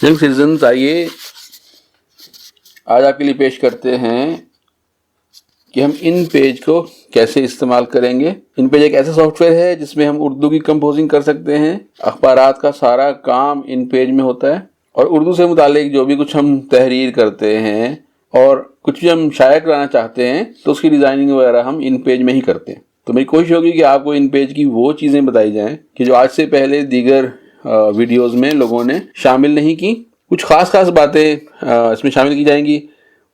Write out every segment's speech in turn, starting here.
Young citizens, आइए आज आपके लिए पेश करते हैं कि हम इन पेज को कैसे इस्तेमाल करेंगे। इन पेज एक ऐसा सॉफ्टवेयर है जिसमें हम उर्दू की कंपोजिंग कर सकते हैं। अखबारात का सारा काम इन पेज में होता है और उर्दू से मुतालिक जो भी कुछ हम तहरीर करते हैं और कुछ भी हम शाया कराना चाहते हैं तो उसकी डिज़ाइनिंग वगैरह हम इन पेज में ही करते हैं। तो मेरी कोशिश होगी कि आपको इन पेज की वो चीज़ें बताई जाएं कि जो आज से पहले दीगर वीडियोस में लोगों ने शामिल नहीं की। कुछ खास बातें इसमें शामिल की जाएंगी।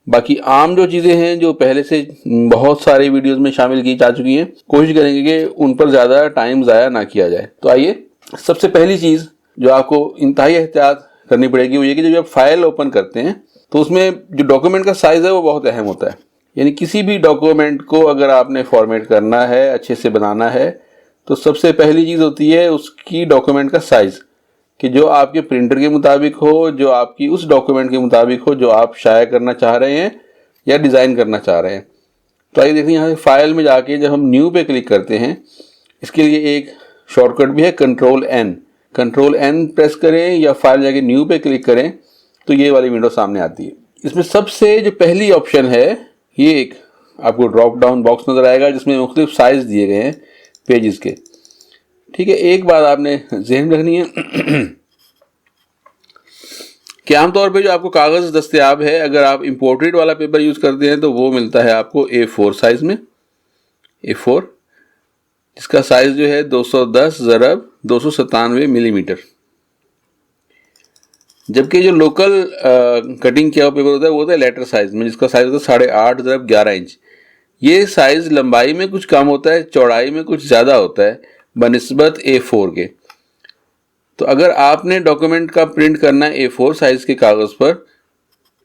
बाकी आम जो चीज़ें हैं जो पहले से बहुत सारे वीडियोस में शामिल की जा चुकी हैं, कोशिश करेंगे कि उन पर ज़्यादा टाइम ज़ाया ना किया जाए। तो आइए, सबसे पहली चीज़ जो आपको इंतहाई एहतियात करनी पड़ेगी वो ये कि जब आप फाइल ओपन करते हैं तो उसमें जो डॉक्यूमेंट का साइज़ है वो बहुत अहम होता है। यानी किसी भी डॉक्यूमेंट को अगर आपने फॉर्मेट करना है, अच्छे से बनाना है, तो सबसे पहली चीज़ होती है उसकी डॉक्यूमेंट का साइज़, कि जो आपके प्रिंटर के मुताबिक हो, जो आपकी उस डॉक्यूमेंट के मुताबिक हो जो आप शाया करना चाह रहे हैं या डिज़ाइन करना चाह रहे हैं। तो आइए देखिए, यहाँ से फाइल में जाके जब हम न्यू पे क्लिक करते हैं, इसके लिए एक शॉर्टकट भी है कंट्रोल एन प्रेस करें या फाइल जाके न्यू पे क्लिक करें तो ये वाली विंडो सामने आती है। इसमें सबसे जो पहली ऑप्शन है, ये एक आपको ड्रॉप डाउन बॉक्स नज़र आएगा जिसमें मुख्तलिफ साइज़ दिए गए हैं पेजेस के। ठीक है, एक बात आपने ज़हन रखनी है कि आमतौर पे जो आपको कागज़ दस्तयाब है, अगर आप इम्पोर्टेड वाला पेपर यूज़ करते हैं तो वो मिलता है आपको A4 साइज़ में, A4, जिसका साइज़ जो है 210x297 मिलीमीटर। जबकि जो लोकल कटिंग किया हुआ पेपर होता है वो होता है लेटर साइज़ में, जिसका साइज़ होता है 8.5x11 इंच। ये साइज़ लंबाई में कुछ कम होता है, चौड़ाई में कुछ ज़्यादा होता है बनिस्बत A4 के। तो अगर आपने डॉक्यूमेंट का प्रिंट करना है A4 साइज़ के कागज़ पर,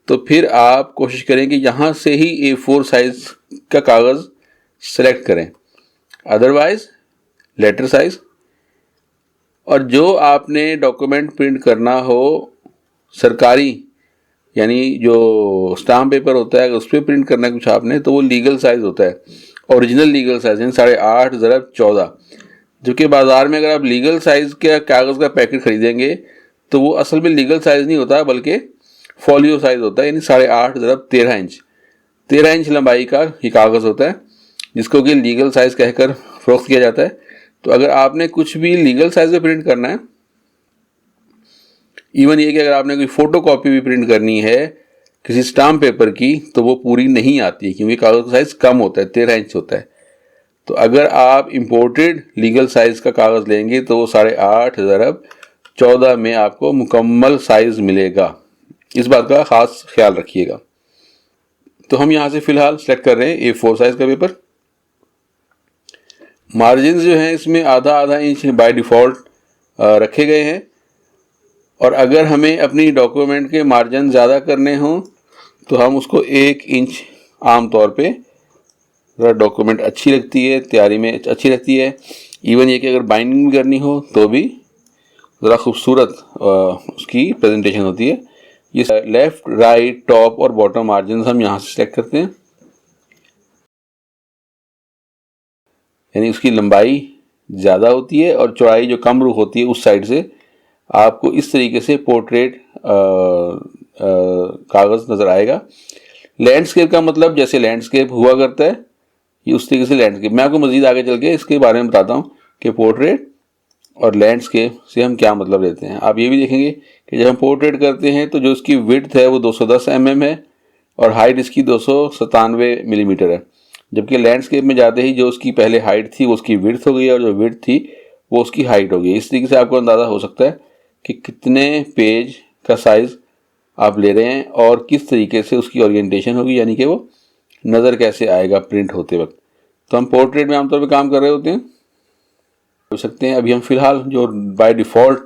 तो फिर आप कोशिश करें कि यहाँ से ही A4 साइज़ का कागज़ सेलेक्ट करें, अदरवाइज़ लेटर साइज़। और जो आपने डॉक्यूमेंट प्रिंट करना हो सरकारी, यानी जो स्टाम्प पेपर होता है, अगर उस पर प्रिंट करना है कुछ आपने, तो वो लीगल साइज़ होता है, ओरिजिनल लीगल साइज़, यानी 8.5x14। जबकि बाज़ार में अगर आप लीगल साइज़ के कागज़ का पैकेट ख़रीदेंगे तो वो असल में लीगल साइज़ नहीं होता बल्कि फॉलियो साइज़ होता है, यानी 8.5x13 इंच, 13 इंच लंबाई का ये कागज़ होता है जिसको कि लीगल साइज़ कहकर फ़रोख्त किया जाता है। तो अगर आपने कुछ भी लीगल साइज़ में प्रिंट करना है, इवन ये कि अगर आपने कोई फ़ोटो कॉपी भी प्रिंट करनी है किसी स्टाम्प पेपर की, तो वो पूरी नहीं आती है क्योंकि कागज़ का साइज़ कम होता है, 13 इंच होता है। तो अगर आप इम्पोर्टेड लीगल साइज़ का कागज़ लेंगे तो वो 8.5x14 में आपको मुकम्मल साइज़ मिलेगा। इस बात का ख़ास ख्याल रखिएगा। तो हम यहाँ से फ़िलहाल सेलेक्ट कर रहे हैं A4 साइज़ का पेपर। मार्जिन जो हैं इसमें आधा इंच बाय डिफ़ॉल्ट रखे गए हैं, और अगर हमें अपनी डॉक्यूमेंट के मार्जिन ज़्यादा करने हों तो हम उसको 1 इंच आम तौर पे, डॉक्यूमेंट अच्छी लगती है, तैयारी में अच्छी लगती है। इवन ये कि अगर बाइंडिंग भी करनी हो तो भी ज़रा खूबसूरत उसकी प्रेजेंटेशन होती है। ये लेफ़्ट, राइट, टॉप और बॉटम मार्जिन हम यहाँ से सेलेक्ट करते हैं, यानी उसकी लंबाई ज़्यादा होती है और चौड़ाई जो कम रुख होती है उस साइड से आपको इस तरीके से पोर्ट्रेट कागज़ नज़र आएगा। लैंडस्केप का मतलब जैसे लैंडस्केप हुआ करता है, ये उस तरीके से लैंडस्केप। मैं आपको मज़ीद आगे चल के इसके बारे में बताता हूँ कि पोर्ट्रेट और लैंडस्केप से हम क्या मतलब लेते हैं। आप ये भी देखेंगे कि जब हम पोर्ट्रेट करते हैं तो जो इसकी विड्थ है वो 210 mm है और हाइट इसकी 297 मिलीमीटर है। जबकि लैंडस्केप में जाते ही जो उसकी पहले हाइट थी वो उसकी विड्थ हो गई और जो विड्थ थी वो उसकी हाइट हो गई। इस तरीके से आपको अंदाज़ा हो सकता है कि कितने पेज का साइज़ आप ले रहे हैं और किस तरीके से उसकी ओरिएंटेशन होगी, यानी कि वो नज़र कैसे आएगा प्रिंट होते वक्त। तो हम पोर्ट्रेट में आमतौर पर काम कर रहे होते हैं, हो सकते हैं। अभी हम फ़िलहाल जो बाय डिफ़ॉल्ट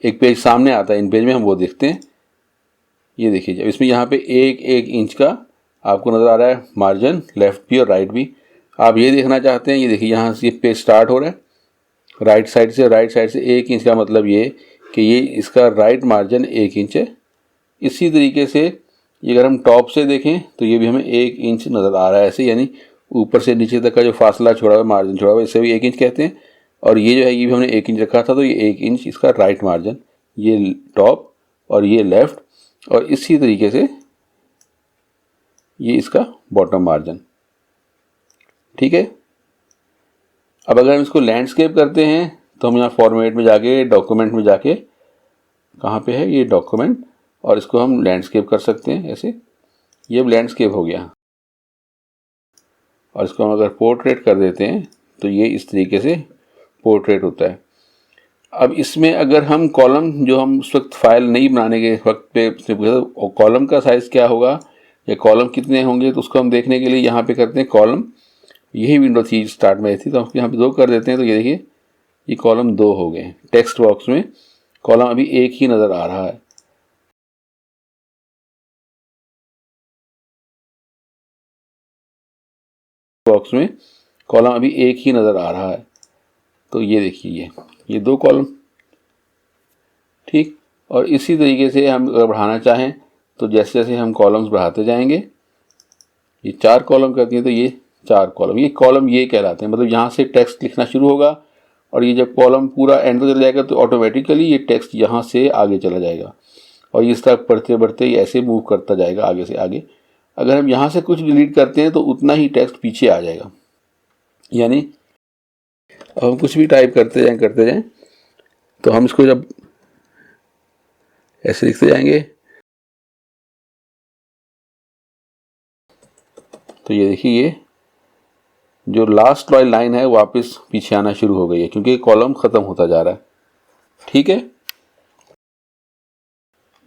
एक पेज सामने आता है इन पेज में, हम वो देखते हैं। ये देखिए, जब इसमें यहाँ पे 1 इंच का आपको नज़र आ रहा है मार्जिन, लेफ़्ट भी और राइट भी। आप ये देखना चाहते हैं, ये देखिए यहाँ से पेज स्टार्ट हो रहा है राइट साइड से 1 इंच का मतलब ये कि ये इसका राइट मार्जिन 1 इंच है। इसी तरीके से ये अगर हम टॉप से देखें तो ये भी हमें 1 इंच नज़र आ रहा है ऐसे, यानी ऊपर से नीचे तक का जो फासला छोड़ा हुआ, मार्जिन छोड़ा हुआ, इसे भी 1 इंच कहते हैं। और ये जो है ये भी हमने 1 इंच रखा था, तो ये 1 इंच इसका राइट मार्जिन, ये टॉप और ये लेफ़्ट, और इसी तरीके से ये इसका बॉटम मार्जिन। ठीक है। अब अगर हम इसको लैंडस्केप करते हैं तो हम यहाँ फॉर्मेट में जाके, डॉक्यूमेंट में जाके, कहाँ पे है ये डॉक्यूमेंट, और इसको हम लैंडस्केप कर सकते हैं ऐसे। ये अब लैंडस्केप हो गया। और इसको हम अगर पोर्ट्रेट कर देते हैं तो ये इस तरीके से पोर्ट्रेट होता है। अब इसमें अगर हम कॉलम, जो हम उस वक्त फाइल नहीं बनाने के वक्त पे कॉलम का साइज़ क्या होगा या कॉलम कितने होंगे, तो उसको हम देखने के लिए यहाँ पे करते हैं कॉलम। यही विंडो थी स्टार्ट में थी, तो हम यहाँ पे 2 कर देते हैं। तो ये देखिए ये कॉलम 2 हो गए। टेक्स्ट बॉक्स में कॉलम अभी 1 ही नज़र आ रहा है। बॉक्स में कॉलम अभी 1 ही नज़र आ रहा है। तो ये देखिए ये 2 कॉलम। ठीक। और इसी तरीके से हम अगर बढ़ाना चाहें तो जैसे जैसे हम कॉलम्स बढ़ाते जाएंगे, ये 4 कॉलम कर दिए तो ये 4 कॉलम, ये कॉलम ये कहलाते हैं। मतलब यहाँ से टेक्स्ट लिखना शुरू होगा और ये जब कॉलम पूरा एंड तक चला जाएगा तो ऑटोमेटिकली ये टेक्स्ट यहाँ से आगे चला जाएगा और इस तरह बढ़ते बढ़ते ये ऐसे मूव करता जाएगा आगे से आगे। अगर हम यहाँ से कुछ डिलीट करते हैं तो उतना ही टेक्स्ट पीछे आ जाएगा। यानी अब हम कुछ भी टाइप करते जाएं तो हम इसको जब ऐसे लिखते जाएंगे तो ये देखिए ये जो लास्ट वाली लाइन है वापस पीछे आना शुरू हो गई है क्योंकि कॉलम ख़त्म होता जा रहा है। ठीक है।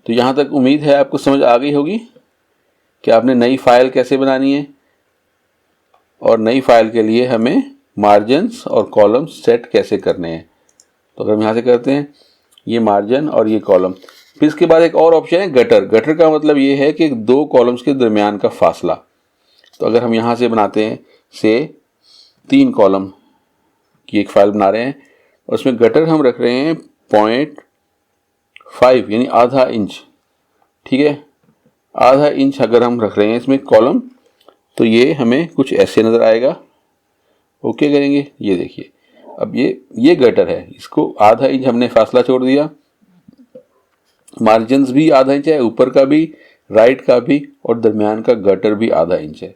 तो यहाँ तक उम्मीद है आपको समझ आ गई होगी कि आपने नई फाइल कैसे बनानी है और नई फाइल के लिए हमें मार्जिन्स और कॉलम्स सेट कैसे करने हैं। तो अगर हम यहाँ से करते हैं ये मार्जिन और ये कॉलम, फिर इसके बाद एक और ऑप्शन है गटर। गटर का मतलब ये है कि 2 कॉलम्स के दरमियान का फासला। तो अगर हम यहाँ से बनाते हैं से 3 कॉलम की एक फाइल बना रहे हैं और उसमें गटर हम रख रहे हैं 0.5 यानी आधा इंच। ठीक है। आधा इंच अगर हम रख रहे हैं इसमें कॉलम तो ये हमें कुछ ऐसे नज़र आएगा। ओके करेंगे। ये देखिए अब ये गटर है, इसको आधा इंच हमने फासला छोड़ दिया। मार्जिन्स भी आधा इंच है, ऊपर का भी, राइट का भी, और दरमियान का गटर भी आधा इंच है।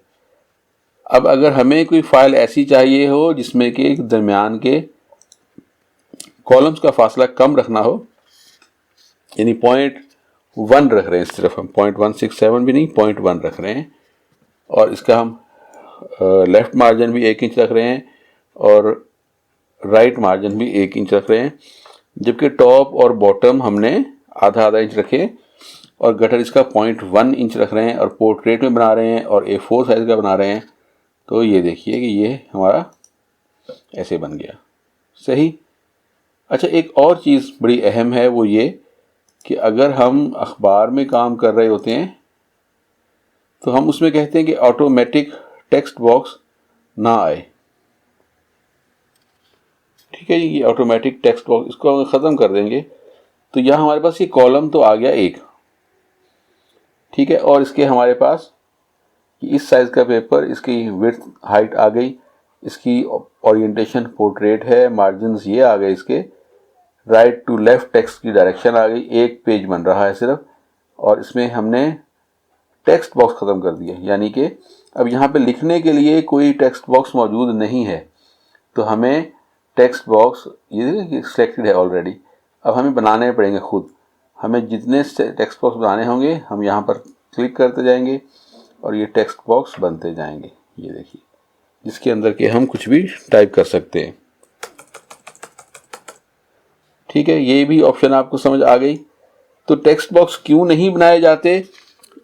अब अगर हमें कोई फाइल ऐसी चाहिए हो जिसमें कि दरमियान के कॉलम्स का फासला कम रखना हो, यानी 0.1 रख रहे हैं, सिर्फ हम 0.167 भी नहीं 0.1 रख रहे हैं, और इसका हम लेफ़्ट मार्जिन भी 1 इंच रख रहे हैं और राइट मार्जिन भी 1 इंच रख रहे हैं, जबकि टॉप और बॉटम हमने आधा आधा इंच रखे और गटर इसका 0.1 इंच रख रहे हैं और पोर्ट्रेट में बना रहे हैं और A4 साइज़ का बना रहे हैं। तो ये देखिए कि ये हमारा ऐसे बन गया। सही। अच्छा, एक और चीज़ बड़ी अहम है, वो ये कि अगर हम अखबार में काम कर रहे होते हैं तो हम उसमें कहते हैं कि ऑटोमेटिक टेक्स्ट बॉक्स ना आए। ठीक है जी, ये ऑटोमेटिक टेक्स्ट बॉक्स इसको ख़त्म कर देंगे तो यहाँ हमारे पास ये कॉलम तो आ गया 1। ठीक है। और इसके हमारे पास इस साइज़ का पेपर, इसकी विड्थ हाइट आ गई, इसकी ओरिएंटेशन पोर्ट्रेट है, मार्जिन्स ये आ गए, इसके राइट टू लेफ़्ट टेक्स्ट की डायरेक्शन आ गई, 1 पेज बन रहा है सिर्फ, और इसमें हमने टेक्स्ट बॉक्स ख़त्म कर दिया। यानी कि अब यहाँ पे लिखने के लिए कोई टेक्स्ट बॉक्स मौजूद नहीं है, तो हमें टेक्स्ट बॉक्स ये सिलेक्टेड है ऑलरेडी, अब हमें बनाने पड़ेंगे खुद। हमें जितने टेक्स्ट बॉक्स बनाने होंगे हम यहाँ पर क्लिक करते जाएंगे और ये टेक्स्ट बॉक्स बनते जाएंगे। ये देखिए, जिसके अंदर के हम कुछ भी टाइप कर सकते हैं। ठीक है, ये भी ऑप्शन आपको समझ आ गई। तो टेक्स्ट बॉक्स क्यों नहीं बनाए जाते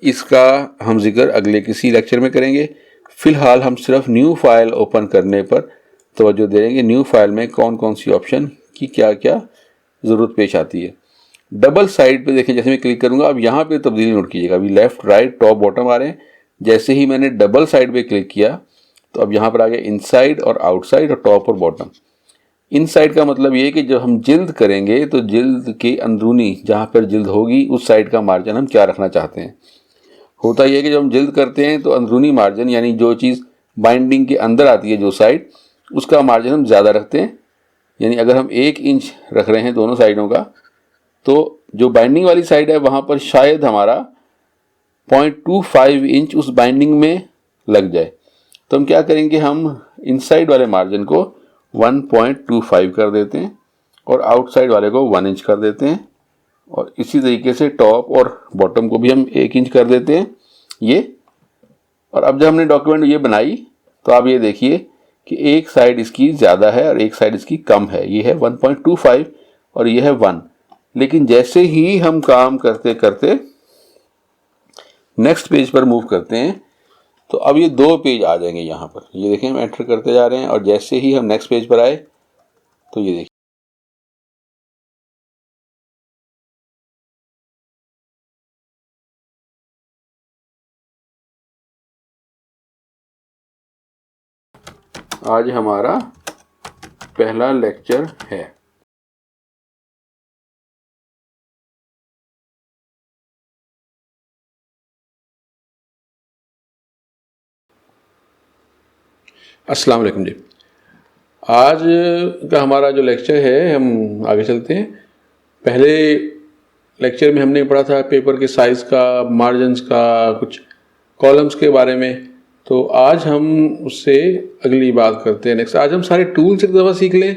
इसका हम जिक्र अगले किसी लेक्चर में करेंगे। फिलहाल हम सिर्फ न्यू फाइल ओपन करने पर तवज्जो देंगे। न्यू फाइल में कौन कौन सी ऑप्शन की क्या क्या ज़रूरत पेश आती है। डबल साइड पे देखें, जैसे मैं क्लिक करूंगा अब यहाँ पे तब्दीली नोट कीजिएगा। अभी लेफ्ट राइट टॉप बॉटम आ रहे हैं, जैसे ही मैंने डबल साइड पे क्लिक किया तो अब यहाँ पर आ गया इनसाइड और आउटसाइड और टॉप और बॉटम। इनसाइड का मतलब ये कि जब हम जिल्द करेंगे तो जिल्द के अंदरूनी जहाँ पर जिल्द होगी उस साइड का मार्जिन हम क्या रखना चाहते हैं। होता यह है कि जब हम जिल्द करते हैं तो अंदरूनी मार्जिन यानी जो चीज़ बाइंडिंग के अंदर आती है जो साइड, उसका मार्जिन हम ज़्यादा रखते हैं। यानी अगर हम 1 इंच रख रहे हैं दोनों साइडों का तो जो बाइंडिंग वाली साइड है वहाँ पर शायद हमारा 0.25 इंच उस बाइंडिंग में लग जाए। तो हम क्या करेंगे, हम इनसाइड वाले मार्जिन को 1.25 कर देते हैं और आउटसाइड वाले को 1 इंच कर देते हैं, और इसी तरीके से टॉप और बॉटम को भी हम 1 इंच कर देते हैं ये। और अब जब हमने डॉक्यूमेंट ये बनाई तो आप ये देखिए कि एक साइड इसकी ज़्यादा है और एक साइड इसकी कम है। ये है 1.25 और ये है 1। लेकिन जैसे ही हम काम करते करते नेक्स्ट पेज पर मूव करते हैं तो अब ये 2 पेज आ जाएंगे यहाँ पर। ये देखें हम एंटर करते जा रहे हैं और जैसे ही हम नेक्स्ट पेज पर आए तो ये देखिए आज हमारा पहला लेक्चर है। अस्सलाम वालेकुम जी। आज का हमारा जो लेक्चर है, हम आगे चलते हैं। पहले लेक्चर में हमने पढ़ा था पेपर के साइज़ का, मार्जिन्स का, कुछ कॉलम्स के बारे में। तो आज हम उससे अगली बात करते हैं। नेक्स्ट आज हम सारे टूल्स एक दफ़ा सीख लें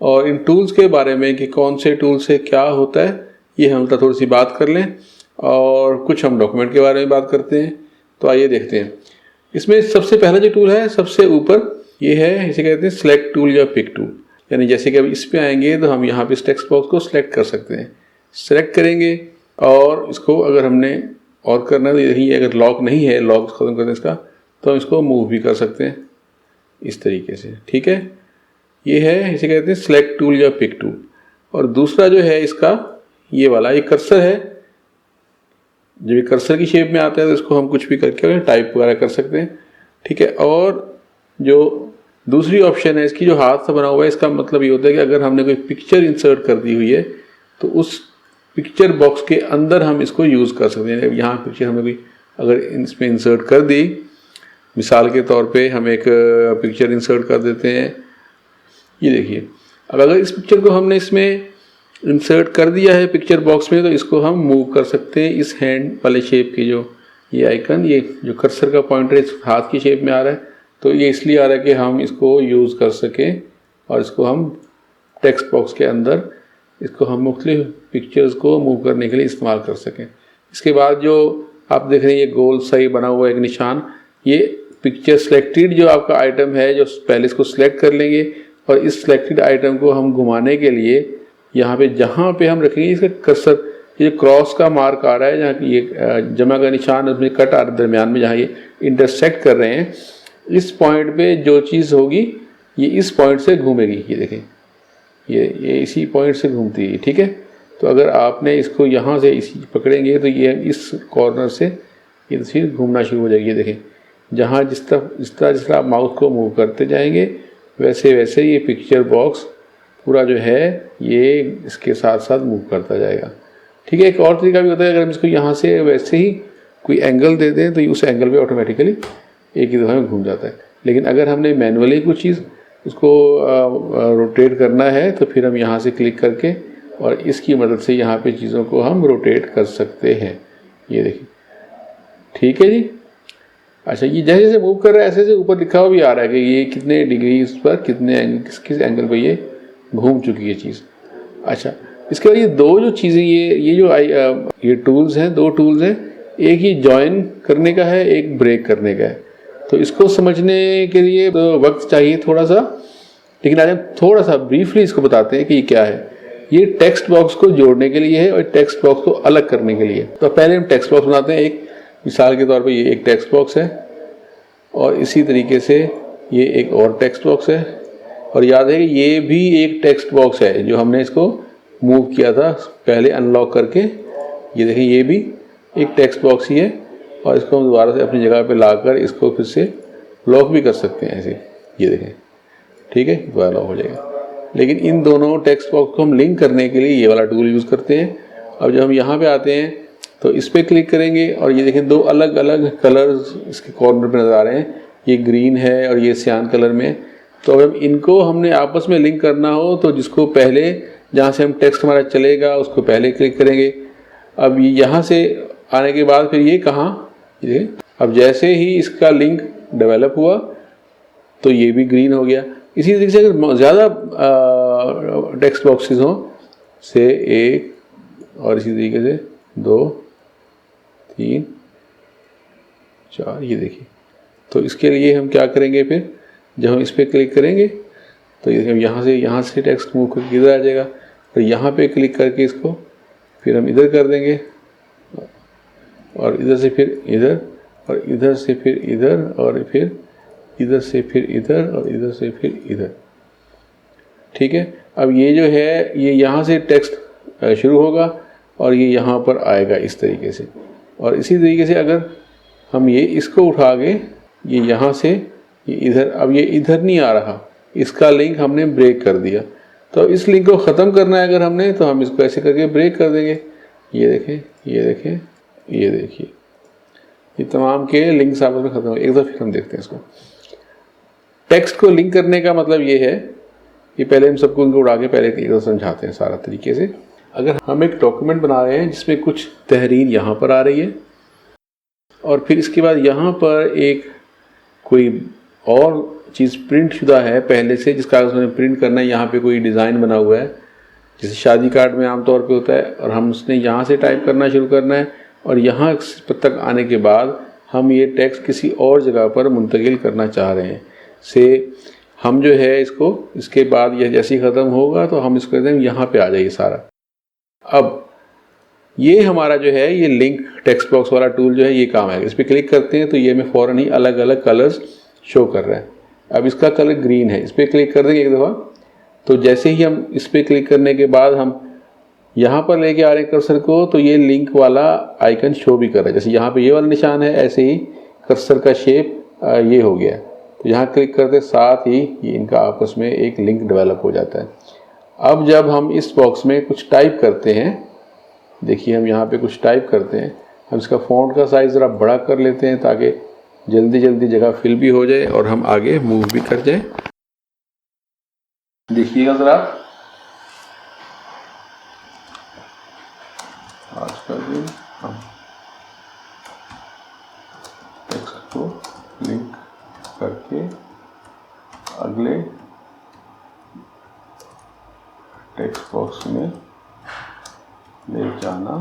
और इन टूल्स के बारे में कि कौन से टूल से क्या होता है ये हम थोड़ी सी बात कर लें, और कुछ हम डॉक्यूमेंट के बारे में बात करते हैं। तो आइए देखते हैं। इसमें सबसे पहला जो टूल है सबसे ऊपर ये है, इसे कहते हैं सिलेक्ट टूल या पिक टूल। यानी जैसे कि अब इस पे आएंगे तो हम यहाँ पे इस टेक्स्ट बॉक्स को सिलेक्ट कर सकते हैं। सिलेक्ट करेंगे और इसको अगर हमने और करना है तो यही, अगर लॉक नहीं है, लॉक ख़त्म कर दें इसका, तो हम इसको मूव भी कर सकते हैं इस तरीके से। ठीक है, ये है, इसे कहते हैं सिलेक्ट टूल या पिक टूल। और दूसरा जो है इसका ये वाला, ये कर्सर है। जब ये कर्सर की शेप में आता है तो इसको हम कुछ भी करके टाइप वगैरह कर सकते हैं। ठीक है, और जो दूसरी ऑप्शन है इसकी, जो हाथ से बना हुआ है, इसका मतलब ये होता है कि अगर हमने कोई पिक्चर इंसर्ट कर दी हुई है तो उस पिक्चर बॉक्स के अंदर हम इसको यूज़ कर सकते हैं। यहाँ पिक्चर हमने कोई अगर इसमें इंसर्ट कर दी, मिसाल के तौर पे हम एक पिक्चर इंसर्ट कर देते हैं। ये देखिए, अब अगर इस पिक्चर को हमने इसमें इंसर्ट कर दिया है पिक्चर बॉक्स में, तो इसको हम मूव कर सकते हैं। इस हैंड वाले शेप की जो ये आइकन, ये जो कर्सर का पॉइंटर इस हाथ की शेप में आ रहा है, तो ये इसलिए आ रहा है कि हम इसको यूज़ कर सकें और इसको हम टेक्स्ट बॉक्स के अंदर इसको हम मुख्तलिफ पिक्चर्स को मूव करने के लिए इस्तेमाल कर सकें। इसके बाद जो आप देख रहे हैं ये गोल सही बना हुआ एक निशान, ये पिक्चर सिलेक्टेड जो आपका आइटम है, जो पहले इसको सिलेक्ट कर लेंगे और इस सिलेक्टेड आइटम को हम घुमाने के लिए यहाँ पे जहाँ पे हम रखेंगे इसका कर्सर, ये क्रॉस का मार्क आ रहा है, जहाँ की ये जमा का निशान उसमें कट आ रहा है दरमियान में, जहाँ ये इंटरसेक्ट कर रहे हैं, इस पॉइंट पे जो चीज़ होगी ये इस पॉइंट से घूमेगी। ये देखें, ये इसी पॉइंट से घूमती है। ठीक है, तो अगर आपने इसको यहाँ से इसी पकड़ेंगे तो ये इस कॉर्नर से ये तस्वीर घूमना शुरू हो जाएगी। ये देखें, जहाँ जिस तरह आप माउस को मूव करते जाएंगे वैसे वैसे ये पिक्चर बॉक्स पूरा जो है ये इसके साथ साथ मूव करता जाएगा। ठीक है, एक और तरीका भी होता है, अगर हम इसको यहाँ से वैसे ही कोई एंगल दे दें तो उस एंगल पे ऑटोमेटिकली एक ही दफ़ा में घूम जाता है। लेकिन अगर हमने मैनुअली कुछ चीज़ उसको रोटेट करना है तो फिर हम यहाँ से क्लिक करके और इसकी मदद से यहाँ पे चीज़ों को हम रोटेट कर सकते हैं। ये देखिए, ठीक है जी। अच्छा, ये जैसे जैसे मूव कर रहा है ऐसे ऐसे ऊपर लिखा हुआ भी आ रहा है कि ये कितने डिग्री इस पर, कितने किस एंगल पर ये घूम चुकी है चीज़। अच्छा, इसके बाद ये दो जो चीज़ें, ये टूल्स हैं, 2 टूल्स हैं। एक ही जॉइन करने का है, एक ब्रेक करने का है। तो इसको समझने के लिए तो वक्त चाहिए थोड़ा सा, लेकिन आज हम थोड़ा सा ब्रीफली इसको बताते हैं कि ये क्या है। ये टेक्स्ट बॉक्स को जोड़ने के लिए है और टेक्स्ट बॉक्स को अलग करने के लिए। तो पहले हम टेक्स्ट बॉक्स बनाते हैं। एक मिसाल के तौर पे ये एक टेक्स्ट बॉक्स है और इसी तरीके से ये एक और टेक्स्ट बॉक्स है, और याद है कि ये भी एक टेक्स्ट बॉक्स है जो हमने इसको मूव किया था पहले अनलॉक करके। ये देखिए, ये भी एक टेक्स्ट बॉक्स ही है और इसको हम दोबारा से अपनी जगह पे लाकर इसको फिर से लॉक भी कर सकते हैं ऐसे। ये देखें, ठीक है, दोबारा लॉक हो जाएगा। लेकिन इन दोनों टेक्स्ट बॉक्स को हम लिंक करने के लिए ये वाला टूल यूज़ करते हैं। अब जब हम यहाँ पे आते हैं तो इस पर क्लिक करेंगे और ये देखें 2 अलग अलग कलर्स इसके कॉर्नर पे नज़र आ रहे हैं, ये ग्रीन है और ये सियान कलर में। तो अगर इनको हमने आपस में लिंक करना हो तो जिसको पहले जहाँ से हम टेक्स्ट हमारा चलेगा उसको पहले क्लिक करेंगे। अब यहाँ से आने के बाद फिर ये कहाँ, ये अब जैसे ही इसका लिंक डेवलप हुआ तो ये भी ग्रीन हो गया। इसी तरीके से अगर ज़्यादा टेक्स्ट बॉक्सेस हों से 1 और इसी तरीके से 2 3 4, ये देखिए, तो इसके लिए हम क्या करेंगे, फिर जब हम इस पर क्लिक करेंगे तो ये यहाँ से टेक्स्ट मूव करके इधर आ जाएगा, फिर यहाँ पे क्लिक करके इसको फिर हम इधर कर देंगे और इधर से फिर इधर और इधर से फिर इधर और फिर इधर से फिर इधर और इधर से फिर इधर। ठीक है, अब ये जो है ये यहाँ से टेक्स्ट शुरू होगा और ये यहाँ पर आएगा इस तरीके से। और इसी तरीके से अगर हम ये इसको उठा के ये यहाँ से ये इधर, अब ये इधर नहीं आ रहा, इसका लिंक हमने ब्रेक कर दिया। तो इस लिंक को ख़त्म करना है अगर हमने, तो हम इसको ऐसे करके ब्रेक कर देंगे। ये देखें, ये देखें, ये देखिए, ये तमाम के लिंक्स आपस में ख़त्म हो। एक दफ़ा फिर हम देखते हैं इसको। टेक्स्ट को लिंक करने का मतलब ये है, ये पहले हम सबको उनको उड़ा के पहले एक दफ़ा समझाते हैं सारा तरीके से। अगर हम एक डॉक्यूमेंट बना रहे हैं जिसमें कुछ तहरीर यहाँ पर आ रही है और फिर इसके बाद यहाँ पर एक कोई और चीज़ प्रिंट शुदा है पहले से, जिसका उसने प्रिंट करना है, यहाँ पे कोई डिज़ाइन बना हुआ है जैसे शादी कार्ड में आमतौर पे होता है, और हम उसने यहाँ से टाइप करना शुरू करना है और यहाँ तक आने के बाद हम ये टेक्स्ट किसी और जगह पर मुंतकिल करना चाह रहे हैं। से हम जो है इसको, इसके बाद यह जैसे ही ख़त्म होगा तो हम इसको कहते हैं यहाँ पे आ जाइए सारा। अब ये हमारा जो है ये लिंक टेक्स्ट बॉक्स वाला टूल जो है ये काम आएगा। इस पर क्लिक करते हैं तो ये हमें फ़ौरन ही अलग अलग कलर्स शो कर रहा है। अब इसका कलर ग्रीन है, इस पर क्लिक कर देंगे एक दफ़ा, तो जैसे ही हम इस पर क्लिक करने के बाद हम यहाँ पर लेके आ रहे हैं कर्सर को, तो ये लिंक वाला आइकन शो भी कर रहा है। जैसे यहाँ पे ये वाला निशान है, ऐसे ही कर्सर का शेप ये हो गया। तो यहाँ क्लिक करते साथ ही ये इनका आपस में एक लिंक डेवलप हो जाता है। अब जब हम इस बॉक्स में कुछ टाइप करते हैं, देखिए हम यहाँ पे कुछ टाइप करते हैं, हम इसका फ़ॉन्ट का साइज़ ज़रा बड़ा कर लेते हैं ताकि जल्दी जल्दी जगह फिल भी हो जाए और हम आगे मूव भी कर जाए। देखिएगा ज़रा, आज का दिन हम टेक्स्ट को लिंक करके अगले टेक्स्ट बॉक्स में ले जाना।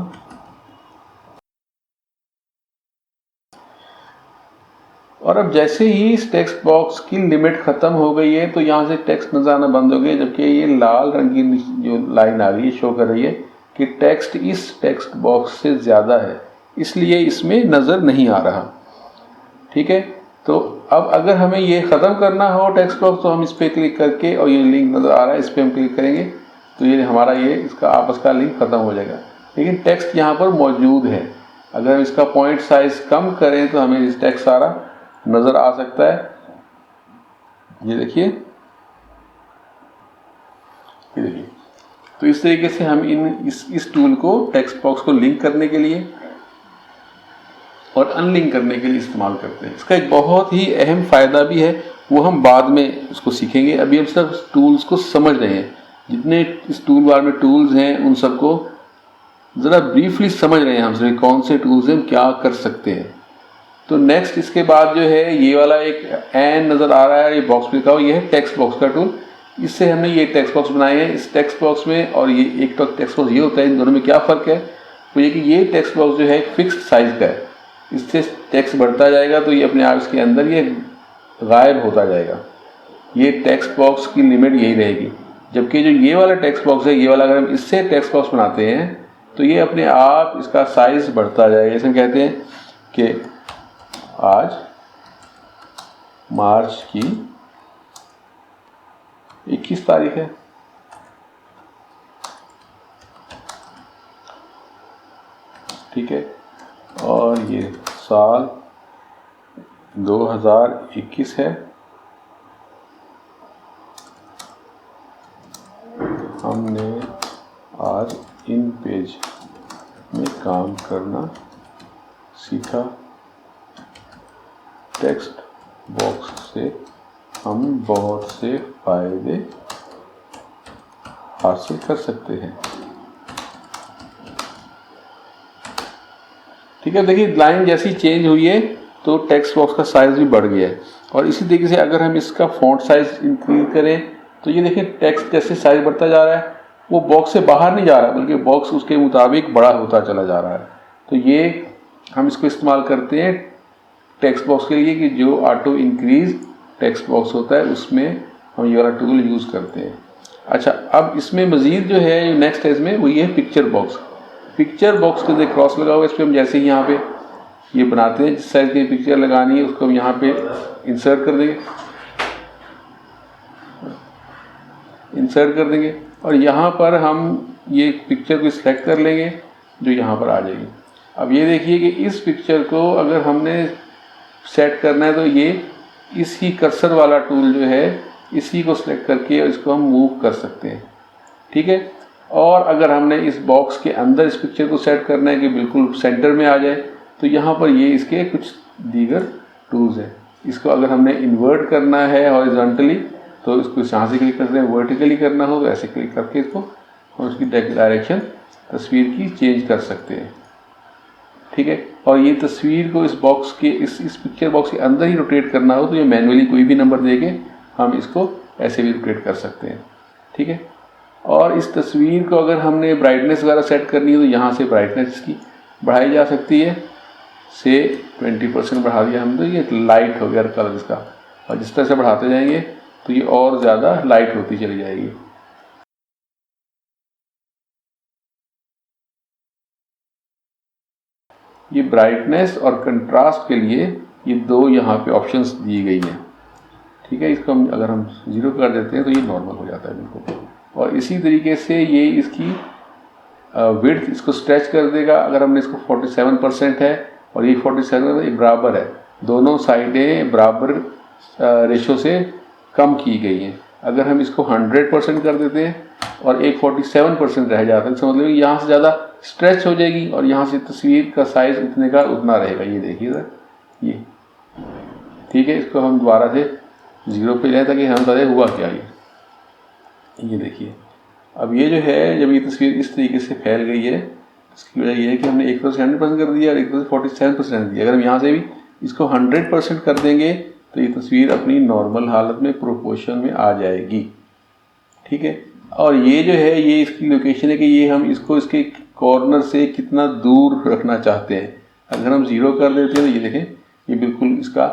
और अब जैसे ही इस टेक्स्ट बॉक्स की लिमिट ख़त्म हो गई है तो यहाँ से टेक्स्ट नजर आना बंद हो गया, जबकि ये लाल रंग की जो लाइन आ रही है शो कर रही है कि टेक्स्ट इस टेक्स्ट बॉक्स से ज़्यादा है, इसलिए इसमें नज़र नहीं आ रहा। ठीक है, तो अब अगर हमें ये ख़त्म करना हो टेक्स्ट बॉक्स तो हम इस पर क्लिक करके, और ये लिंक नज़र आ रहा है, इस पर हम क्लिक करेंगे तो ये हमारा ये इसका आपस का लिंक ख़त्म हो जाएगा। लेकिन टेक्स्ट यहाँ पर मौजूद है। अगर हम इसका पॉइंट साइज़ कम करें तो हमें इस टेक्स्ट सारा नज़र आ सकता है। ये देखिए, ये देखिए। तो इस तरीके से हम इस टूल को टेक्स्ट बॉक्स को लिंक करने के लिए और अनलिंक करने के लिए इस्तेमाल करते हैं। इसका एक बहुत ही अहम फ़ायदा भी है, वो हम बाद में उसको सीखेंगे। अभी हम सिर्फ टूल्स को समझ रहे हैं। जितने इस टूल बार में टूल्स हैं उन सबको ज़रा ब्रीफली समझ रहे हैं हम सभी, कौन से टूल्स हैं, क्या कर सकते हैं। तो नेक्स्ट इसके बाद जो है ये वाला एक एन नज़र आ रहा है, ये बॉक्स लिखा हुआ, ये है टेक्स्ट बॉक्स का टूल। इससे हमने ये टेक्स्ट बॉक्स बनाए हैं। इस टेक्स्ट बॉक्स में और ये एक टेक्स्ट बॉक्स ये होता है, इन दोनों में क्या फ़र्क है, तो ये कि ये टेक्स्ट बॉक्स जो है फिक्स्ड साइज़ का है, इससे टेक्स्ट बढ़ता जाएगा तो ये अपने आप इसके अंदर ये गायब होता जाएगा। ये टेक्स्ट बॉक्स की लिमिट यही रहेगी। जबकि जो ये वाला टेक्स्ट बॉक्स है, ये वाला अगर हम इससे टेक्स्ट बॉक्स बनाते हैं तो ये अपने आप इसका साइज़ बढ़ता जाएगा। जैसे हम कहते हैं कि आज मार्च की 21 तारीख है, ठीक है, और ये साल 2021 है। हमने आज इन पेज में काम करना सीखा। टेक्स्ट बॉक्स से हम बहुत से फायदे हाथ से कर सकते हैं। ठीक है, देखिए लाइन जैसी चेंज हुई है तो टेक्स्ट बॉक्स का साइज भी बढ़ गया है। और इसी तरीके से अगर हम इसका फॉन्ट साइज इंक्रीज करें तो ये देखिए टेक्स्ट जैसे साइज बढ़ता जा रहा है, वो बॉक्स से बाहर नहीं जा रहा बल्कि बॉक्स उसके मुताबिक बड़ा होता चला जा रहा है। तो ये हम इसको इस्तेमाल करते हैं टेक्स्ट बॉक्स के लिए कि जो ऑटो इंक्रीज टेक्स्ट बॉक्स होता है उसमें हम ये वाला टूल यूज़ करते हैं। अच्छा, अब इसमें मज़ीद जो है नेक्स्ट है इसमें वही है पिक्चर बॉक्स। पिक्चर बॉक्स के अंदर क्रॉस लगा हुआ है, इस पर हम जैसे ही यहाँ पे ये बनाते हैं जिस साइज की पिक्चर लगानी है उसको हम यहाँ पे इंसर्ट कर देंगे, और यहाँ पर हम ये पिक्चर को सिलेक्ट कर लेंगे जो यहाँ पर आ जाएगी। अब ये देखिए कि इस पिक्चर को अगर हमने सेट करना है तो ये इसी कर्सर वाला टूल जो है इसी को सिलेक्ट करके इसको हम मूव कर सकते हैं। ठीक है, और अगर हमने इस बॉक्स के अंदर इस पिक्चर को सेट करना है कि बिल्कुल सेंटर में आ जाए तो यहाँ पर ये इसके कुछ दीगर टूल्स हैं। इसको अगर हमने इन्वर्ट करना है हॉरिजॉन्टली तो इसको यहाँ से क्लिक करते हैं, वर्टिकली करना हो तो ऐसे क्लिक करके इसको और उसकी डायरेक्शन तस्वीर की चेंज कर सकते हैं। ठीक है, और ये तस्वीर को इस बॉक्स के इस पिक्चर बॉक्स के अंदर ही रोटेट करना हो तो ये मैनुअली कोई भी नंबर देके हम इसको ऐसे भी रोटेट कर सकते हैं। ठीक है, और इस तस्वीर को अगर हमने ब्राइटनेस वगैरह सेट करनी है तो यहाँ से ब्राइटनेस इसकी बढ़ाई जा सकती है, से 20% बढ़ा दिया हम तो ये लाइट हो गया कलर इसका, और जिस तरह से बढ़ाते जाएंगे तो ये और ज़्यादा लाइट होती चली जाएगी। ये ब्राइटनेस और कंट्रास्ट के लिए ये दो यहाँ पे ऑप्शंस दी गई हैं। ठीक है, इसको हम अगर हम 0 कर देते हैं तो ये नॉर्मल हो जाता है बिल्कुल। और इसी तरीके से ये इसकी विड्थ इसको स्ट्रेच कर देगा। अगर हमने इसको 47% है और ये 47 ये बराबर है, दोनों साइडें बराबर रेशो से कम की गई हैं। अगर हम इसको 100% कर देते हैं और एक 47% रह जाता है तो मतलब यहाँ से ज़्यादा स्ट्रेच हो जाएगी और यहाँ से तस्वीर का साइज़ इतने का उतना रहेगा। ये देखिए सर, ये ठीक है, इसको हम दोबारा से 0 पे ले ताकि हम बताए हुआ क्या। ये देखिए, अब ये जो है जब ये तस्वीर इस तरीके से फैल गई है इसकी वजह ये है कि हमने एक तरफ से 100% कर दिया और एक तरफ से 47% दिया। अगर हम यहाँ से भी इसको 100% कर देंगे तो ये तस्वीर अपनी नॉर्मल हालत में प्रोपोर्शन में आ जाएगी। ठीक है, और ये जो है ये इसकी लोकेशन है कि ये हम इसको इसके कॉर्नर से कितना दूर रखना चाहते हैं। अगर हम 0 कर देते हैं तो ये देखें ये बिल्कुल इसका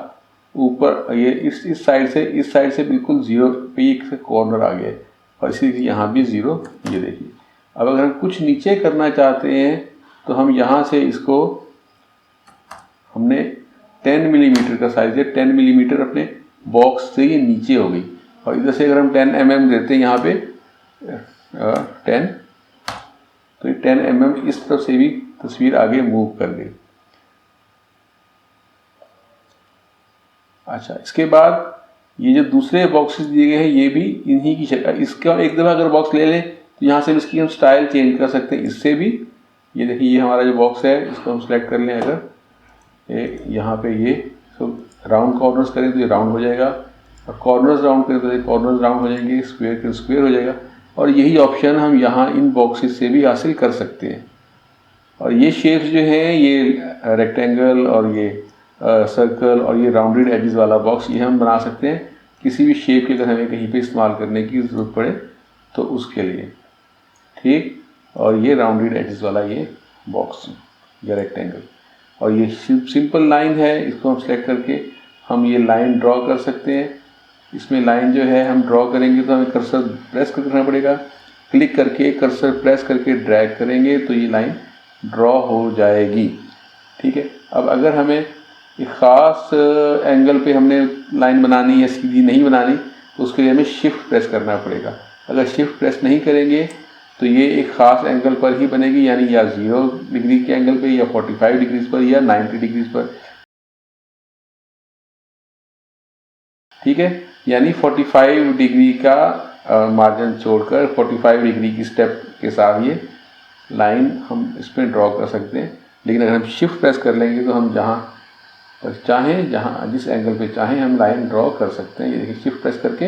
ऊपर ये इस साइड से बिल्कुल 0 पे एक कॉर्नर आ गया है और इसी यहाँ भी 0। ये देखिए, अब अगर हम कुछ नीचे करना चाहते हैं तो हम यहाँ से इसको हमने 10 मिलीमीटर का साइज है, 10 मिलीमीटर अपने बॉक्स से ये नीचे हो गई और इधर से अगर हम 10 mm देते हैं यहाँ पे 10 तो ये 10 mm इस तरफ से भी तस्वीर आगे मूव कर गई। अच्छा, इसके बाद ये जो दूसरे बॉक्सेस दिए गए हैं ये भी इन्हीं की शक्ल। इसका एक दफ़ा अगर बॉक्स ले लें तो यहाँ से इसकी हम स्टाइल चेंज कर सकते हैं इससे भी। ये देखिए ये हमारा जो बॉक्स है इसको हम सेलेक्ट कर लें, अगर यहाँ पे ये राउंड कॉर्नर्स करें तो ये राउंड हो जाएगा और कॉर्नर्स राउंड करें तो ये कॉर्नर्स राउंड हो जाएंगे, स्क्वायर के स्क्वायर हो जाएगा। और यही ऑप्शन हम यहाँ इन बॉक्सेस से भी हासिल कर सकते हैं। और ये शेप्स जो हैं ये रेक्टेंगल और ये सर्कल और ये राउंडेड एजेस वाला बॉक्स ये हम बना सकते हैं किसी भी शेप की अगर हमें कहीं पे इस्तेमाल करने की ज़रूरत पड़े तो उसके लिए। ठीक, और ये राउंडेड एजेस वाला ये बॉक्स या रेक्टेंगल और ये सिंपल लाइन है, इसको हम सेलेक्ट करके हम ये लाइन ड्रॉ कर सकते हैं। इसमें लाइन जो है हम ड्रॉ करेंगे तो हमें कर्सर प्रेस करना पड़ेगा, क्लिक करके कर्सर प्रेस करके ड्रैग करेंगे तो ये लाइन ड्रॉ हो जाएगी। ठीक है, अब अगर हमें एक ख़ास एंगल पे हमने लाइन बनानी है, सीधी नहीं बनानी, तो उसके लिए हमें शिफ्ट प्रेस करना पड़ेगा। अगर शिफ्ट प्रेस नहीं करेंगे तो ये एक ख़ास एंगल पर ही बनेगी, यानी या 0 डिग्री के एंगल पे या 45 डिग्रीज पर या 90 डिग्रीज पर। ठीक है, यानी 45 डिग्री का मार्जिन छोड़कर 45 डिग्री की स्टेप के साथ ये लाइन हम इसमें ड्रॉ कर सकते हैं। लेकिन अगर हम शिफ्ट प्रेस कर लेंगे तो हम जहाँ पर चाहें, जहाँ जिस एंगल पे चाहें हम लाइन ड्रॉ कर सकते हैं। ये देखिए शिफ्ट प्रेस करके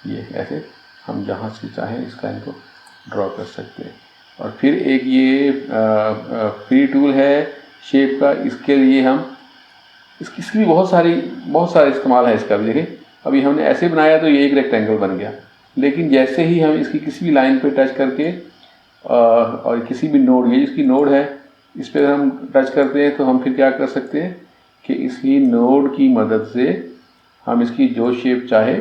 ये ऐसे हम जहाँ से चाहें इस लाइन को ड्रॉ कर सकते हैं। और फिर एक ये फ्री टूल है शेप का, इसके लिए हम इसकी भी बहुत सारे इस्तेमाल है इसका भी। देखें अभी हमने ऐसे बनाया तो ये एक रेक्टेंगल बन गया, लेकिन जैसे ही हम इसकी किसी भी लाइन पे टच करके और किसी भी नोड, ये जिसकी नोड है इस पर हम टच करते हैं तो हम फिर क्या कर सकते हैं कि इसी नोड की मदद से हम इसकी जो शेप चाहे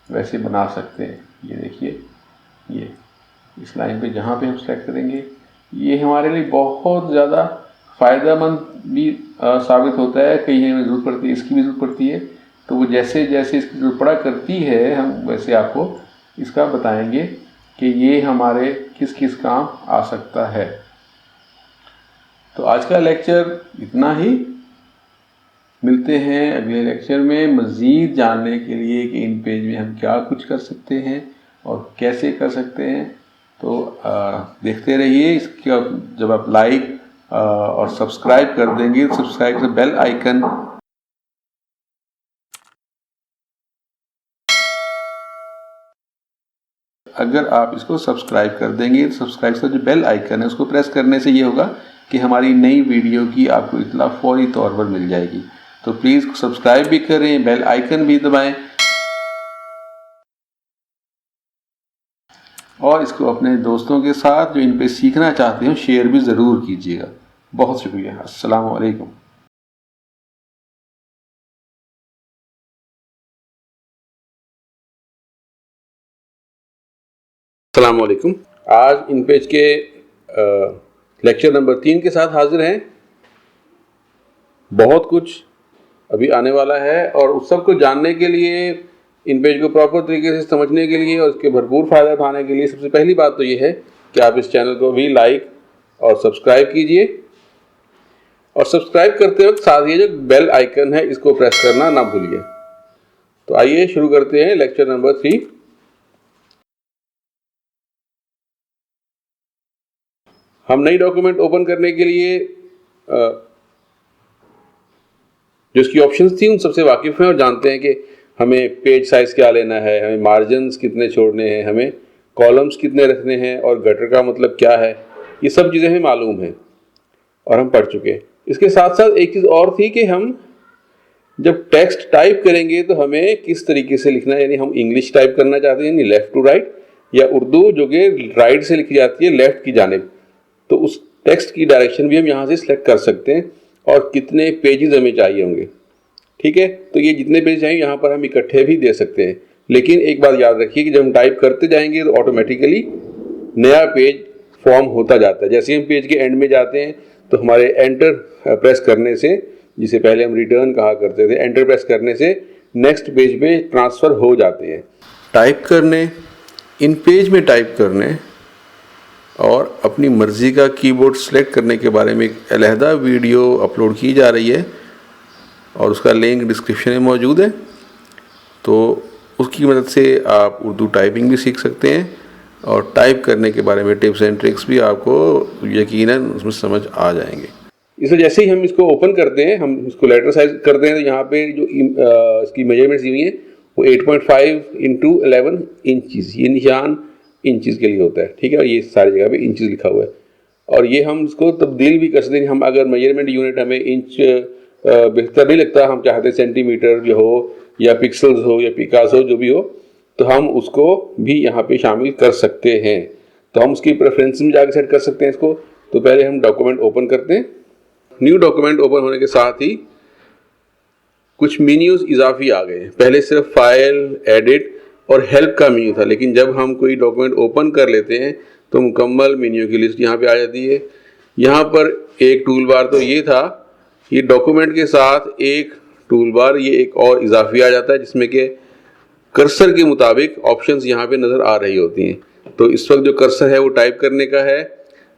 वैसे बना सकते हैं। ये देखिए, ये इस लाइन पे जहाँ पे हम सेलेक्ट करेंगे ये हमारे लिए बहुत ज़्यादा फ़ायदेमंद भी साबित होता है। कहीं हमें ज़रूरत पड़ती है, इसकी भी ज़रूरत पड़ती है, तो वो जैसे जैसे इसकी ज़रूरत पड़ा करती है हम वैसे आपको इसका बताएंगे कि ये हमारे किस किस काम आ सकता है। तो आज का लेक्चर इतना ही, मिलते हैं अगले लेक्चर में मज़ीद जानने के लिए कि इन पेज में हम क्या कुछ कर सकते हैं और कैसे कर सकते हैं। तो देखते रहिए। इसका जब आप लाइक और सब्सक्राइब कर देंगे, सब्सक्राइब से बेल आइकन अगर आप इसको सब्सक्राइब कर देंगे तो सब्सक्राइब से जो बेल आइकन है उसको प्रेस करने से ये होगा कि हमारी नई वीडियो की आपको इत्तला फौरी तौर पर मिल जाएगी। तो प्लीज़ सब्सक्राइब भी करें, बेल आइकन भी दबाएं और इसको अपने दोस्तों के साथ जो इन पे सीखना चाहते हो शेयर भी ज़रूर कीजिएगा। बहुत शुक्रिया। अस्सलाम वालेकुम। अस्सलाम वालेकुम। आज इन पेज के लेक्चर नंबर 3 के साथ हाजिर हैं। बहुत कुछ अभी आने वाला है और उस सब को जानने के लिए, इन पेज को प्रॉपर तरीके से समझने के लिए और इसके भरपूर फ़ायदा उठाने के लिए सबसे पहली बात तो ये है कि आप इस चैनल को भी लाइक और सब्सक्राइब कीजिए और सब्सक्राइब करते वक्त साथ ये जो बेल आइकन है इसको प्रेस करना ना भूलिए। तो आइए शुरू करते हैं लेक्चर नंबर 3। हम नई डॉक्यूमेंट ओपन करने के लिए जो इसकी ऑप्शंस थी उन सबसे वाकिफ़ हैं और जानते हैं कि हमें पेज साइज़ क्या लेना है, हमें मार्जिन्स कितने छोड़ने हैं, हमें कॉलम्स कितने रखने हैं और गटर का मतलब क्या है, ये सब चीज़ें हमें मालूम हैं और हम पढ़ चुके हैं। इसके साथ साथ एक चीज़ और थी कि हम जब टेक्स्ट टाइप करेंगे तो हमें किस तरीके से लिखना है, यानी हम इंग्लिश टाइप करना चाहते हैं यानी लेफ़्ट टू राइट, या उर्दू जो कि राइट से लिखी जाती है लेफ़्ट की जानिब, तो उस टेक्स्ट की डायरेक्शन भी हम यहाँ से सिलेक्ट कर सकते हैं और कितने पेजेस हमें चाहिए होंगे। ठीक है, तो ये जितने पेज चाहिए यहाँ पर हम इकट्ठे भी दे सकते हैं। लेकिन एक बात याद रखिए कि जब हम टाइप करते जाएंगे तो ऑटोमेटिकली नया पेज फॉर्म होता जाता है। जैसे हम पेज के एंड में जाते हैं तो हमारे एंटर प्रेस करने से, जिसे पहले हम रिटर्न कहा करते थे, एंटर प्रेस करने से नेक्स्ट पेज पे ट्रांसफ़र हो जाते हैं। टाइप करने, इन पेज में टाइप करने और अपनी मर्ज़ी का कीबोर्ड सेलेक्ट करने के बारे में एक अलहदा वीडियो अपलोड की जा रही है और उसका लिंक डिस्क्रिप्शन में मौजूद है। तो उसकी मदद से आप उर्दू टाइपिंग भी सीख सकते हैं और टाइप करने के बारे में टिप्स एंड ट्रिक्स भी आपको यकीनन उसमें समझ आ जाएंगे। इसलिए जैसे ही हम इसको ओपन करते हैं, हम इसको लेटर साइज करते हैं, तो यहाँ पे जो इसकी मेजरमेंट्स दी हुई हैं वो 8.5 × 11 इंचज़, ये निशान इंचज़ के लिए होता है। ठीक है, और ये सारी जगह पे इंचज़ लिखा हुआ है और ये हम इसको तब्दील भी कर सकते हैं। हम अगर मेजरमेंट यूनिट हमें इंच बेहतर नहीं लगता, हम चाहते सेंटीमीटर जो हो या पिक्सल्स हो या पिकास हो, जो भी हो, तो हम उसको भी यहाँ पे शामिल कर सकते हैं। तो हम उसकी प्रेफरेंस में जाकर सेट कर सकते हैं इसको। तो पहले हम डॉक्यूमेंट ओपन करते हैं। न्यू डॉक्यूमेंट ओपन होने के साथ ही कुछ मेन्यूज़ इजाफी आ गए। पहले सिर्फ फाइल, एडिट और हेल्प का मेन्यू था, लेकिन जब हम कोई डॉक्यूमेंट ओपन कर लेते हैं तो मुकम्मल मेन्यू की लिस्ट यहाँ पे आ जाती है। यहाँ पर एक टूल बार तो ये था, ये डॉक्यूमेंट के साथ एक टूल बार ये एक और इजाफी आ जाता है जिसमें कि कर्सर के मुताबिक ऑप्शंस यहाँ पे नज़र आ रही होती हैं। तो इस वक्त जो कर्सर है वो टाइप करने का है,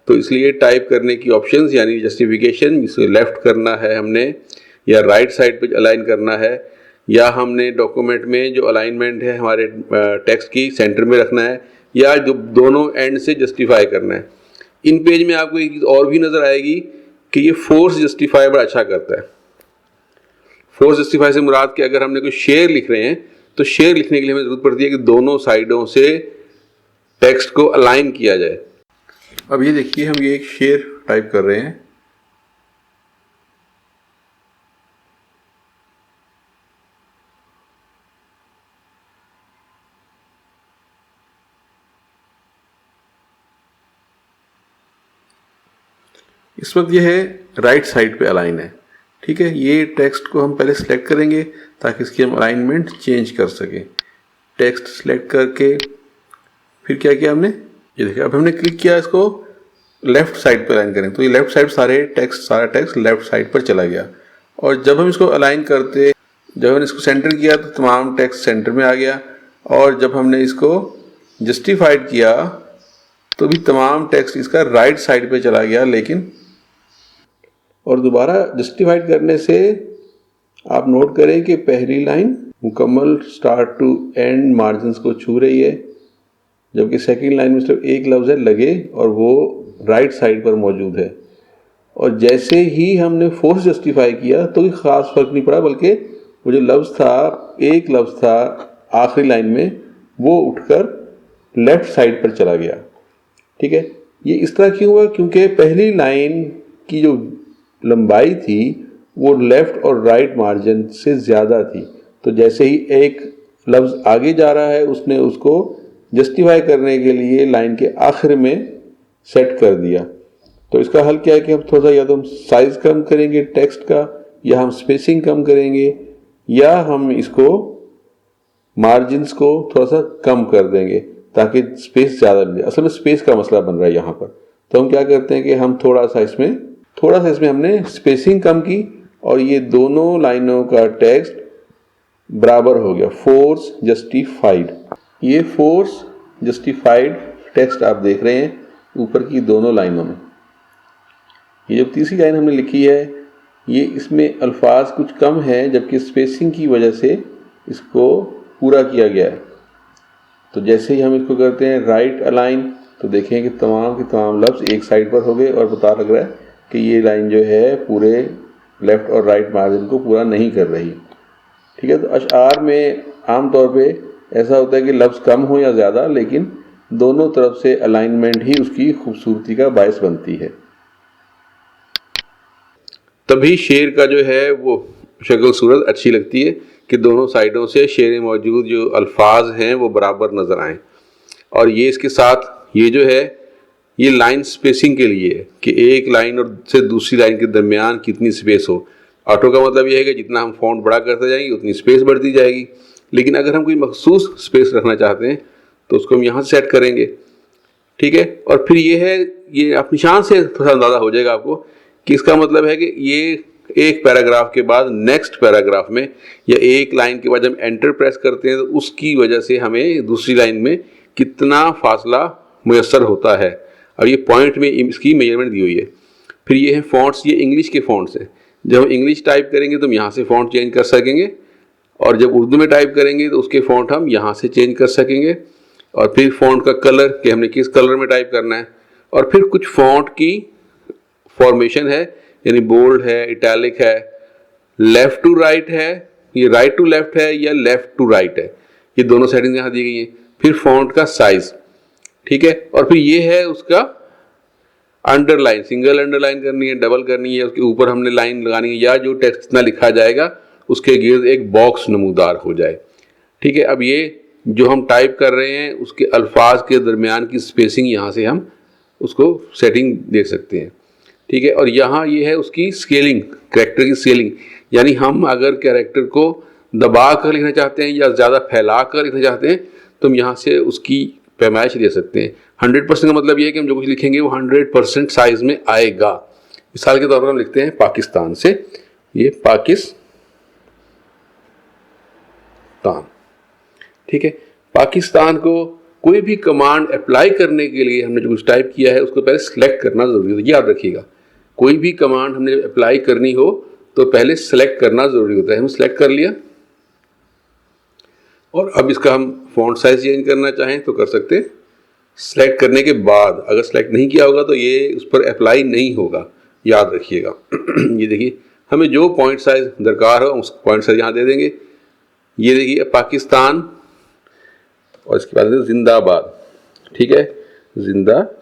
तो इसलिए टाइप करने की ऑप्शंस यानी जस्टिफिकेशन, जिसे लेफ़्ट करना है हमने या राइट साइड पे अलाइन करना है, या हमने डॉक्यूमेंट में जो अलाइनमेंट है हमारे टेक्स्ट की सेंटर में रखना है, या जो दोनों एंड से जस्टिफाई करना है। इन पेज में आपको एक चीज़ और भी नज़र आएगी कि ये फोर्स जस्टिफाई बड़ा अच्छा करता है। फोर्स जस्टिफाई से मुराद कि अगर हमने कोई शेयर लिख रहे हैं तो शेयर लिखने के लिए हमें ज़रूरत पड़ती है कि दोनों साइडों से टेक्स्ट को अलाइन किया जाए। अब ये देखिए, हम ये एक शेर टाइप कर रहे हैं। इस वक्त ये है राइट साइड पे अलाइन है, ठीक है। ये टेक्स्ट को हम पहले सिलेक्ट करेंगे ताकि इसकी हम अलाइनमेंट चेंज कर सकें। टेक्स्ट सिलेक्ट करके फिर क्या किया हमने, ये देखिए, अब हमने क्लिक किया इसको लेफ्ट साइड पे अलाइन करें, तो ये लेफ्ट साइड सारा टेक्स्ट लेफ्ट साइड पर चला गया। और जब हम इसको अलाइन करते, जब हमने इसको सेंटर किया तो तमाम टेक्स्ट सेंटर में आ गया। और जब हमने इसको जस्टिफाइड किया तो भी तमाम टेक्स्ट इसका राइट साइड पे चला गया। लेकिन और दोबारा जस्टिफाइड करने से आप नोट करें कि पहली लाइन मुकम्मल स्टार्ट टू एंड मार्जिन्स को छू रही है, जबकि सेकंड लाइन में सिर्फ एक लफ्ज़ है लगे और वो राइट साइड पर मौजूद है। और जैसे ही हमने फोर्स जस्टिफाई किया तो कोई ख़ास फ़र्क नहीं पड़ा, बल्कि वो जो लफ्ज़ था, एक लफ्ज़ था आखिरी लाइन में, वो उठकर लेफ़्ट साइड पर चला गया, ठीक है। ये इस तरह क्यों हुआ? क्योंकि पहली लाइन की जो लंबाई थी वो लेफ़्ट और राइट मार्जिन से ज़्यादा थी। तो जैसे ही एक लफ्ज़ आगे जा रहा है, उसने उसको जस्टिफाई करने के लिए लाइन के आखिर में सेट कर दिया। तो इसका हल क्या है कि हम थोड़ा सा, या तो हम साइज़ कम करेंगे टेक्स्ट का, या हम स्पेसिंग कम करेंगे, या हम इसको मार्जिन्स को थोड़ा सा कम कर देंगे ताकि स्पेस ज़्यादा मिले। असल में स्पेस का मसला बन रहा है यहाँ पर। तो हम क्या करते हैं कि हम थोड़ा सा इसमें हमने स्पेसिंग कम की और ये दोनों लाइनों का टेक्स्ट बराबर हो गया। फोर्स जस्टिफाइड, ये फोर्स जस्टिफाइड टेक्स्ट आप देख रहे हैं ऊपर की दोनों लाइनों में। ये जो तीसरी लाइन हमने लिखी है, ये इसमें अल्फाज कुछ कम है, जबकि स्पेसिंग की वजह से इसको पूरा किया गया है। तो जैसे ही हम इसको करते हैं राइट अलाइन, तो देखें कि तमाम के तमाम लफ्ज़ एक साइड पर हो गए और पता लग रहा है कि ये लाइन जो है पूरे लेफ़्ट और राइट मार्जिन को पूरा नहीं कर रही, ठीक है। तो अशआर में आम तौर पे ऐसा होता है कि लफ्ज़ कम हो या ज़्यादा, लेकिन दोनों तरफ से अलाइनमेंट ही उसकी खूबसूरती का बायस बनती है। तभी शेर का जो है वो शक्ल सूरत अच्छी लगती है कि दोनों साइडों से शेर में मौजूद जो अल्फाज हैं वो बराबर नज़र आएँ। और ये इसके साथ ये जो है ये लाइन स्पेसिंग के लिए है कि एक लाइन और से दूसरी लाइन के दरमियान कितनी स्पेस हो। ऑटो का मतलब यह है कि जितना हम फ़ॉन्ट बड़ा करते जाएंगे उतनी स्पेस बढ़ती जाएगी। लेकिन अगर हम कोई मखसूस स्पेस रखना चाहते हैं तो उसको हम यहाँ से सेट करेंगे, ठीक है। और फिर ये है, ये आप निशान से थोड़ा अंदाज़ा हो जाएगा आपको कि इसका मतलब है कि ये एक पैराग्राफ के बाद नेक्स्ट पैराग्राफ में, या एक लाइन के बाद जब एंटर प्रेस करते हैं तो उसकी वजह से हमें दूसरी लाइन में कितना फासला मुयस्सर होता है। अब ये पॉइंट में इसकी मेजरमेंट दी हुई है। फिर ये है फ़ॉन्ट्स, ये इंग्लिश के फ़ॉन्ट्स हैं। जब हम इंग्लिश टाइप करेंगे तो हम यहाँ से फ़ॉन्ट चेंज कर सकेंगे, और जब उर्दू में टाइप करेंगे तो उसके फ़ॉन्ट हम यहाँ से चेंज कर सकेंगे। और फिर फ़ॉन्ट का कलर कि हमने किस कलर में टाइप करना है। और फिर कुछ फ़ॉन्ट की फॉर्मेशन है, यानी बोल्ड है, इटैलिक है, लेफ़्ट टू राइट है, ये राइट टू लेफ़्ट है, या लेफ़्ट टू राइट है। ये दोनों सेटिंग्स यहाँ दी गई हैं। फिर फ़ॉन्ट का साइज़, ठीक है। और फिर ये है उसका अंडरलाइन, सिंगल अंडरलाइन करनी है, डबल करनी है, उसके ऊपर हमने लाइन लगानी है, या जो टेक्स्ट इतना लिखा जाएगा उसके गिर्द एक बॉक्स नमूदार हो जाए, ठीक है। अब ये जो हम टाइप कर रहे हैं उसके अल्फाज के दरमियान की स्पेसिंग यहाँ से हम उसको सेटिंग देख सकते हैं, ठीक है। और यहाँ ये है उसकी स्केलिंग, कैरेक्टर की स्केलिंग, यानी हम अगर कैरेक्टर को दबा कर लिखना चाहते हैं या ज़्यादा फैला कर लिखना चाहते हैं तो हम यहाँ से उसकी पैमाइश दे सकते हैं। 100% का मतलब ये है कि हम जो कुछ लिखेंगे वो 100% साइज में आएगा। मिसाल के तौर पर हम लिखते हैं पाकिस्तान से, ये पाकिस्तान, ठीक है। पाकिस्तान को कोई भी कमांड अप्लाई करने के लिए हमने जो कुछ टाइप किया है उसको पहले सिलेक्ट करना ज़रूरी है, याद रखिएगा। कोई भी कमांड हमने अप्लाई करनी हो तो पहले सिलेक्ट करना ज़रूरी होता है। हम सिलेक्ट कर लिया और अब इसका हम फ़ॉन्ट साइज चेंज करना चाहें तो कर सकते हैं। सिलेक्ट करने के बाद अगर सिलेक्ट नहीं किया होगा तो ये उस पर अप्लाई नहीं होगा, याद रखिएगा। ये देखिए, हमें जो पॉइंट साइज दरकार हो उस पॉइंट साइज यहाँ दे देंगे। ये देखिए पाकिस्तान और इसके बाद जिंदाबाद, ठीक है, जिंदाबाद।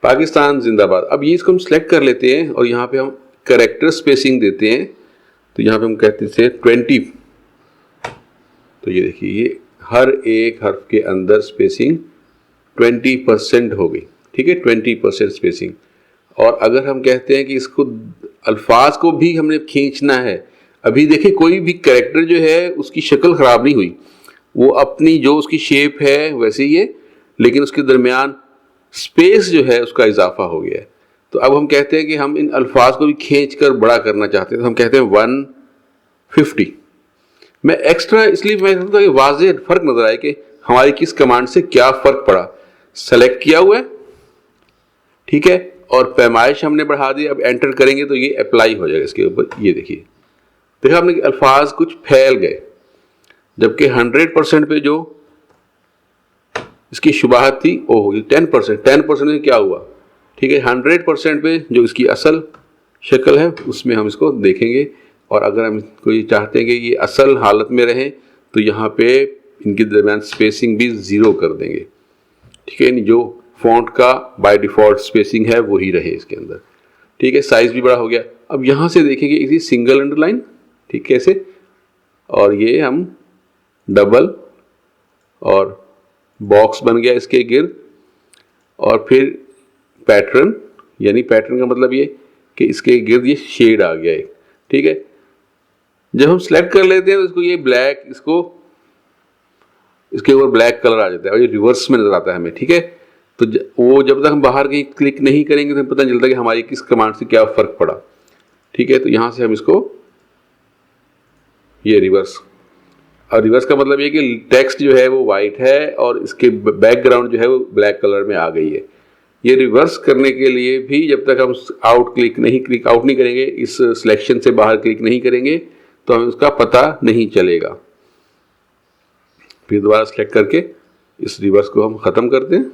पाकिस्तान जिंदाबाद। अब ये इसको हम सेलेक्ट कर लेते हैं और यहाँ पे हम करेक्टर स्पेसिंग देते हैं। तो यहाँ पे हम कहते हैं 20। तो ये देखिए, ये हर एक हर्फ के अंदर स्पेसिंग 20% हो गई। ठीक है, 20% स्पेसिंग। और अगर हम कहते हैं कि इसको अल्फाज को भी हमने खींचना है, अभी देखिए कोई भी कैरेक्टर जो है उसकी शक्ल ख़राब नहीं हुई, वो अपनी जो उसकी शेप है वैसे ही है, लेकिन उसके दरमियान स्पेस जो है उसका इजाफा हो गया है। तो अब हम कहते हैं कि हम इन अल्फाज को भी खींच कर बड़ा करना चाहते हैं, तो हम कहते हैं 150। मैं एक्स्ट्रा इसलिए मैं समझता कि वाज़ेह फ़र्क नज़र आए कि हमारी किस कमांड से क्या फ़र्क पड़ा। सेलेक्ट किया हुआ है, ठीक है, और पैमाइश हमने बढ़ा दी। अब एंटर करेंगे तो ये अप्लाई हो जाएगा इसके ऊपर। ये देखिए, देखा आपने कि अल्फाज कुछ फैल गए, जबकि 100% पे जो इसकी शुबाहत थी वो होगी 10%। 10% में क्या हुआ, ठीक है। 100% पे जो इसकी असल शक्ल है उसमें हम इसको देखेंगे। और अगर हम कोई चाहते हैं कि ये असल हालत में रहें तो यहाँ पे इनके दरमियान स्पेसिंग भी 0 कर देंगे, ठीक है। जो फॉन्ट का बाय डिफ़ॉल्ट स्पेसिंग है वही रहे इसके अंदर, ठीक है। साइज़ भी बड़ा हो गया। अब यहाँ से देखेंगे इसी सिंगल अंडरलाइन, ठीक है, ऐसे, और ये हम डबल और बॉक्स बन गया इसके गिर्द, और फिर पैटर्न, यानी पैटर्न का मतलब ये कि इसके गिर्द ये शेड आ गया है, ठीक है। जब हम सेलेक्ट कर लेते हैं तो इसको ये ब्लैक, इसके ऊपर ब्लैक कलर आ जाता है और ये रिवर्स में नजर आता है हमें, ठीक है। तो वो जब तक हम बाहर कहीं क्लिक नहीं करेंगे तो हमें पता नहीं चलता कि हमारी किस कमांड से क्या फ़र्क पड़ा, ठीक है। तो यहाँ से हम इसको ये रिवर्स, और रिवर्स का मतलब ये कि टेक्स्ट जो है वो वाइट है और इसके बैकग्राउंड जो है वो ब्लैक कलर में आ गई है। ये रिवर्स करने के लिए भी जब तक हम क्लिक आउट नहीं करेंगे, इस सिलेक्शन से बाहर क्लिक नहीं करेंगे, तो हमें उसका पता नहीं चलेगा। फिर दोबारा सेलेक्ट करके इस रिवर्स को हम ख़त्म करते हैं,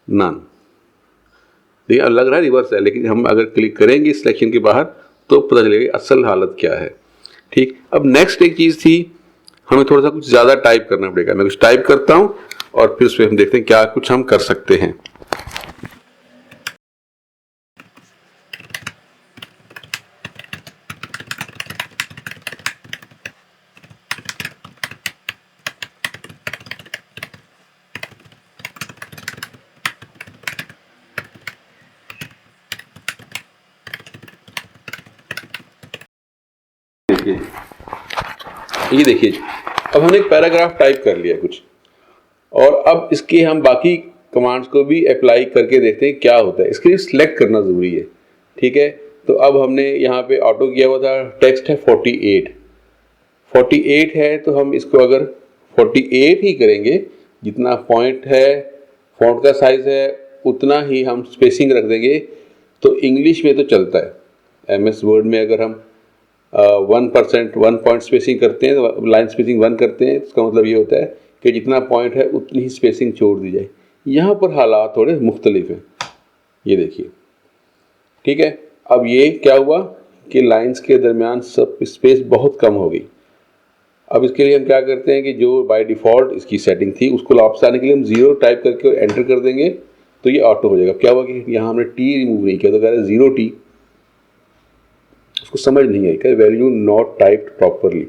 नन। देखिए अब लग रहा है रिवर्स है, लेकिन हम अगर क्लिक करेंगे इस सिलेक्शन के बाहर तो पता चलेगा असल हालत क्या है, ठीक। अब नेक्स्ट एक चीज़ थी, हमें थोड़ा सा कुछ ज़्यादा टाइप करना पड़ेगा। मैं कुछ टाइप करता हूँ और फिर उस पर हम देखते हैं क्या कुछ हम कर सकते हैं। ये देखिए, अब हमने एक पैराग्राफ टाइप कर लिया कुछ, और अब इसके हम बाकी कमांड्स को भी अप्लाई करके देखते हैं क्या होता है। इसके लिए सिलेक्ट करना ज़रूरी है, ठीक है। तो अब हमने यहाँ पे ऑटो किया हुआ था, टेक्स्ट है 48 है, तो हम इसको अगर 48 ही करेंगे, जितना पॉइंट है फॉन्ट का साइज़ है उतना ही हम स्पेसिंग रख देंगे, तो इंग्लिश में तो चलता है। MS वर्ड में अगर हम 1% 1 पॉइंट स्पेसिंग करते हैं, तो लाइन स्पेसिंग 1 करते हैं, इसका मतलब ये होता है कि जितना पॉइंट है उतनी ही स्पेसिंग छोड़ दी जाए। यहाँ पर हालात थोड़े मुख्तलिफ हैं, ये देखिए, ठीक है। अब ये क्या हुआ कि लाइंस के दरमियान सब स्पेस बहुत कम हो गई। अब इसके लिए हम क्या करते हैं कि जो बाय डिफ़ॉल्ट इसकी सेटिंग थी उसको वापस आने के लिए हम 0 टाइप करके एंटर कर देंगे तो ये ऑटो हो जाएगा। क्या हुआ कि यहाँ हमने टी रिमूव नहीं किया, तो कह रहे 0T, उसको समझ नहीं आई कि वैल्यू नॉट टाइप्ड प्रॉपरली,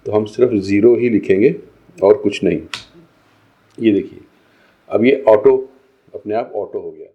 तो हम सिर्फ 0 ही लिखेंगे और कुछ नहीं। ये देखिए, अब ये ऑटो अपने आप ऑटो हो गया।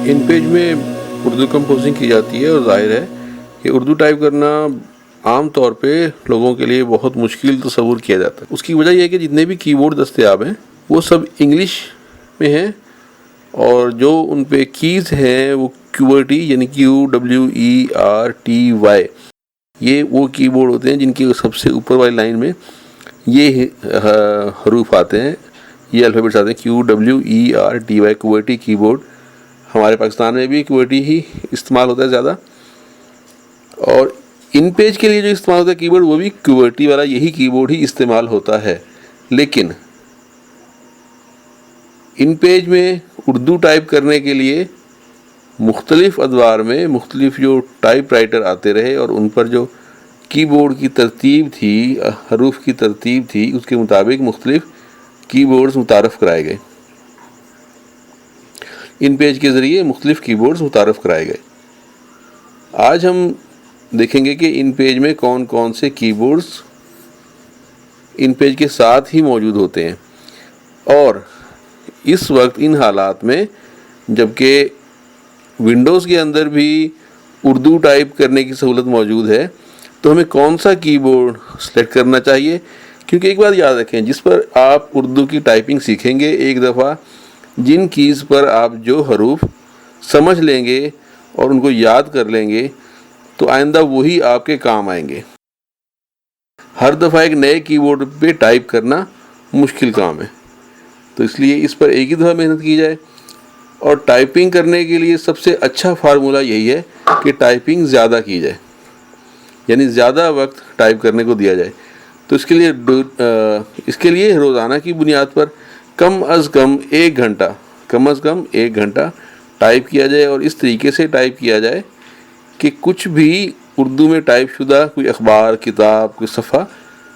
इन पेज में उर्दू कंपोजिंग की जाती है और जाहिर है कि उर्दू टाइप करना आम तौर पे लोगों के लिए बहुत मुश्किल तस्वुर किया जाता है। उसकी वजह यह है कि जितने भी कीबोर्ड दस्तयाब हैं वो सब इंग्लिश में हैं और जो उन पे कीज़ हैं वो QWERTY यानी QWERTY ये वो कीबोर्ड होते हैं जिनकी सबसे ऊपर वाली लाइन में ये हरूफ आते हैं, ये अल्फ़ाबेट्स आते हैं QWERTY QWERTY कीबोर्ड। हमारे पाकिस्तान में भी QWERTY ही इस्तेमाल होता है ज़्यादा। और इन पेज के लिए जो इस्तेमाल होता है कीबोर्ड वो भी QWERTY वाला यही कीबोर्ड ही इस्तेमाल होता है। लेकिन इन पेज में उर्दू टाइप करने के लिए मुख्तलिफ़ अदवार में मुख्तलिफ़ जो टाइपराइटर आते रहे और उन पर जो कीबोर्ड की तरतीब थी, हरूफ की तरतीब थी, उसके मुताबिक मुख्तलिफ़ कीबोर्ड्स मुतारफ़ कराए गए। इन पेज के ज़रिए मुख्तलिफ़ कीबोर्ड्स मुतारफ़ कराए गए। आज हम देखेंगे कि इन पेज में कौन कौन से कीबोर्ड्स इन पेज के साथ ही मौजूद होते हैं। और इस वक्त इन हालात में जबकि विंडोज़ के अंदर भी उर्दू टाइप करने की सहूलत मौजूद है तो हमें कौन सा कीबोर्ड सेलेक्ट करना चाहिए। क्योंकि एक बात याद रखें, जिस पर आप उर्दू की टाइपिंग सीखेंगे एक दफ़ा, जिन कीज़ पर आप जो हरूफ समझ लेंगे और उनको याद कर लेंगे तो आइंदा वही आपके काम आएंगे। हर दफ़ा एक नए कीबोर्ड पे टाइप करना मुश्किल काम है, तो इसलिए इस पर एक ही दफ़ा मेहनत की जाए। और टाइपिंग करने के लिए सबसे अच्छा फार्मूला यही है कि टाइपिंग ज़्यादा की जाए, यानी ज़्यादा वक्त टाइप करने को दिया जाए। तो इसके लिए रोज़ाना की बुनियाद पर कम अज़ कम 1 घंटा टाइप किया जाए और इस तरीके से टाइप किया जाए कि कुछ भी उर्दू में टाइप शुदा कोई अखबार, किताब, कोई सफ़ा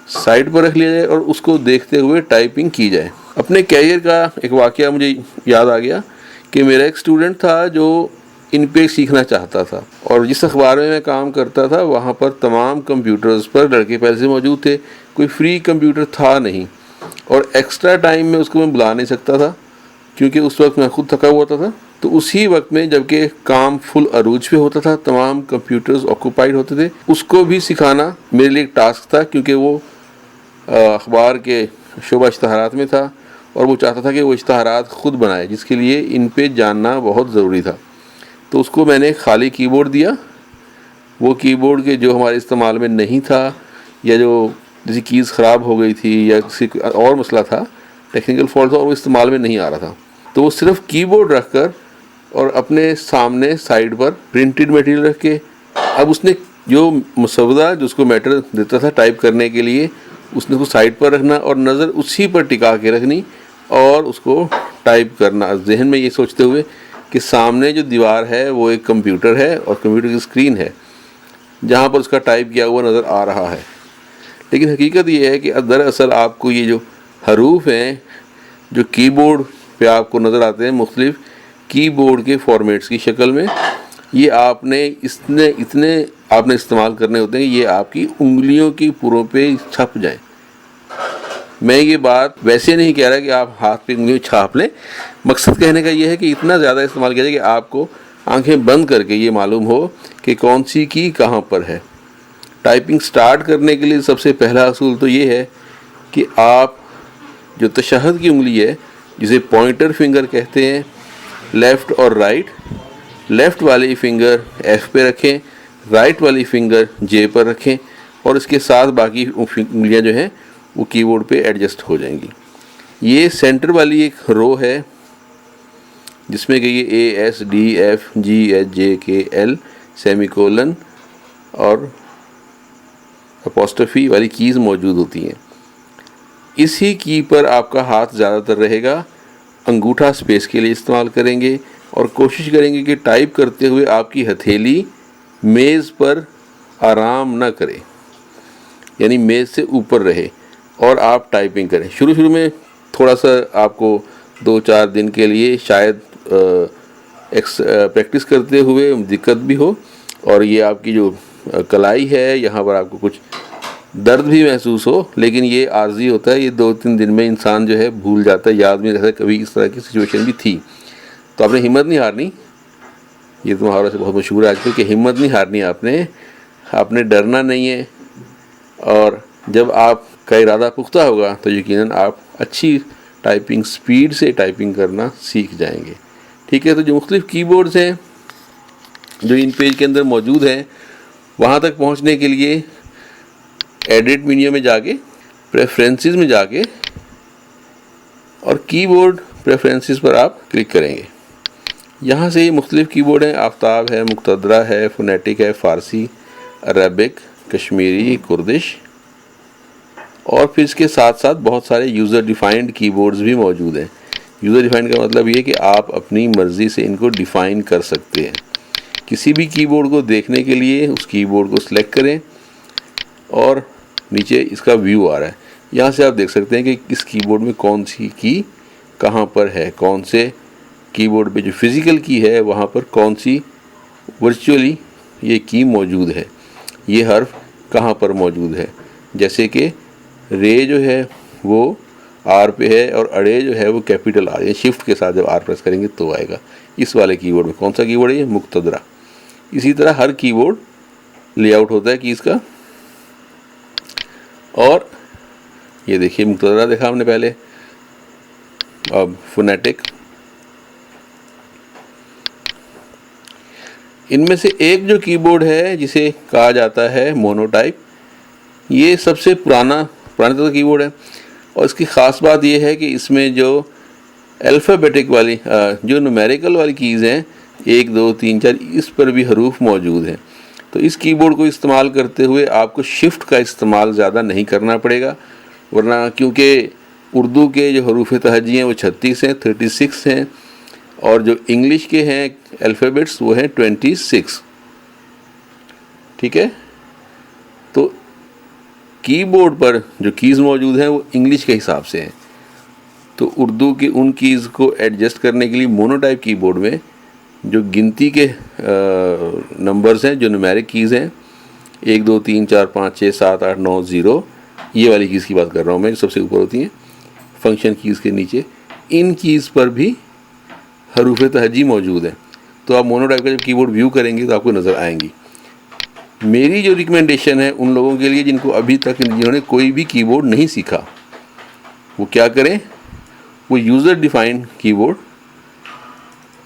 साइड पर रख लिया जाए और उसको देखते हुए टाइपिंग की जाए। अपने कैरियर का एक वाक़या मुझे याद आ गया कि मेरा एक स्टूडेंट था जो इन पे सीखना चाहता था और जिस अखबार में मैं काम करता था वहाँ पर तमाम कंप्यूटर्स पर लड़के पहले से मौजूद थे, कोई फ्री कंप्यूटर था नहीं और एक्स्ट्रा टाइम में उसको मैं बुला नहीं सकता था क्योंकि उस वक्त मैं खुद थका हुआ था। तो उसी वक्त में जबकि काम फुल अरूज पे होता था, तमाम कंप्यूटर्स ऑक्यूपाइड होते थे, उसको भी सिखाना मेरे लिए एक टास्क था क्योंकि वो अखबार के शोबा इश्तहारात में था और वो चाहता था कि वो इश्तहारात ख़ुद बनाए, जिसके लिए इन पे जानना बहुत ज़रूरी था। तो उसको मैंने खाली कीबोर्ड दिया, वो कीबोर्ड के जो हमारे इस्तेमाल में नहीं था या जो जैसी कीज़ ख़राब हो गई थी या किसी और मसला था, टेक्निकल फॉल्ट था और वो इस्तेमाल में नहीं आ रहा था, तो वो सिर्फ कीबोर्ड रख कर और अपने सामने साइड पर प्रिंटेड मटेरियल रख के, अब उसने जो मसवदा जो उसको मैटर देता था टाइप करने के लिए, उसने उसको साइड पर रखना और नज़र उसी पर टिका के रखनी और उसको टाइप करना, जहन में ये सोचते हुए कि सामने जो दीवार है वो एक कंप्यूटर है और कंप्यूटर की स्क्रीन है जहाँ पर उसका टाइप किया हुआ नज़र आ रहा है। लेकिन हकीकत ये है कि दरअसल आपको ये जो हरूफ हैं जो कीबोर्ड पे आपको नज़र आते हैं मुख्तलिफ़ कीबोर्ड के फॉर्मेट्स की शक्ल में, ये आपने इतने आपने इस्तेमाल करने होते हैं ये आपकी उंगलियों की पुरों पे छप जाए। मैं ये बात वैसे नहीं कह रहा कि आप हाथ पे उंगलियों छाप लें, मकसद कहने का ये है कि इतना ज़्यादा इस्तेमाल किया जाए कि आपको आंखें बंद करके ये मालूम हो कि कौन सी की कहाँ पर है। टाइपिंग स्टार्ट करने के लिए सबसे पहला असूल तो ये है कि आप जो तशहद की उंगली है जिसे पॉइंटर फिंगर कहते हैं, लेफ़्ट और राइट, लेफ़्ट वाली फिंगर F पे रखें, राइट वाली फिंगर J पर रखें और इसके साथ बाकी उंगलियां जो हैं वो कीबोर्ड पे एडजस्ट हो जाएंगी। ये सेंटर वाली एक रो है जिसमें कि ये A S D F G H J K L semicolon और अपोस्ट्रोफी वाली कीज़ मौजूद होती हैं। इसी की पर आपका हाथ ज़्यादातर रहेगा, अंगूठा स्पेस के लिए इस्तेमाल करेंगे और कोशिश करेंगे कि टाइप करते हुए आपकी हथेली मेज़ पर आराम ना करे, यानी मेज़ से ऊपर रहे और आप टाइपिंग करें। शुरू में थोड़ा सा आपको 2-4 दिन के लिए शायद प्रैक्टिस करते हुए दिक्कत भी हो और ये आपकी जो कलाई है यहाँ पर आपको कुछ दर्द भी महसूस हो, लेकिन ये आर्जी होता है, ये 2-3 दिन में इंसान जो है भूल जाता है, याद नहीं रहता कभी इस तरह की सिचुएशन भी थी। तो आपने हिम्मत नहीं हारनी, ये तो मुहावरा से बहुत मशहूर है आजकल कि हिम्मत नहीं हारनी आपने डरना नहीं है, और जब आपका इरादा पुख्ता होगा तो यकीनन आप अच्छी टाइपिंग स्पीड से टाइपिंग करना सीख जाएंगे। ठीक है, तो जो मुख्तलिफ कीबोर्ड्स हैं जो इन पेज के अंदर मौजूद हैं, वहाँ तक पहुँचने के लिए एडिट मेन्यू में जाके, प्रेफरेंसेस में जाके और कीबोर्ड प्रेफरेंसेस पर आप क्लिक करेंगे। यहाँ से ये मुख्तलिफ कीबोर्ड हैं, आफ्ताब है, मुक्तदरा है, फोनेटिक है, फ़ारसी, अरबिक, कश्मीरी, कुर्दिश, और फिर इसके साथ साथ बहुत सारे यूज़र डिफ़ाइंड कीबोर्ड्स भी मौजूद हैं। यूज़र डिफ़ाइंड का मतलब ये कि आप अपनी मर्ज़ी से इनको डिफ़ाइन कर सकते हैं। किसी भी कीबोर्ड को देखने के लिए उस कीबोर्ड को सिलेक्ट करें और नीचे इसका व्यू आ रहा है, यहाँ से आप देख सकते हैं कि इस कीबोर्ड में कौन सी की कहाँ पर है, कौन से कीबोर्ड पे जो फिज़िकल की है वहाँ पर कौन सी वर्चुअली ये की मौजूद है, ये हर्फ कहाँ पर मौजूद है। जैसे कि रे जो है वो आर पे है और अड़े जो है वो कैपिटल आर, ये शिफ्ट के साथ जब आर प्रेस करेंगे तो आएगा। इस वाले कीबोर्ड में कौन सा कीबोर्ड है, ये मुक्तदरा। इसी तरह हर कीबोर्ड लेआउट होता है कीज़ का। और ये देखिए मुक्तदरा देखा हमने पहले, अब फोनेटिक। इनमें से एक जो कीबोर्ड है जिसे कहा जाता है मोनोटाइप, ये सबसे पुराना तरह कीबोर्ड है और इसकी ख़ास बात यह है कि इसमें जो अल्फ़ाबेटिक वाली जो न्यूमेरिकल वाली कीज़ हैं 1 2 3 4, इस पर भी हरूफ मौजूद हैं। तो इस कीबोर्ड को इस्तेमाल करते हुए आपको शिफ्ट का इस्तेमाल ज़्यादा नहीं करना पड़ेगा, वरना क्योंकि उर्दू के जो हरूफ तहजी हैं वो 36 हैं, 36 हैं, और जो इंग्लिश के हैं अल्फ़ाबेट्स वो हैं 26। ठीक है, तो कीबोर्ड पर जो कीज़ मौजूद हैं वो इंग्लिश के हिसाब से हैं। तो उर्दू की उन कीज़ को एडजस्ट करने के लिए मोनोटाइप कीबोर्ड में जो गिनती के नंबर्स हैं, जो न्यूमेरिक कीज़ हैं 1 2 3 4 5 6 7 8 9 0, ये वाली कीज़ की बात कर रहा हूँ मैं, जो सबसे ऊपर होती हैं फंक्शन कीज़ के नीचे, इन कीज़ पर भी हरूफ तहजी मौजूद है। तो आप मोनोटाइप का जब कीबोर्ड व्यू करेंगे तो आपको नज़र आएंगी। मेरी जो रिकमेंडेशन है उन लोगों के लिए जिनको अभी तक जिन्होंने कोई भी कीबोर्ड नहीं सीखा, वो क्या करें, वो यूज़र डिफाइंड कीबोर्ड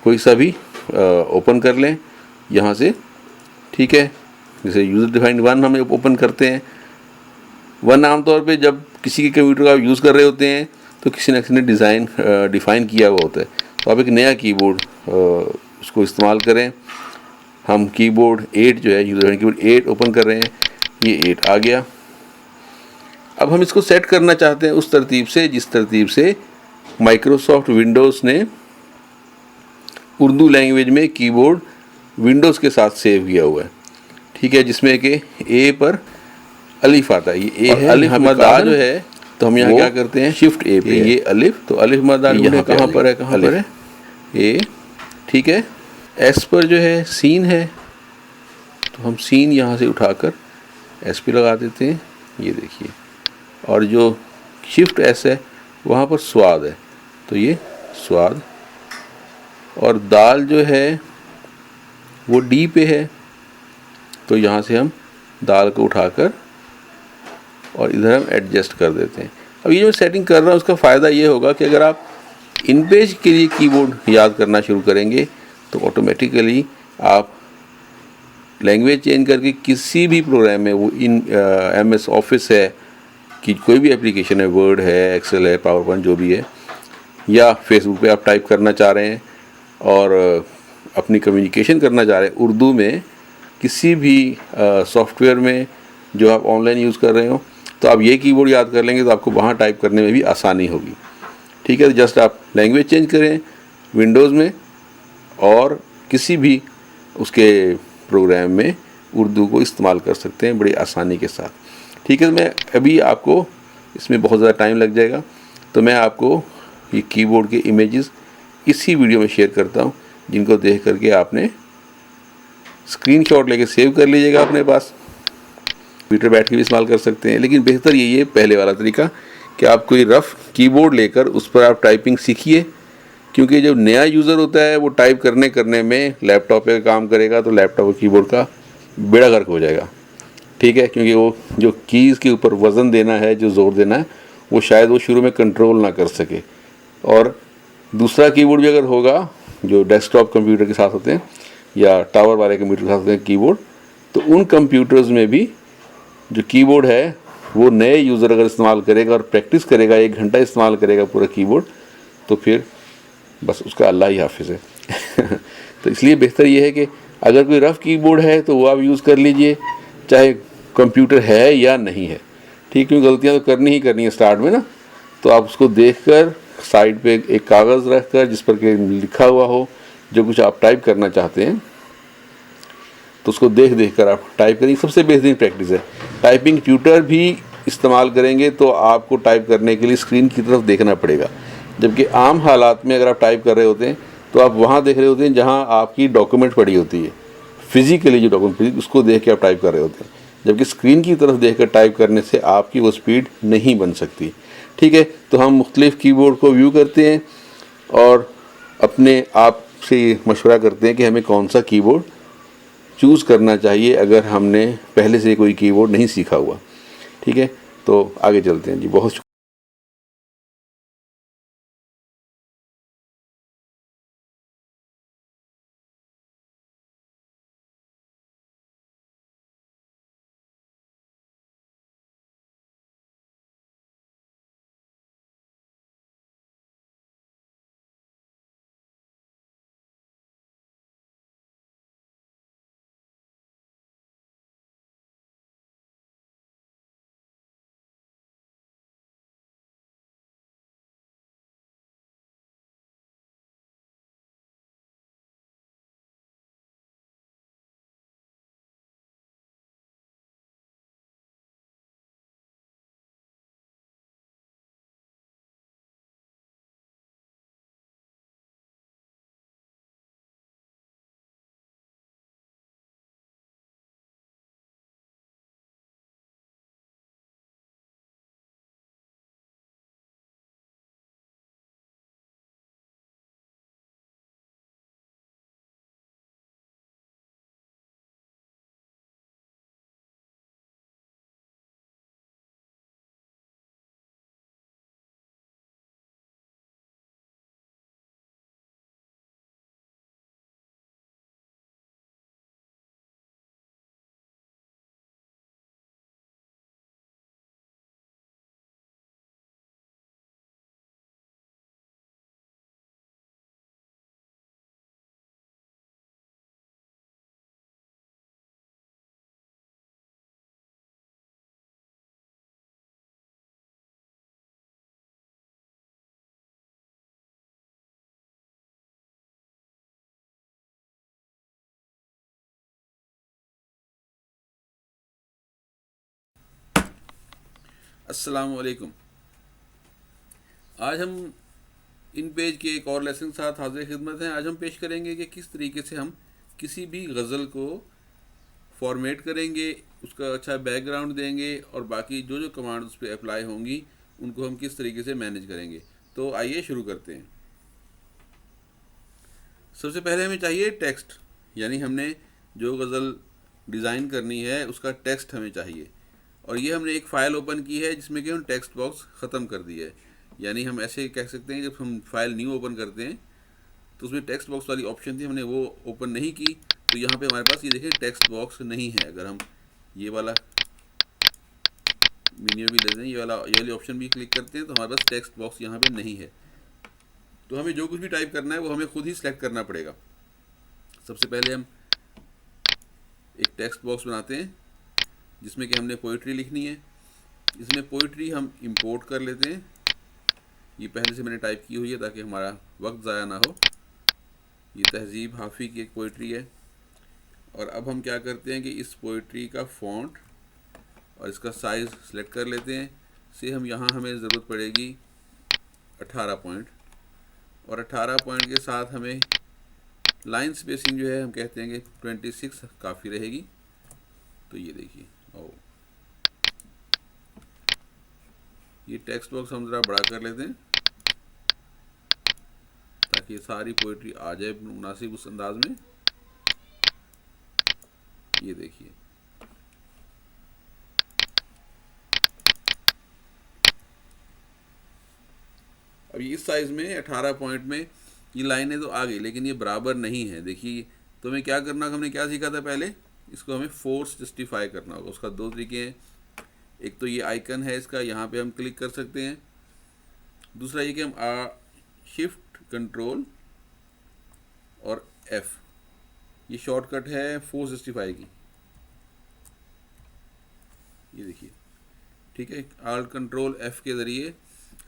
कोई सा भी ओपन कर लें यहाँ से। ठीक है, जैसे यूज़र डिफाइंड 1 हम ओपन करते हैं। 1 आमतौर पे जब किसी के कंप्यूटर का यूज़ कर रहे होते हैं तो किसी न किसी ने डिफ़ाइन किया हुआ होता है। तो आप एक नया कीबोर्ड उसको इस्तेमाल करें। हम कीबोर्ड 8 जो है यूज़र कीबोर्ड 8 ओपन कर रहे हैं, ये 8 आ गया। अब हम इसको सेट करना चाहते हैं उस तरतीब से जिस तरतीब से माइक्रोसॉफ्ट विंडोज़ ने उर्दू लैंग्वेज में कीबोर्ड विंडोज़ के साथ सेव किया हुआ है। ठीक है, जिसमें कि ए पर अलिफ आता है, ये ए है, अलिफ मदा जो है, तो हम यहाँ क्या करते हैं शिफ्ट ए पे, ये अलिफ, तो अलिफ मदा यहाँ कहाँ पर है, कहाँ पर है, ए। ठीक है, एस पर जो है सीन है, तो हम सीन यहाँ से उठाकर एस पे लगा देते हैं, ये देखिए। और जो शिफ्ट एस है वहाँ पर स्वाद है, तो ये स्वाद। और दाल जो है वो डी पे है, तो यहाँ से हम दाल को उठाकर और इधर हम एडजस्ट कर देते हैं। अब ये जो सेटिंग कर रहा हूँ उसका फ़ायदा ये होगा कि अगर आप इन पेज के लिए कीबोर्ड याद करना शुरू करेंगे तो ऑटोमेटिकली आप लैंग्वेज चेंज करके किसी भी प्रोग्राम में, वो इन MS ऑफिस है कि कोई भी एप्लीकेशन है, वर्ड है, एक्सेल है, पावर पॉइंट जो भी है, या फेसबुक पे आप टाइप करना चाह रहे हैं और अपनी कम्युनिकेशन करना चाह रहे हैं उर्दू में किसी भी सॉफ्टवेयर में जो आप ऑनलाइन यूज़ कर रहे हो, तो आप ये कीबोर्ड याद कर लेंगे तो आपको वहाँ टाइप करने में भी आसानी होगी। ठीक है, तो जस्ट आप लैंग्वेज चेंज करें विंडोज़ में और किसी भी उसके प्रोग्राम में उर्दू को इस्तेमाल कर सकते हैं बड़ी आसानी के साथ। ठीक है, तो मैं अभी आपको इसमें बहुत ज़्यादा टाइम लग जाएगा, तो मैं आपको ये कीबोर्ड के इमेजेस इसी वीडियो में शेयर करता हूँ, जिनको देख करके आपने स्क्रीनशॉट लेके सेव कर लीजिएगा अपने पास। कंप्यूटर बैठ के भी इस्तेमाल कर सकते हैं, लेकिन बेहतर यही है पहले वाला तरीका कि आप कोई रफ़ कीबोर्ड लेकर उस पर आप टाइपिंग सीखिए, क्योंकि जब नया यूज़र होता है वो टाइप करने में लैपटॉप पे काम करेगा तो लैपटॉप और कीबोर्ड का बेड़ा गर्क हो जाएगा। ठीक है, क्योंकि वो जो कीज़ के ऊपर वज़न देना है, जो ज़ोर देना है, वो शायद वो शुरू में कंट्रोल ना कर सके। और दूसरा कीबोर्ड भी अगर होगा जो डेस्कटॉप कंप्यूटर के साथ होते हैं या टावर वाले कंप्यूटर के साथ होते हैं कीबोर्ड, तो उन कंप्यूटर्स में भी जो कीबोर्ड है वो नए यूज़र अगर इस्तेमाल करेगा और प्रैक्टिस करेगा, 1 घंटा इस्तेमाल करेगा पूरा कीबोर्ड, तो फिर बस उसका अल्लाह ही हाफिज़ है। तो इसलिए बेहतर ये है कि अगर कोई रफ़ कीबोर्ड है तो वो आप यूज़ कर लीजिए, चाहे कंप्यूटर है या नहीं है। ठीक, क्योंकि गलतियाँ तो करनी ही करनी है स्टार्ट में ना, तो आप उसको देखकर साइड पे एक कागज़ रख कर जिस पर के लिखा हुआ हो जो कुछ आप टाइप करना चाहते हैं, तो उसको देख देख कर आप टाइप करेंगे, सबसे बेहतरीन प्रैक्टिस है। टाइपिंग ट्यूटर भी इस्तेमाल करेंगे तो आपको टाइप करने के लिए स्क्रीन की तरफ देखना पड़ेगा, जबकि आम हालात में अगर आप टाइप कर रहे होते हैं तो आप वहाँ देख रहे होते हैं जहाँ आपकी डॉक्यूमेंट पड़ी होती है, फिजिकली जो डॉक्यूमेंट उसको देख के आप टाइप कर रहे होते हैं, जबकि स्क्रीन की तरफ देख कर टाइप करने से आपकी वो स्पीड नहीं बन सकती। ठीक है, तो हम मुख्तलिफ़ कीबोर्ड को व्यू करते हैं और अपने आप से मशवरा करते हैं कि हमें कौन सा कीबोर्ड चूज़ करना चाहिए अगर हमने पहले से कोई कीबोर्ड नहीं सीखा हुआ। ठीक है, तो आगे चलते हैं जी। बहुत अस्सलाम वालेकुम। आज हम इन पेज के एक और लेसन के साथ हाजिर खिदमत हैं। आज हम पेश करेंगे कि किस तरीके से हम किसी भी गज़ल को फॉर्मेट करेंगे, उसका अच्छा बैकग्राउंड देंगे और बाकी जो जो कमांड उस पर अप्लाई होंगी उनको हम किस तरीके से मैनेज करेंगे। तो आइए शुरू करते हैं। सबसे पहले हमें चाहिए टेक्स्ट, यानी हमने जो गज़ल डिज़ाइन करनी है उसका टेक्स्ट हमें चाहिए। और ये हमने एक फ़ाइल ओपन की है जिसमें कि हम टेक्स्ट बॉक्स ख़त्म कर दिया है। यानी हम ऐसे कह सकते हैं जब हम फाइल न्यू ओपन करते हैं तो उसमें टेक्स्ट बॉक्स वाली ऑप्शन थी, हमने वो ओपन नहीं की, तो यहाँ पे हमारे पास ये देखिए टेक्स्ट बॉक्स नहीं है। अगर हम ये वाला मेन्यू भी लेते हैं, ये वाली ऑप्शन भी क्लिक करते हैं, तो हमारे पास टेक्स्ट बॉक्स यहाँ पे नहीं है। तो हमें जो कुछ भी टाइप करना है वो हमें खुद ही सिलेक्ट करना पड़ेगा। सबसे पहले हम एक टेक्स्ट बॉक्स बनाते हैं जिसमें कि हमने पोइट्री लिखनी है। इसमें पोइट्री हम इंपोर्ट कर लेते हैं। ये पहले से मैंने टाइप की हुई है ताकि हमारा वक्त ज़ाया ना हो। ये तहजीब हाफ़ी की एक पोइट्री है। और अब हम क्या करते हैं कि इस पोइट्री का फ़ॉन्ट और इसका साइज़ सेलेक्ट कर लेते हैं। से हम यहाँ हमें ज़रूरत पड़ेगी 18 पॉइंट, और 18 पॉइंट के साथ हमें लाइन स्पेसिंग जो है हम कहते हैं कि 26 काफ़ी रहेगी। तो ये देखिए, ओ ये टेक्स्ट बॉक्स हम ज़रा बड़ा कर लेते हैं ताकि सारी पोइट्री आ जाए मुनासिब उस अंदाज में। ये देखिए, अब ये इस साइज़ में 18 पॉइंट में ये लाइनें तो आ गई, लेकिन ये बराबर नहीं है। देखिए, तो हमें क्या करना, हमने क्या सीखा था पहले, इसको हमें फोर्स जस्टिफाई करना होगा। उसका दो तरीके हैं, एक तो ये आइकन है इसका, यहाँ पे हम क्लिक कर सकते हैं। दूसरा ये कि हम शिफ्ट कंट्रोल और एफ, ये शॉर्टकट है फोर्स जस्टिफाई की। ये देखिए, ठीक है, आल्ट कंट्रोल एफ के ज़रिए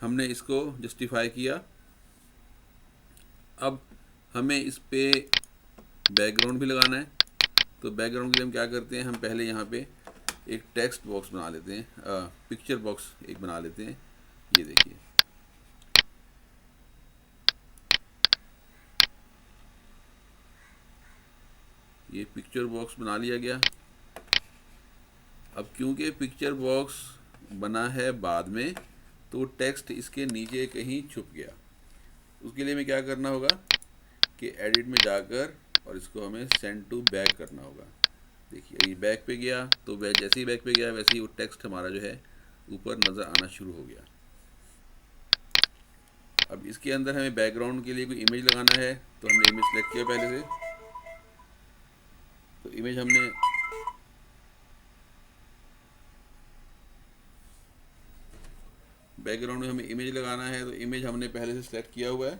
हमने इसको जस्टिफाई किया। अब हमें इस पे बैकग्राउंड भी लगाना है, तो बैकग्राउंड के लिए हम क्या करते हैं, हम पहले यहाँ पे एक टेक्स्ट बॉक्स बना लेते हैं, पिक्चर बॉक्स एक बना लेते हैं। ये देखिए, ये पिक्चर बॉक्स बना लिया गया। अब क्योंकि पिक्चर बॉक्स बना है बाद में, तो टेक्स्ट इसके नीचे कहीं छुप गया। उसके लिए हमें क्या करना होगा कि एडिट में जाकर और इसको हमें सेंड टू बैक करना होगा। देखिए, ये बैक पे गया, तो जैसे ही बैक पे गया वैसे ही वो टेक्स्ट हमारा जो है ऊपर नज़र आना शुरू हो गया। अब इसके अंदर हमें बैकग्राउंड के लिए कोई इमेज लगाना है, तो हमने इमेज सेलेक्ट किया पहले से, तो इमेज हमने बैकग्राउंड में हमें इमेज लगाना है, तो इमेज हमने पहले से सेलेक्ट किया हुआ है।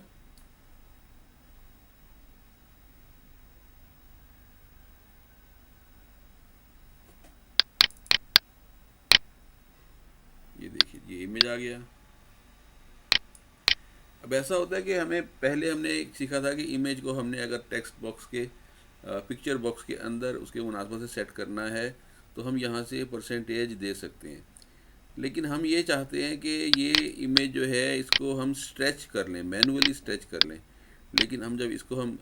ये देखिए, ये इमेज आ गया। अब ऐसा होता है कि हमने सीखा था कि इमेज को हमने अगर टेक्स्ट बॉक्स के पिक्चर बॉक्स के अंदर उसके मुनासबत से सेट करना है, तो हम यहाँ से परसेंटेज दे सकते हैं। लेकिन हम ये चाहते हैं कि ये इमेज जो है इसको हम स्ट्रेच कर लें, मैनुअली स्ट्रेच कर लें। लेकिन जब इसको हम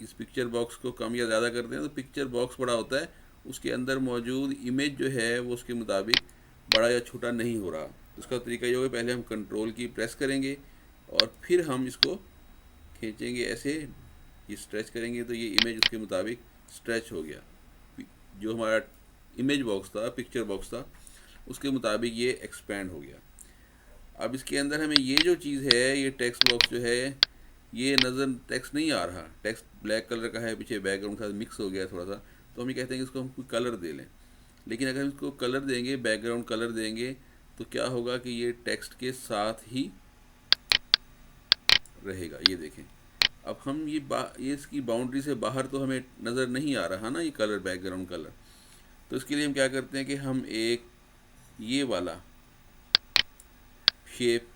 इस पिक्चर बॉक्स को कम या ज़्यादा करते हैं, तो पिक्चर बॉक्स बड़ा होता है, उसके अंदर मौजूद इमेज जो है वो उसके मुताबिक बड़ा या छोटा नहीं हो रहा। उसका तरीका ये होगा, पहले हम कंट्रोल की प्रेस करेंगे और फिर हम इसको खींचेंगे ऐसे, ये स्ट्रेच करेंगे, तो ये इमेज उसके मुताबिक स्ट्रेच हो गया। जो हमारा इमेज बॉक्स था, पिक्चर बॉक्स था, उसके मुताबिक ये एक्सपेंड हो गया। अब इसके अंदर हमें ये जो चीज़ है, ये टेक्स्ट बॉक्स जो है, ये नज़र टेक्स्ट नहीं आ रहा, टेक्स्ट ब्लैक कलर का है, पीछे बैकग्राउंड के साथ मिक्स हो गया थोड़ा सा, तो हम ये कहते हैं कि इसको हम कोई कलर दे लें। लेकिन अगर हम इसको कलर देंगे, बैकग्राउंड कलर देंगे, तो क्या होगा कि ये टेक्स्ट के साथ ही रहेगा। ये देखें, अब हम ये इसकी बाउंड्री से बाहर तो हमें नज़र नहीं आ रहा ना ये कलर, बैकग्राउंड कलर। तो इसके लिए हम क्या करते हैं कि हम एक ये वाला शेप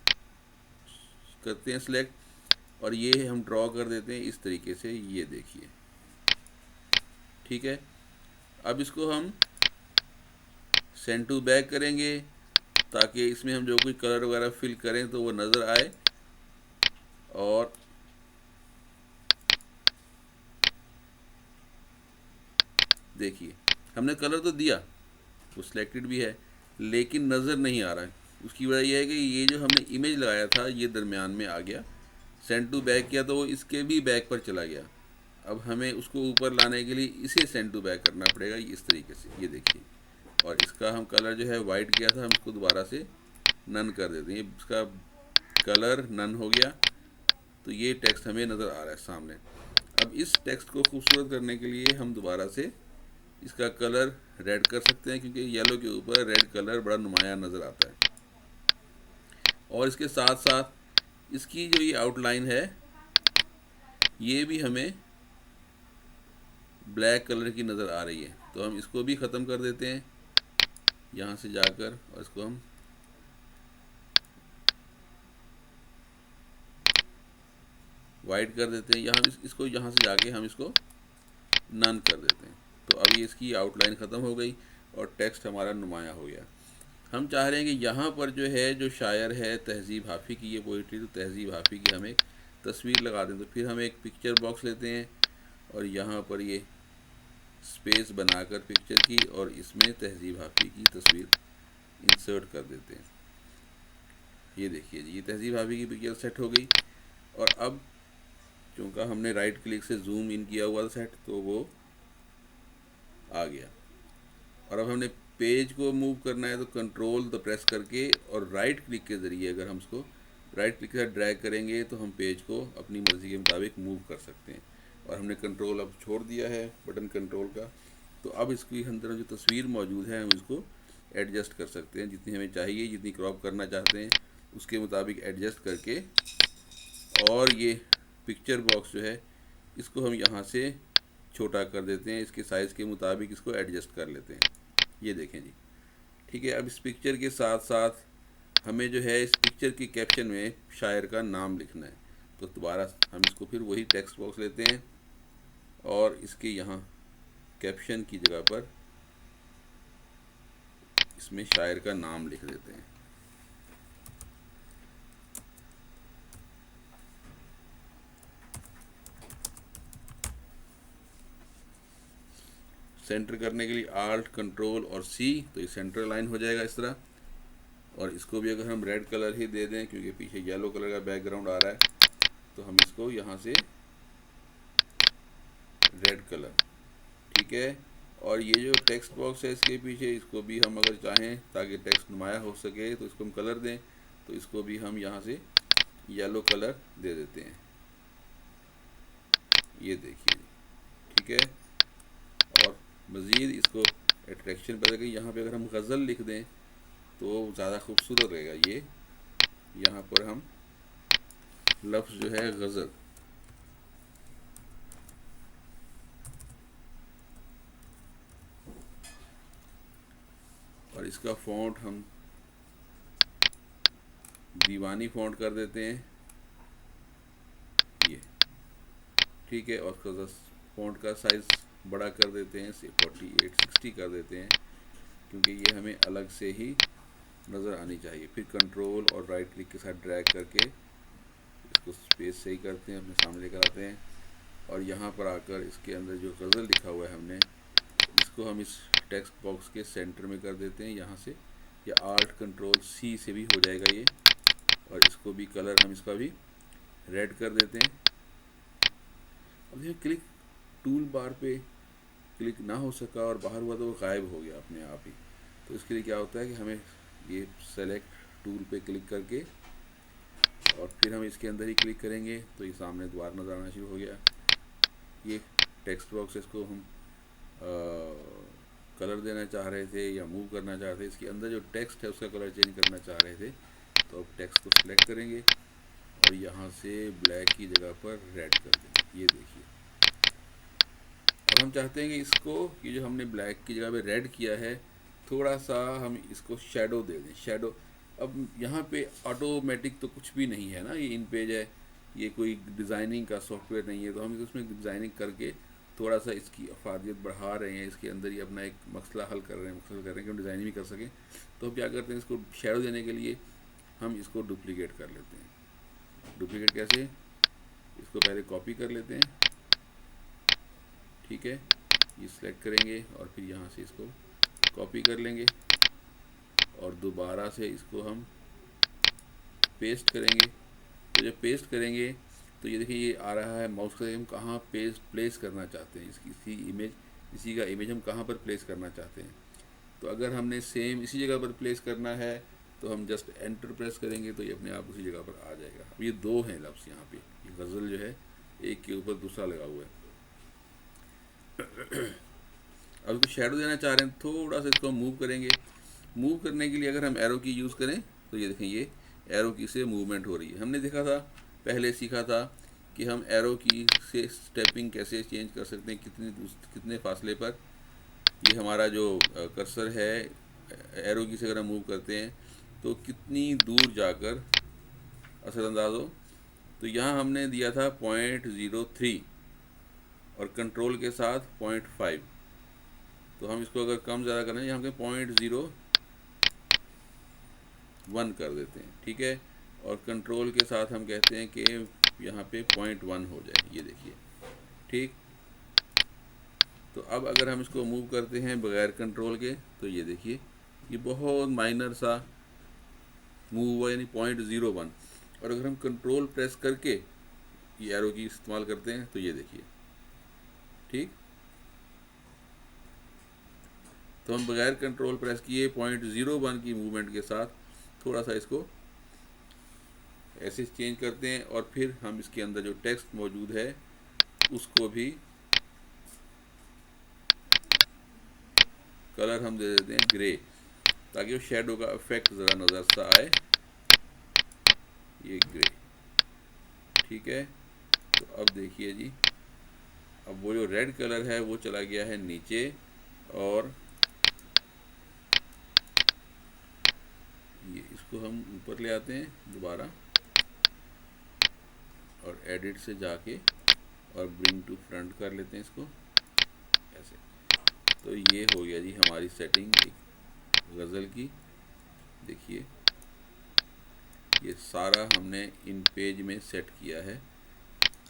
करते हैं सिलेक्ट, और ये हम ड्रॉ कर देते हैं इस तरीके से। ये देखिए, ठीक है। अब इसको हम सेंड टू बैक करेंगे, ताकि इसमें हम जो कोई कलर वगैरह फिल करें तो वो नज़र आए। और देखिए, हमने कलर तो दिया, वो सिलेक्टेड भी है, लेकिन नज़र नहीं आ रहा है। उसकी वजह यह है कि ये जो हमने इमेज लगाया था ये दरमियान में आ गया। सेंड टू बैक किया तो वो इसके भी बैक पर चला गया। अब हमें उसको ऊपर लाने के लिए इसे सेंड टू बैक करना पड़ेगा इस तरीके से। ये देखिए, और इसका हम कलर जो है वाइट किया था, हम इसको दोबारा से नन कर देते हैं। इसका कलर नन हो गया, तो ये टेक्स्ट हमें नज़र आ रहा है सामने। अब इस टेक्स्ट को खूबसूरत करने के लिए हम दोबारा से इसका कलर रेड कर सकते हैं, क्योंकि येलो के ऊपर रेड कलर बड़ा नुमाया नज़र आता है। और इसके साथ साथ इसकी जो ये आउटलाइन है, ये भी हमें ब्लैक कलर की नज़र आ रही है, तो हम इसको भी ख़त्म कर देते हैं यहाँ से जाकर, और इसको हम वाइट कर देते हैं। यहाँ इसको यहाँ से जाके हम इसको नन कर देते हैं। तो अब ये इसकी आउटलाइन ख़त्म हो गई और टेक्स्ट हमारा नुमाया हो गया। हम चाह रहे हैं कि यहाँ पर जो है, जो शायर है तहज़ीब हाफ़ी की ये पोइट्री, तो तहज़ीब हाफ़ी की हम एक तस्वीर लगा दें। तो फिर हम एक पिक्चर बॉक्स लेते हैं और यहाँ पर ये स्पेस बनाकर पिक्चर की, और इसमें तहज़ीब हाफ़ी की तस्वीर इंसर्ट कर देते हैं। ये देखिए जी, ये तहज़ीब हाफ़ी की पिक्चर सेट हो गई। और अब चूँकि हमने राइट क्लिक से जूम इन किया हुआ था सेट, तो वो आ गया। और अब हमने पेज को मूव करना है, तो कंट्रोल द प्रेस करके और राइट क्लिक के ज़रिए अगर हम इसको राइट क्लिक के साथ ड्रैग करेंगे तो हम पेज को अपनी मर्ज़ी के मुताबिक मूव कर सकते हैं। और हमने कंट्रोल अब छोड़ दिया है बटन कंट्रोल का, तो अब इसके अंदर जो तस्वीर मौजूद है हम इसको एडजस्ट कर सकते हैं जितनी हमें चाहिए, जितनी क्रॉप करना चाहते हैं उसके मुताबिक एडजस्ट करके। और ये पिक्चर बॉक्स जो है इसको हम यहाँ से छोटा कर देते हैं, इसके साइज़ के मुताबिक इसको एडजस्ट कर लेते हैं। ये देखें जी, ठीक है। अब इस पिक्चर के साथ साथ हमें जो है इस पिक्चर की कैप्शन में शायर का नाम लिखना है, तो दोबारा हम इसको फिर वही टेक्स्ट बॉक्स लेते हैं और इसके यहाँ कैप्शन की जगह पर इसमें शायर का नाम लिख देते हैं। सेंटर करने के लिए आल्ट कंट्रोल और सी, तो ये सेंटर लाइन हो जाएगा इस तरह। और इसको भी अगर हम रेड कलर ही दे दें क्योंकि पीछे येलो कलर का बैकग्राउंड आ रहा है, तो हम इसको यहाँ से रेड कलर, ठीक है। और ये जो टेक्स्ट बॉक्स है इसके पीछे, इसको भी हम अगर चाहें ताकि टेक्स्ट नुमाया हो सके तो इसको हम कलर दें, तो इसको भी हम यहाँ से येलो कलर दे देते हैं। ये देखिए, ठीक है। और मज़ीद इसको अट्रैक्शन पैदा करें, यहाँ पे अगर हम गज़ल लिख दें तो ज़्यादा खूबसूरत रहेगा। ये यहाँ पर हम लफ्ज़ जो है गज़ल, और इसका फ़ॉन्ट हम दीवानी फ़ॉन्ट कर देते हैं, ये ठीक है। और उसका फ़ॉन्ट का साइज़ बड़ा कर देते हैं, से 48-60 कर देते हैं क्योंकि ये हमें अलग से ही नज़र आनी चाहिए। फिर कंट्रोल और राइट क्लिक के साथ ड्रैग करके इसको स्पेस सही करते हैं, अपने सामने लेकर आते हैं। और यहाँ पर आकर इसके अंदर जो गज़ल लिखा हुआ है हमने, इसको हम इस टेक्स्ट बॉक्स के सेंटर में कर देते हैं यहाँ से, या आल्ट कंट्रोल सी से भी हो जाएगा ये। और इसको भी कलर हम इसका भी रेड कर देते हैं। अब ये क्लिक टूल बार पे क्लिक ना हो सका और बाहर हुआ तो वो गायब हो गया अपने आप ही। तो इसके लिए क्या होता है कि हमें ये सेलेक्ट टूल पे क्लिक करके और फिर हम इसके अंदर ही क्लिक करेंगे तो ये सामने दोबारा नज़र आना शुरू हो गया। ये टेक्स्ट बॉक्स, इसको हम कलर देना चाह रहे थे या मूव करना चाह रहे थे, इसके अंदर जो टेक्स्ट है उसका कलर चेंज करना चाह रहे थे, तो अब टेक्स्ट को सिलेक्ट करेंगे और यहाँ से ब्लैक की जगह पर रेड कर देंगे। ये देखिए, अब हम चाहते हैं कि इसको, ये जो हमने ब्लैक की जगह पे रेड किया है, थोड़ा सा हम इसको शेडो दे दें। शेडो, अब यहाँ पे ऑटोमेटिक तो कुछ भी नहीं है ना, ये इन पेज है, ये कोई डिज़ाइनिंग का सॉफ्टवेयर नहीं है, तो हम उसमें डिज़ाइनिंग करके थोड़ा सा इसकी अफादियत बढ़ा रहे हैं, इसके अंदर ही अपना एक मसला हल कर रहे हैं, मकसद कर रहे हैं कि हम डिज़ाइनिंग भी कर सकें। तो हम क्या करते हैं, इसको शेडो देने के लिए हम इसको डुप्लीकेट कर लेते हैं। डुप्लीकेट कैसे, इसको पहले कॉपी कर लेते हैं, ठीक है। ये सिलेक्ट करेंगे और फिर यहाँ से इसको कॉपी कर लेंगे और दोबारा से इसको हम पेस्ट करेंगे। तो जब पेस्ट करेंगे तो ये देखिए ये आ रहा है माउस का, हम कहाँ प्लेस करना चाहते हैं इसी का इमेज हम कहाँ पर प्लेस करना चाहते हैं। तो अगर हमने सेम इसी जगह पर प्लेस करना है तो हम जस्ट एंटर प्रेस करेंगे तो ये अपने आप उसी जगह पर आ जाएगा। अब ये दो हैं लफ्ज़ यहाँ पे, ये गज़ल जो है एक के ऊपर दूसरा लगा हुआ है। अब इसको शेडो देना चाह रहे हैं, थोड़ा सा इसको मूव करेंगे। मूव करने के लिए अगर हम एरो की यूज़ करें तो ये देखें, ये एरो की से मूवमेंट हो रही है। हमने देखा था, पहले सीखा था कि हम एरो की से स्टेपिंग कैसे चेंज कर सकते हैं, कितने फासले पर। ये हमारा जो कर्सर है, एरो की से अगर हम मूव करते हैं तो कितनी दूर जाकर असरअंदाज हो। तो यहाँ हमने दिया था 0.03 और कंट्रोल के साथ 0.5। तो हम इसको अगर कम ज़्यादा करना है, यहाँ पे 0.01 कर देते हैं, ठीक है। और कंट्रोल के साथ हम कहते हैं कि यहाँ पे 0.1 हो जाए, ये देखिए, ठीक। तो अब अगर हम इसको मूव करते हैं बगैर कंट्रोल के तो ये देखिए, ये बहुत माइनर सा मूव हुआ, यानी 0.01। और अगर हम कंट्रोल प्रेस करके ये एरो की इस्तेमाल करते हैं तो ये देखिए, ठीक। तो हम बगैर कंट्रोल प्रेस किए 0.01 की मूवमेंट के साथ थोड़ा सा इसको ऐसे चेंज करते हैं और फिर हम इसके अंदर जो टेक्स्ट मौजूद है उसको भी कलर हम दे देते हैं ग्रे, ताकि वो शेडो का इफेक्ट ज़रा नज़र सा आए। ये ग्रे, ठीक है। तो अब देखिए जी, अब वो जो रेड कलर है वो चला गया है नीचे, और ये इसको हम ऊपर ले आते हैं दोबारा और एडिट से जाके और ब्रिंग टू फ्रंट कर लेते हैं इसको ऐसे। तो ये हो गया जी हमारी सेटिंग एक गज़ल की। देखिए ये सारा हमने इन पेज में सेट किया है।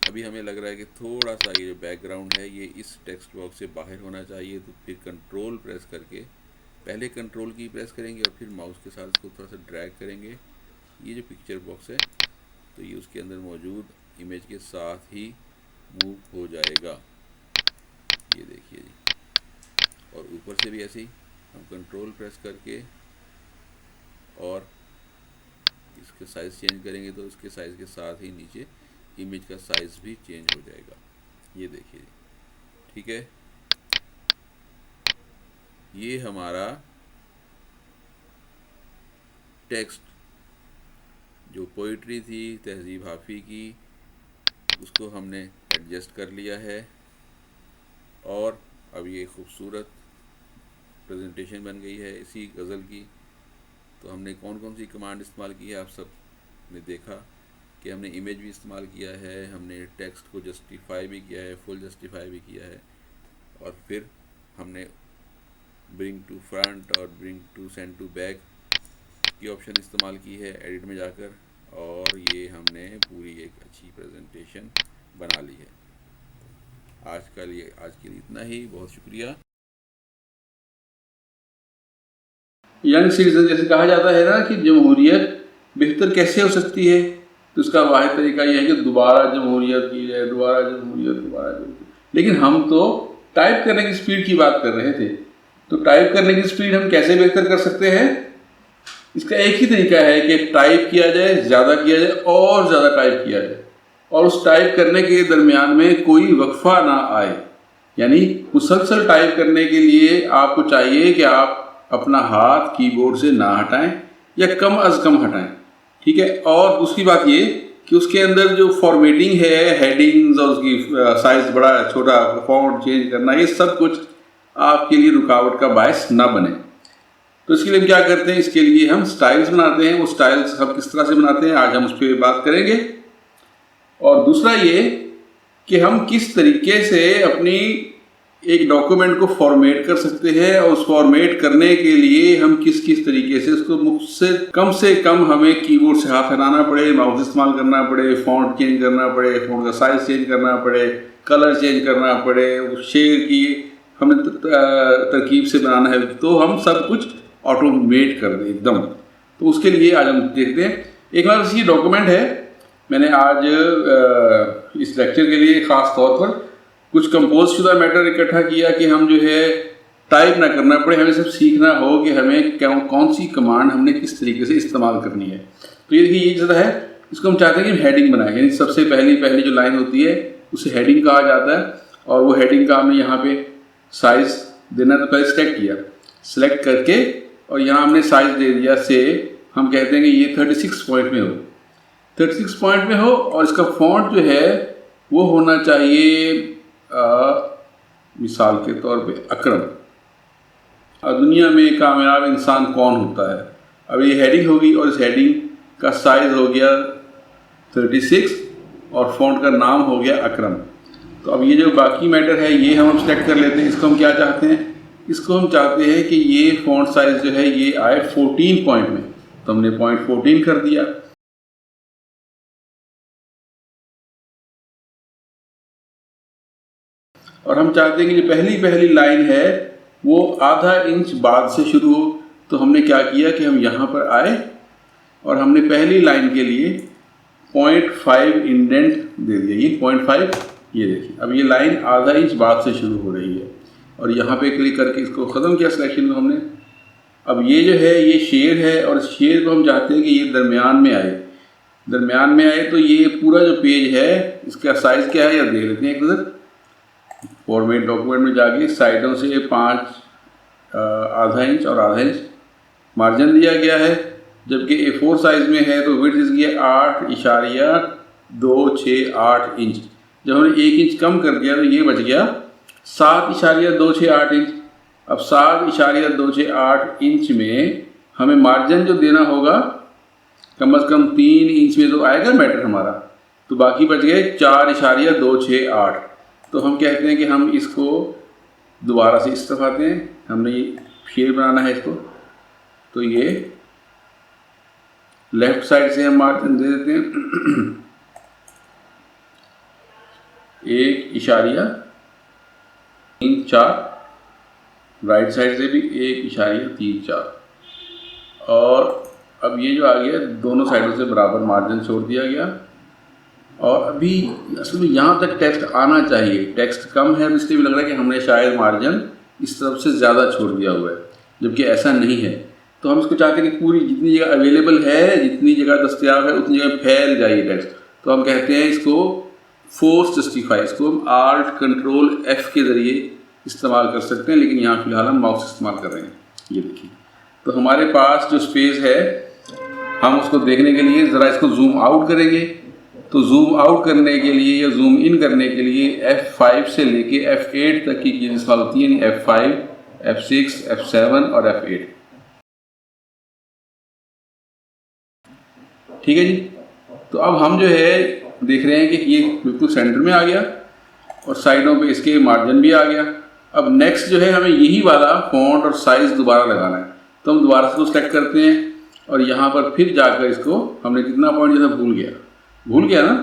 अभी हमें लग रहा है कि थोड़ा सा ये जो बैकग्राउंड है ये इस टेक्स्ट बॉक्स से बाहर होना चाहिए, तो फिर कंट्रोल प्रेस करके, पहले कंट्रोल की प्रेस करेंगे और फिर माउस के साथ इसको थोड़ा सा ड्रैग करेंगे। ये जो पिक्चर बॉक्स है तो ये उसके अंदर मौजूद इमेज के साथ ही मूव हो जाएगा। ये देखिए जी, और ऊपर से भी ऐसे ही हम कंट्रोल प्रेस करके और इसके साइज़ चेंज करेंगे तो इसके साइज़ के साथ ही नीचे इमेज का साइज़ भी चेंज हो जाएगा। ये देखिए, ठीक है। ये हमारा टेक्स्ट जो पोइट्री थी तहज़ीब हाफ़ी की, उसको हमने एडजस्ट कर लिया है और अब ये खूबसूरत प्रेजेंटेशन बन गई है इसी गज़ल की। तो हमने कौन कौन सी कमांड इस्तेमाल की है आप सब ने देखा कि हमने इमेज भी इस्तेमाल किया है, हमने टेक्स्ट को जस्टिफाई भी किया है, फुल जस्टिफाई भी किया है, और फिर हमने ब्रिंग टू फ्रंट और bring to send to back की ऑप्शन इस्तेमाल की है एडिट में जाकर, और ये हमने पूरी एक अच्छी प्रेजेंटेशन बना ली है। आज के लिए इतना ही, बहुत शुक्रिया। यंग सिटीजन जैसे कहा जाता है ना कि जमहूरियत बेहतर कैसे हो सकती है, तो उसका वाहिद तरीका यह है कि दोबारा जमहूरियत की जाए, दोबारा जमहूरियत। लेकिन हम तो टाइप करने की स्पीड की बात कर रहे थे, तो टाइप करने की स्पीड हम कैसे बेहतर कर सकते हैं? इसका एक ही तरीका है कि टाइप किया जाए, ज़्यादा किया जाए और ज़्यादा टाइप किया जाए, और उस टाइप करने के दरमियान में कोई वक्फा ना आए। यानी मुसलसल टाइप करने के लिए आपको चाहिए कि आप अपना हाथ कीबोर्ड से ना हटाएं या कम अज़ कम हटाएं, ठीक है। और दूसरी बात ये कि उसके अंदर जो फॉर्मेटिंग है, हेडिंग्स और उसकी साइज़ बड़ा छोटा, फॉन्ट चेंज करना, ये सब कुछ आपके लिए रुकावट का बायस ना बने। तो इसके लिए हम क्या करते हैं, इसके लिए हम स्टाइल्स बनाते हैं। वो स्टाइल्स हम किस तरह से बनाते हैं आज हम उस पर बात करेंगे। और दूसरा ये कि हम किस तरीके से अपनी एक डॉक्यूमेंट को फॉर्मेट कर सकते हैं, और उस फॉर्मेट करने के लिए हम किस किस तरीके से उसको मुझसे कम हमें कीबोर्ड से हाथ हिलाना पड़े, माउस इस्तेमाल करना पड़े, फॉन्ट चेंज करना पड़े, फॉन्ट का साइज चेंज करना पड़े, कलर चेंज करना पड़े, उस शेर की हमें तरकीब से बनाना है, तो हम सब कुछ ऑटोमेट कर दें एकदम। तो उसके लिए आज हम देखते हैं। एक बार ये डॉक्यूमेंट है, मैंने आज इस लेक्चर के लिए ख़ास तौर पर कुछ कंपोज शुदा मैटर इकट्ठा किया कि हम जो है टाइप ना करना पड़े, हमें सब सीखना हो कि हमें कौन सी कमांड हमने किस तरीके से इस्तेमाल करनी है। तो ये देखिए, ये जो है इसको हम चाहते हैं कि हेडिंग बनाए, यानी सबसे पहली जो लाइन होती है उसे हेडिंग कहा जाता है, और वो हेडिंग का हमने यहाँ पे साइज़ देना, तो पहले सेलेक्ट किया, सेलेक्ट करके और यहाँ हमने साइज़ दे दिया से हम कहते हैं कि ये 36 पॉइंट में हो, 36 पॉइंट में हो, और इसका फॉन्ट जो है वो होना चाहिए मिसाल के तौर पे अकरम। दुनिया में कामयाब इंसान कौन होता है, अब ये हेडिंग होगी और इस हेडिंग का साइज़ हो गया 36 और फॉन्ट का नाम हो गया अकरम। तो अब ये जो बाकी मैटर है ये हम सेलेक्ट कर लेते हैं। इसको हम क्या चाहते हैं, इसको हम चाहते हैं कि ये फॉन्ट साइज़ जो है ये आए 14 पॉइंट में, तो हमने पॉइंट 14 कर दिया। और हम चाहते हैं कि जो पहली लाइन है वो आधा इंच बाद से शुरू हो, तो हमने क्या किया कि हम यहाँ पर आए और हमने पहली लाइन के लिए 0.5 इंडेंट दे दिया, ये 0.5। ये देखिए अब ये लाइन आधा इंच बाद से शुरू हो रही है, और यहाँ पे क्लिक करके इसको ख़त्म किया सिलेक्शन को हमने। अब ये जो है ये शेर है, और शेर को हम चाहते हैं कि ये दरमियान में आए, दरमियान में आए तो ये पूरा जो पेज है इसका साइज़ क्या है या देख लेते हैं एक नज़र। फॉर्मेट डॉक्यूमेंट में जाके साइडों से 5 आधा इंच और आधा इंच मार्जिन दिया गया है, जबकि A4 साइज़ में है तो विड्थ इसकी है 8.268 इंच। जब हमने 1 इंच कम कर दिया तो ये बच गया 7.268 इंच। अब 7.268 इंच में हमें मार्जिन जो देना होगा कम से कम 3 इंच में तो आएगा मैटर हमारा, तो बाकी बच गए 4.268। तो हम कहते हैं कि हम इसको दोबारा से इस तरफ आते हैं, हमने ये शेप बनाना है इसको, तो ये लेफ्ट साइड से हम मार्जिन दे देते हैं 1.34, राइट साइड से भी 1.34 और अब ये जो आ गया दोनों साइडों से बराबर मार्जिन छोड़ दिया गया। और अभी असल में यहाँ तक टेक्स्ट आना चाहिए, टेक्स्ट कम है तो इसलिए भी लग रहा है कि हमने शायद मार्जिन इस तरफ से ज़्यादा छोड़ दिया हुआ है, जबकि ऐसा नहीं है। तो हम इसको चाहते हैं कि पूरी जितनी जगह अवेलेबल है, जितनी जगह दस्तियाब है उतनी जगह फैल जाए टेक्स्ट। तो हम कहते हैं इसको फोर्स जस्टिफाई, इसको हम Alt-Ctrl-F के ज़रिए इस्तेमाल कर सकते हैं, लेकिन यहाँ फिलहाल हम माउस इस्तेमाल कर रहे हैं। ये देखिए, तो हमारे पास जो स्पेस है हम उसको देखने के लिए ज़रा इसको जूम आउट करेंगे। तो जूम आउट करने के लिए या जूम इन करने के लिए F5 से लेके F8 तक की कीज़ इस्तेमाल होती है, यानी F5, F6, F7 और F8। ठीक है जी। तो अब हम जो है देख रहे हैं कि ये बिल्कुल सेंटर में आ गया और साइडों पे इसके मार्जिन भी आ गया। अब नेक्स्ट जो है हमें यही वाला फॉन्ट और साइज़ दोबारा लगाना है, तो हम दोबारा से उसको सेलेक्ट करते हैं और यहाँ पर फिर जाकर इसको हमने कितना पॉइंट जैसा भूल गया ना,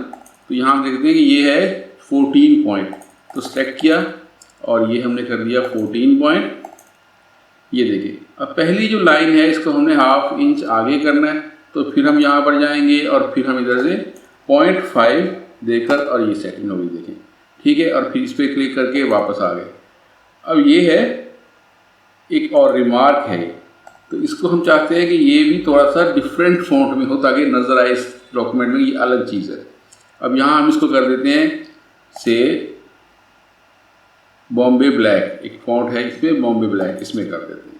तो यहाँ हम देखते हैं कि ये है 14 पॉइंट, तो सेलेक्ट किया और ये हमने कर दिया 14 पॉइंट। ये देखिए, अब पहली जो लाइन है इसको हमने ½ इंच आगे करना है, तो फिर हम यहाँ पर जाएंगे और फिर हम इधर से 0.5 देकर और ये सेटिंग होगी, देखें ठीक है। और फिर इस पर क्लिक करके वापस आ गए। अब ये है एक और रिमार्क है, तो इसको हम चाहते हैं कि ये भी थोड़ा सा डिफरेंट फॉन्ट में हो ताकि नज़र आए इस डॉक्यूमेंट में ये अलग चीज़ है। अब यहाँ हम इसको कर देते हैं से बॉम्बे ब्लैक, एक फॉन्ट है इसमें बॉम्बे ब्लैक, इसमें कर देते हैं।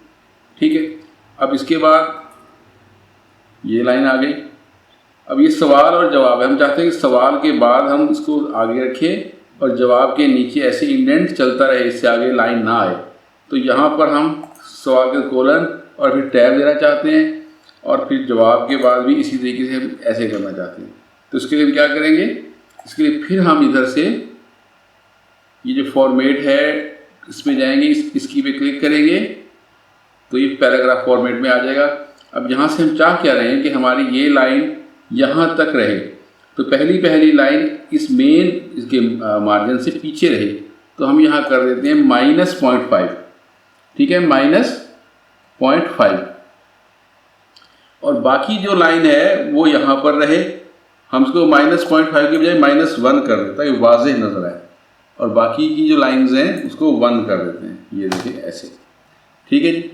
ठीक है। अब इसके बाद ये लाइन आ गई। अब ये सवाल और जवाब है, हम चाहते हैं कि सवाल के बाद हम इसको आगे रखें और जवाब के नीचे ऐसे इंडेंट चलता रहे, इससे आगे लाइन ना आए। तो यहाँ पर हम सवाल के कोलन और फिर टैब देना चाहते हैं और फिर जवाब के बाद भी इसी तरीके से हम ऐसे करना चाहते हैं। तो इसके लिए हम क्या करेंगे, इसके लिए फिर हम इधर से ये जो फॉर्मेट है इसमें जाएंगे, इसकी पे क्लिक करेंगे तो ये पैराग्राफ फॉर्मेट में आ जाएगा। अब यहाँ से हम चाह क्या रहे हैं कि हमारी ये लाइन यहाँ तक रहे, तो पहली लाइन इस मेन इसके मार्जिन से पीछे रहे, तो हम यहाँ कर देते हैं -0.5। ठीक है, -0.5 और बाकी जो लाइन है वो यहाँ पर रहे। हम इसको -0.5 के बजाय -1 कर देते हैं, वाज़ेह नज़र आए, और बाकी की जो लाइंस हैं उसको 1 कर देते हैं। ये देखिए ऐसे। ठीक है जी।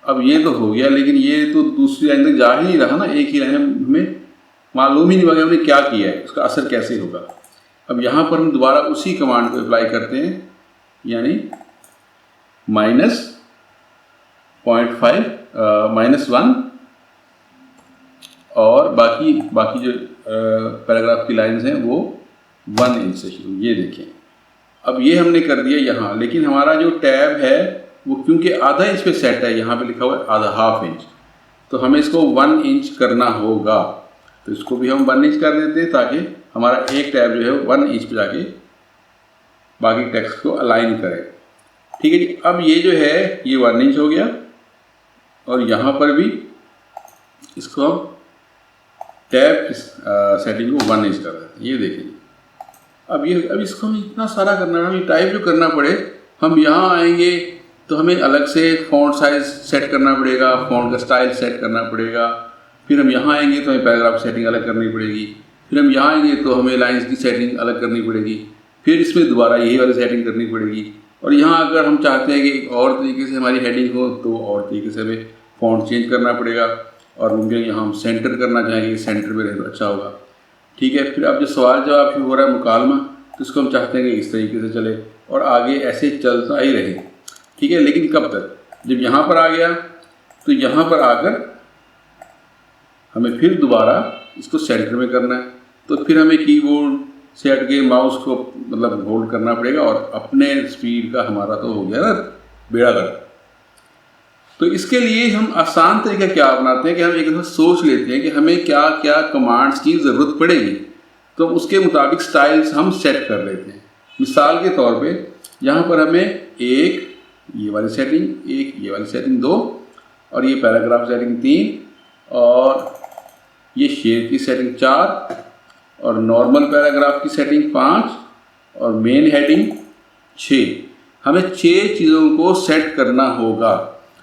अब ये तो हो गया, लेकिन ये तो दूसरी लाइन तक जा ही नहीं रहा ना, एक ही लाइन हमें मालूम ही नहीं होगा हमने क्या किया है, उसका असर कैसे होगा। अब यहाँ पर हम दोबारा उसी कमांड को अप्लाई करते हैं, यानी -0.5 -1 और बाकी जो पैराग्राफ की लाइंस हैं वो 1 इंच से शुरू। ये देखें, अब ये हमने कर दिया यहाँ, लेकिन हमारा जो टैब है वो क्योंकि आधा इंच पे सेट है, यहाँ पे लिखा हुआ है ½ इंच, तो हमें इसको 1 इंच करना होगा। तो इसको भी हम 1 इंच कर देते हैं ताकि हमारा एक टैब जो है 1 इंच पे जाके बाकी टेक्स्ट को अलाइन करे। ठीक है जी। अब ये जो है ये 1 इंच हो गया और यहाँ पर भी इसको हम टैब सेटिंग को 1 इंच कर देते हैं। ये देखिए, अब इसको हमें इतना सारा करना है, हमें टाइप जो करना पड़े, हम यहाँ आएंगे तो हमें अलग से फ़ॉन्ट साइज़ सेट करना पड़ेगा, फ़ॉन्ट का स्टाइल सेट करना पड़ेगा। फिर हम यहाँ आएंगे तो हमें पैराग्राफ सेटिंग अलग करनी पड़ेगी। फिर हम यहाँ आएंगे तो हमें लाइंस की सेटिंग अलग करनी पड़ेगी। फिर इसमें दोबारा यही वाली सेटिंग करनी पड़ेगी। और यहाँ अगर हम चाहते हैं कि एक और तरीके से हमारी हेडिंग हो तो और तरीके से हमें फ़ॉन्ट चेंज करना पड़ेगा। और मुमकिन यहाँ हम सेंटर करना चाहेंगे, सेंटर में रहे तो अच्छा होगा। ठीक है। फिर अब जो सवाल जवाब शुरू हो रहा है मुकालमा, तो इसको हम चाहते हैं कि इस तरीके से चले और आगे ऐसे चलता ही रहे, ठीक है। लेकिन कब तक? जब यहाँ पर आ गया तो यहाँ पर आकर हमें फिर दोबारा इसको सेंटर में करना है, तो फिर हमें कीबोर्ड से हट के माउस को मतलब होल्ड करना पड़ेगा और अपने स्पीड का हमारा तो हो गया ना बेड़ा गर्क। तो इसके लिए हम आसान तरीका क्या अपनाते हैं कि हम एक दफ़ा सोच लेते हैं कि हमें क्या क्या कमांड्स की ज़रूरत पड़ेगी, तो उसके मुताबिक स्टाइल्स हम सेट कर लेते हैं। मिसाल के तौर पे यहाँ पर हमें एक ये वाली सेटिंग, एक ये वाली सेटिंग 2, और ये पैराग्राफ सेटिंग 3, और ये शेयर की सेटिंग 4, और नॉर्मल पैराग्राफ की सेटिंग 5, और मेन हेडिंग 6। हमें 6 चीज़ों को सेट करना होगा।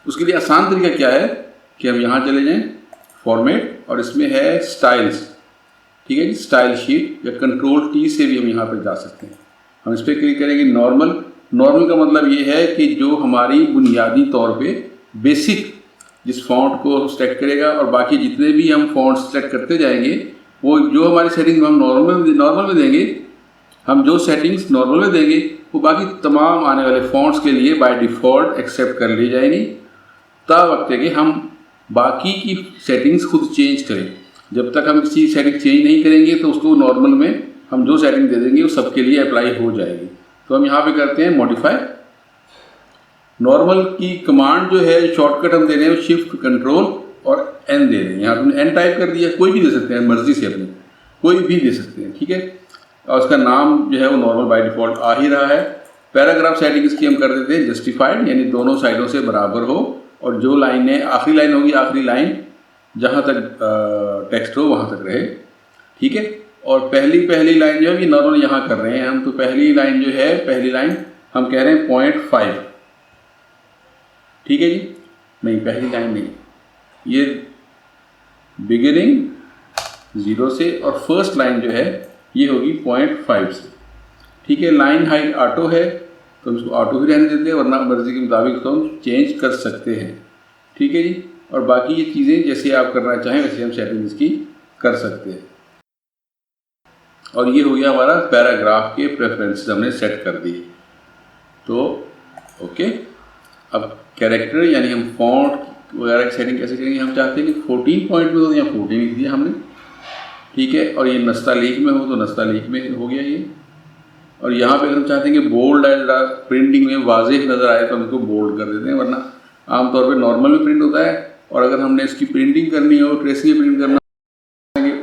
उसके लिए आसान तरीका क्या है कि हम यहाँ चले जाएं फॉर्मेट, और इसमें है स्टाइल्स, ठीक है जी, स्टाइल शीट, या कंट्रोल T से भी हम यहाँ पर जा सकते हैं। हम इस पर क्लिक करेंगे। नॉर्मल का मतलब ये है कि जो हमारी बुनियादी तौर पे बेसिक जिस फॉन्ट को सेलेक्ट करेगा, और बाकी जितने भी हम फॉन्ट सेलेक्ट करते जाएंगे वो जो हमारी सेटिंग हम नॉर्मल में देंगे, हम जो सेटिंग्स नॉर्मल में देंगे वो बाकी तमाम आने वाले फॉन्ट्स के लिए बाय डिफ़ॉल्ट एक्सेप्ट कर ली जाएंगी। तब वक्त है कि हम बाकी की सेटिंग्स खुद चेंज करें। जब तक हम किसी सेटिंग चेंज नहीं करेंगे तो उसको नॉर्मल में हम जो सेटिंग दे देंगे वो सबके लिए अप्लाई हो जाएगी। तो हम यहाँ पे करते हैं मॉडिफाई। नॉर्मल की कमांड जो है शॉर्टकट हम दे रहे हैं शिफ्ट कंट्रोल और N दे रहे हैं। यहाँ पे N टाइप कर दिया, कोई भी दे सकते हैं मर्जी से, अपनी कोई भी दे सकते हैं, ठीक है। और उसका नाम जो है वो नॉर्मल बाय डिफ़ॉल्ट आ ही रहा है। पैराग्राफ सेटिंग इसकी हम कर देते हैं जस्टिफाइड, यानी दोनों साइडों से बराबर हो, और जो लाइनें आखिरी लाइन होगी, आखिरी लाइन जहाँ तक टेक्स्ट हो वहाँ तक रहे, ठीक है। और पहली लाइन जो है ये नॉर्मल यहाँ कर रहे हैं हम, तो पहली लाइन जो है, पहली लाइन हम कह रहे हैं 0.5, ठीक है जी। नहीं, पहली लाइन नहीं, ये बिगिनिंग 0 से, और फर्स्ट लाइन जो है ये होगी 0.5 से, ठीक है। लाइन हाइट ऑटो है तो हम इसको ऑटो ही रहने देते हैं, वरना मर्जी के मुताबिक इसको हम चेंज कर सकते हैं, ठीक है जी। और बाकी ये चीज़ें जैसे आप करना चाहें वैसे हम सेटिंग इसकी कर सकते हैं। और ये हो गया हमारा पैराग्राफ के प्रेफरेंसेस हमने सेट कर दिए। तो ओके, अब कैरेक्टर यानी हम फॉन्ट वगैरह की सेटिंग कैसे करेंगे? हम चाहते हैं कि 14 पॉइंट में हो, या 14 लिख दिया हमने, ठीक है। और ये नस्तालीक में हो तो नस्तालीक में हो गया ये। और यहाँ पे हम चाहते हैं कि बोल्ड है, ज़रा प्रिंटिंग में वाज़ेह नज़र आए तो हम इसको बोल्ड कर देते हैं, वरना आमतौर पे नॉर्मल में प्रिंट होता है। और अगर हमने इसकी प्रिंटिंग करनी हो, ट्रेसिंग में प्रिंट करना,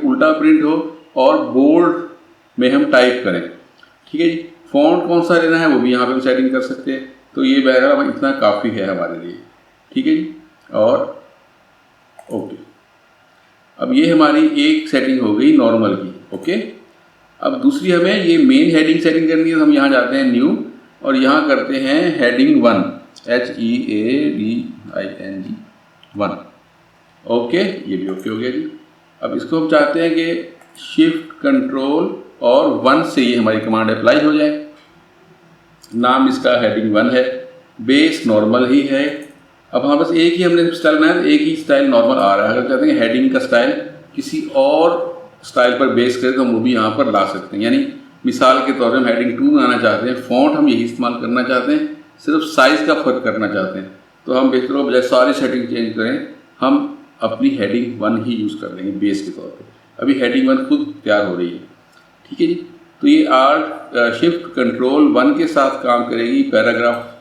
उल्टा प्रिंट हो और बोल्ड में हम टाइप करें, ठीक है जी। फॉन्ट कौन सा लेना है वो भी यहाँ पे हम सेटिंग कर सकते हैं। तो ये बहरहाल इतना काफ़ी है हमारे लिए, ठीक है जी। और ओके, अब ये हमारी एक सेटिंग हो गई नॉर्मल की, ओके। अब दूसरी हमें ये मेन हेडिंग सेटिंग करनी है, तो हम यहाँ जाते हैं न्यू, और यहाँ करते हैं हेडिंग 1, HEADING 1, ओके। ये भी ओके हो गया जी। अब इसको हम चाहते हैं कि शिफ्ट कंट्रोल और 1 से ये हमारी कमांड अप्लाई हो जाए। नाम इसका हेडिंग 1 है, बेस नॉर्मल ही है। अब हाँ, बस एक ही हमने स्टाइल बनाया, एक ही स्टाइल नॉर्मल आ रहा है। अगर चाहते हैं हेडिंग का स्टाइल किसी और स्टाइल पर बेस करें तो हम वो भी यहाँ पर ला सकते हैं। यानी मिसाल के तौर पर हम हेडिंग 2 बनाना चाहते हैं, फॉन्ट हम यही इस्तेमाल करना चाहते हैं, सिर्फ साइज़ का फ़र्क करना चाहते हैं, तो हम बेहतर हो बजाय सारी सेटिंग चेंज करें, हम अपनी हेडिंग 1 ही यूज़ कर लेंगे बेस के तौर पर। अभी हेडिंग 1 खुद तैयार हो रही है, ठीक है जी। तो ये शिफ्ट कंट्रोल 1 के साथ काम करेगी। पैराग्राफ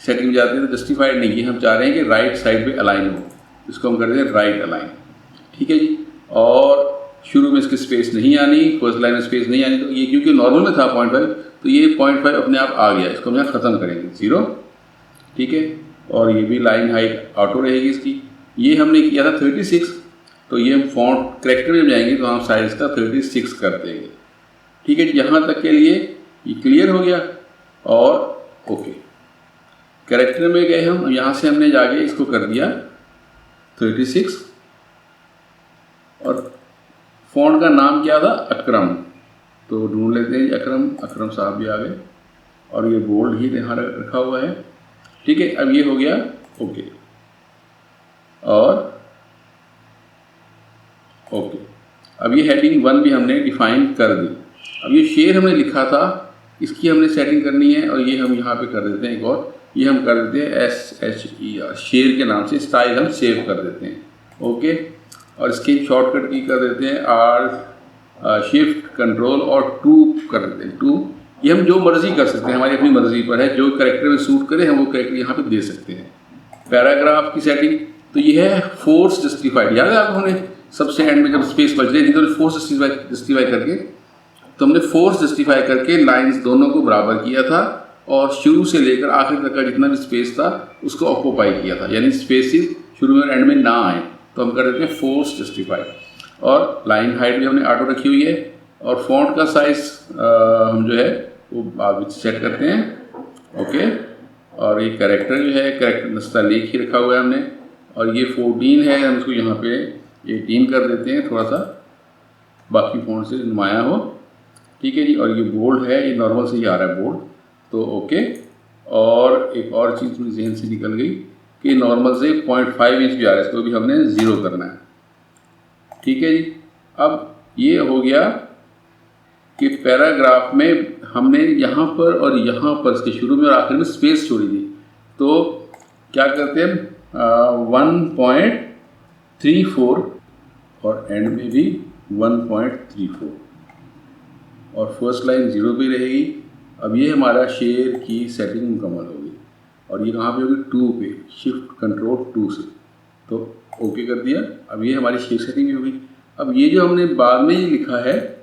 सेटिंग में जाते हैं तो जस्टिफाइड नहीं, ये हम चाह रहे हैं कि राइट साइड पे अलाइन हो, इसको हम करते हैं राइट अलाइन, ठीक है जी। और शुरू में इसकी स्पेस नहीं आनी, फर्स्ट लाइन में स्पेस नहीं आनी, तो ये क्योंकि नॉर्मल में था 0.5, तो ये 0.5 अपने आप आ गया, इसको हम यहाँ ख़त्म करेंगे 0, ठीक है। और ये भी लाइन हाइट ऑटो रहेगी इसकी। ये हमने किया था 36, तो ये हम फॉन्ट करेक्टर में जाएंगे तो हम साइज का 36 कर देंगे, ठीक है। यहाँ तक के लिए ये क्लियर हो गया। और ओके, कैरेक्टर में गए हम, यहाँ से हमने जाके इसको कर दिया 36, और फॉन्ट का नाम क्या था? अकरम, तो ढूंढ लेते हैं अकरम साहब भी आ गए, और ये बोल्ड ही यहाँ रखा हुआ है, ठीक है। अब ये हो गया ओके, और ओके। अब ये हेडिंग 1 भी हमने डिफाइन कर दी। अब ये शेयर हमने लिखा था, इसकी हमने सेटिंग करनी है, और ये हम यहाँ पे कर देते हैं एक और, ये हम कर देते हैं SHER, शेयर के नाम से स्टाइल हम सेव कर देते हैं। ओके, और इसकी शॉर्टकट की कर देते हैं R शिफ्ट कंट्रोल और 2 कर देते हैं 2। ये हम जो मर्जी कर सकते हैं, हमारी अपनी मर्जी पर है, जो करेक्टर में सूट करे हम वो करेक्टर यहाँ पे दे सकते हैं। पैराग्राफ की सेटिंग तो ये है फोर्स जस्टिफाइड, याद है आपको, हमने सबसे एंड में जब स्पेस बच रही थी तो फोर्स जस्टिफाई करके, तो हमने फोर्स जस्टिफाई करके लाइंस दोनों को बराबर किया था, और शुरू से लेकर आखिर तक का जितना भी स्पेस था उसको ऑक्यूपाई किया था, यानी स्पेसिस शुरू में और एंड में ना आए, तो हम कर देते हैं फोर्स जस्टिफाई। और लाइन हाइट भी हमने ऑटो रखी हुई है, और फॉन्ट का साइज हम जो है वो बाद सेट करते हैं। ओके, और ये कैरेक्टर जो है, कैरेक्टर नस्तालीक ही रखा हुआ है हमने, और ये 14 है, हम इसको यहाँ पे 18 कर देते हैं, थोड़ा सा बाकी फॉन्ट से नुमाया हो। ठीक है जी, और ये बोल्ड है, ये नॉर्मल से ही आ रहा है बोल्ड, तो ओके। और एक और चीज़ मेरी जहन से निकल गई कि नॉर्मल से 0.5 इंच भी आ रहा है, इसको भी हमने 0 करना है। ठीक है जी, अब ये हो गया कि पैराग्राफ में हमने यहाँ पर और यहाँ पर इसके शुरू में और आखिर में स्पेस छोड़ी थी, तो क्या करते हैं 1.34 और एंड में भी 1.34, और फर्स्ट लाइन 0 पे रहेगी। अब ये हमारा शेयर की सेटिंग मुकम्मल होगी, और ये कहाँ पे होगी 2 पे, शिफ्ट कंट्रोल 2 से, तो ओके कर दिया। अब ये हमारी शेयर सेटिंग भी होगी। अब ये जो हमने बाद में ये लिखा है,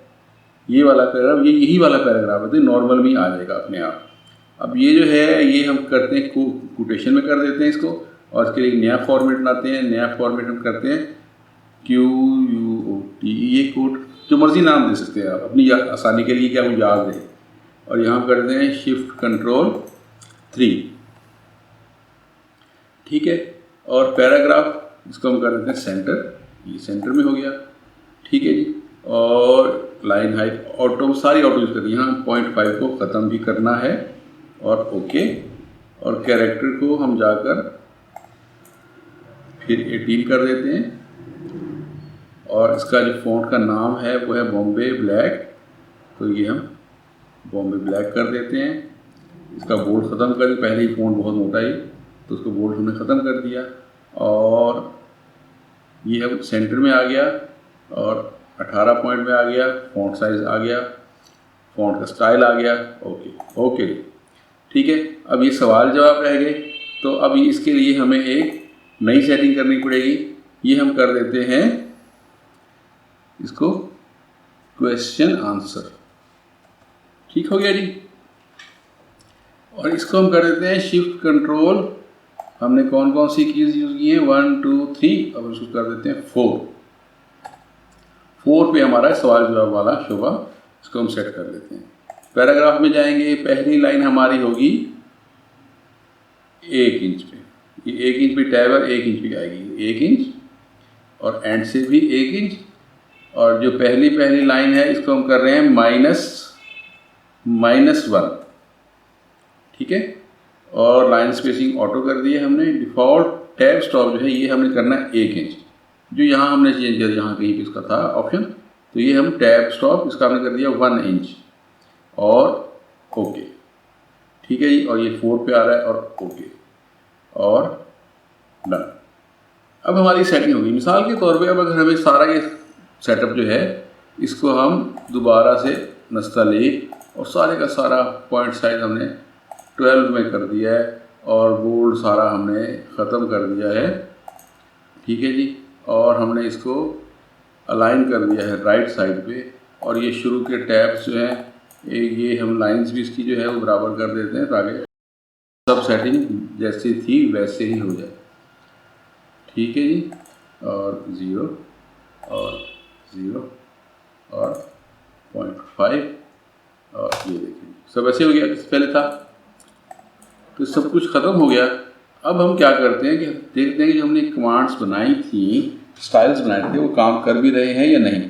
ये वाला पैराग्राफ, ये यही वाला पैराग्राफ है, तो नॉर्मल में आ जाएगा अपने आप। अब ये जो है ये हम करते हैं कोटेशन में कर देते हैं इसको, और इसके लिए नया फॉर्मेट बनाते हैं। नया फॉर्मेट हम करते हैं QUOT, ये कोट जो मर्जी नाम दे सकते हैं आप अपनी आसानी के लिए, क्या वो याद है। और यहाँ करते हैं शिफ्ट कंट्रोल 3। ठीक है, और पैराग्राफ इसको हम कर देते हैं सेंटर, ये सेंटर में हो गया। ठीक है जी, और लाइन हाइट ऑटो, सारी ऑटो यूज करती है, यहाँ 0.5 को ख़त्म भी करना है, और ओके। और कैरेक्टर को हम जाकर फिर 18 कर देते हैं, और इसका जो फ़ॉन्ट का नाम है वो है बॉम्बे ब्लैक, तो ये हम बॉम्बे ब्लैक कर देते हैं। इसका बोल्ड ख़त्म कर, पहले ही फ़ॉन्ट बहुत मोटा ही, तो उसको बोल्ड हमने ख़त्म कर दिया, और ये अब सेंटर में आ गया, और 18 पॉइंट में आ गया, फ़ॉन्ट साइज़ आ गया, फ़ॉन्ट का स्टाइल आ गया। ओके ओके, ठीक है। अब ये सवाल जवाब रह गए, तो अब इसके लिए हमें एक नई सेटिंग करनी पड़ेगी। ये हम कर देते हैं इसको क्वेश्चन आंसर। ठीक हो गया जी, और इसको हम कर देते हैं शिफ्ट कंट्रोल, हमने कौन कौन सी कीज यूज़ की है 1 2 3, अब इसको कर देते हैं 4 पे हमारा सवाल जवाब वाला शोभा, इसको हम सेट कर देते हैं। पैराग्राफ में जाएंगे, पहली लाइन हमारी होगी 1 इंच पे, ये 1 इंच पे टैब है, 1 इंच पे आएगी 1 इंच, और एंड से भी 1 इंच, और जो पहली लाइन है इसको हम कर रहे हैं -1। ठीक है, और लाइन स्पेसिंग ऑटो कर दी है हमने। डिफ़ॉल्ट टैब स्टॉप जो है ये हमने करना है 1 इंच, जो यहाँ हमने चेंज किया, यहाँ कहीं पे इसका था ऑप्शन, तो ये हम टैब स्टॉप इसका हमने कर दिया 1 इंच, और ओके। ठीक है जी, और ये 4 पे आ रहा है, और ओके, और डन। अब हमारी सेटिंग होगी। मिसाल के तौर पे अब अगर हमें सारा ये सेटअप जो है इसको हम दोबारा से नस्तालीक, और सारे का सारा पॉइंट साइज हमने 12 में कर दिया है, और बोल्ड सारा हमने ख़त्म कर दिया है। ठीक है जी, और हमने इसको अलाइन कर दिया है राइट साइड पे, और ये शुरू के टैब्स जो हैं ये हम लाइंस भी इसकी जो है वो बराबर कर देते हैं, ताकि सब सेटिंग जैसी थी वैसे ही हो जाए। ठीक है जी, और 0 और 0 और 0.5, और ये देखिए सब ऐसे हो गया जैसे पहले था, तो सब कुछ ख़त्म हो गया। अब हम क्या करते हैं कि देखते हैं कि जो हमने कमांड्स बनाई थी, स्टाइल्स बनाए थे, वो काम कर भी रहे हैं या नहीं।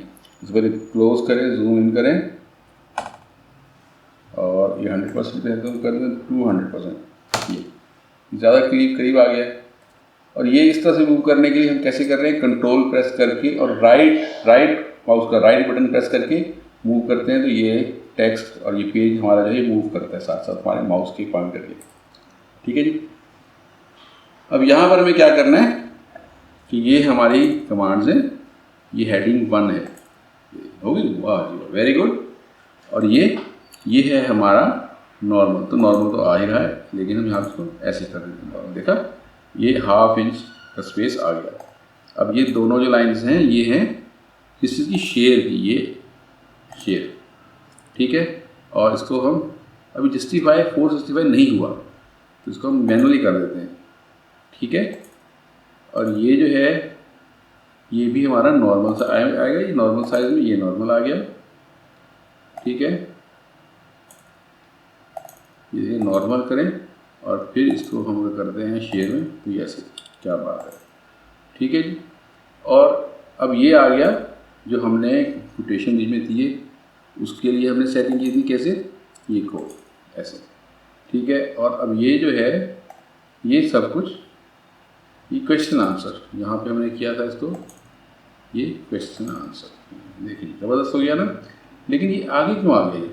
इस पर क्लोज करें, जूम इन करें, और ये 100% है तो कर दें 200%, ये ज़्यादा करीब आ गया। और ये इस तरह से मूव करने के लिए हम कैसे कर रहे हैं, कंट्रोल प्रेस करके और राइट माउस का राइट बटन प्रेस करके मूव करते हैं, तो ये टेक्स्ट और ये पेज हमारा जो है मूव करता है साथ साथ हमारे माउस के पॉइंटर के। ठीक है जी। अब यहाँ पर हमें क्या करना है कि ये हमारी कमांड्स हैं, ये हेडिंग 1 है, होगी, वाह जी वाह, वेरी गुड। और ये है हमारा नॉर्मल, तो नॉर्मल तो आ ही रहा है, लेकिन हम यहाँ इसको ऐसे कर देते हैं, देखा ये 1/2 इंच का स्पेस आ गया। अब ये दोनों जो लाइंस हैं ये हैं किस चीज़ की, शेयर की, ये शेयर, ठीक है। और इसको हम अभी जस्टिफाई 465 नहीं हुआ तो इसको हम मैनुअली कर देते हैं, ठीक है। और ये जो है ये भी हमारा नॉर्मल सा आएगा, ये नॉर्मल साइज में, ये नॉर्मल आ गया, ठीक है। ये नॉर्मल करें और फिर इसको हम करते हैं शेयर में, तो ये ऐसे, क्या बात है, ठीक है जी। और अब ये आ गया जो हमने कोटेशन बीच में थी, उसके लिए हमने सेटिंग की थी कैसे, ये को ऐसे, ठीक है। और अब ये जो है ये सब कुछ, ये क्वेश्चन आंसर यहाँ पे हमने किया था इसको, ये क्वेश्चन आंसर, देखिए ज़बरदस्त हो गया ना। लेकिन ये आगे क्यों आ गया,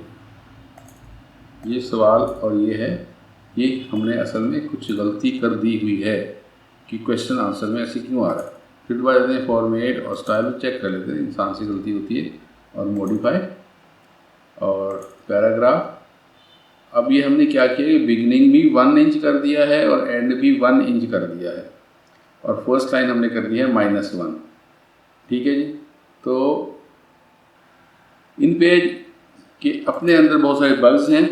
ये सवाल और ये है, ये हमने असल में कुछ गलती कर दी हुई है कि क्वेश्चन आंसर में ऐसे क्यों आ रहा है। फिर दोबारा देते हैं फॉर्मेट और स्टाइल चेक कर लेते हैं, इंसान से गलती होती है। और मॉडिफाई और पैराग्राफ, अब ये हमने क्या किया कि बिगिनिंग भी 1 इंच कर दिया है और एंड भी 1 इंच कर दिया है, और फर्स्ट लाइन हमने कर दिया है -1, ठीक है जी। तो इन पेज के अपने अंदर बहुत सारे बग्स हैं,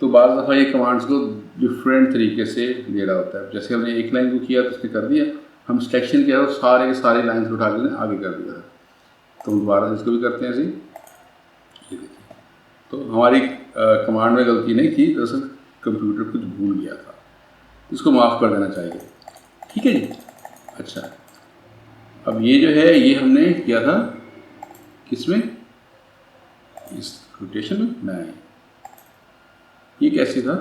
तो बाज़ दफ़ा ये कमांड्स को डिफरेंट तरीके से दे रहा होता है। जैसे हमने एक लाइन को किया तो उसने कर दिया, हम सिलेक्शन किया तो सारे के सारे लाइन्स उठा के आगे कर दिया, तो हम दोबारा इसको भी करते हैं ऐसे, ये देखिए। तो हमारी कमांड में गलती नहीं थी, दरअसल कंप्यूटर कुछ भूल गया था, इसको माफ़ कर देना चाहिए, ठीक है जी। अच्छा, अब ये जो है ये हमने किया था किसमें, इस कोटेशन में नहीं, ये कैसे था,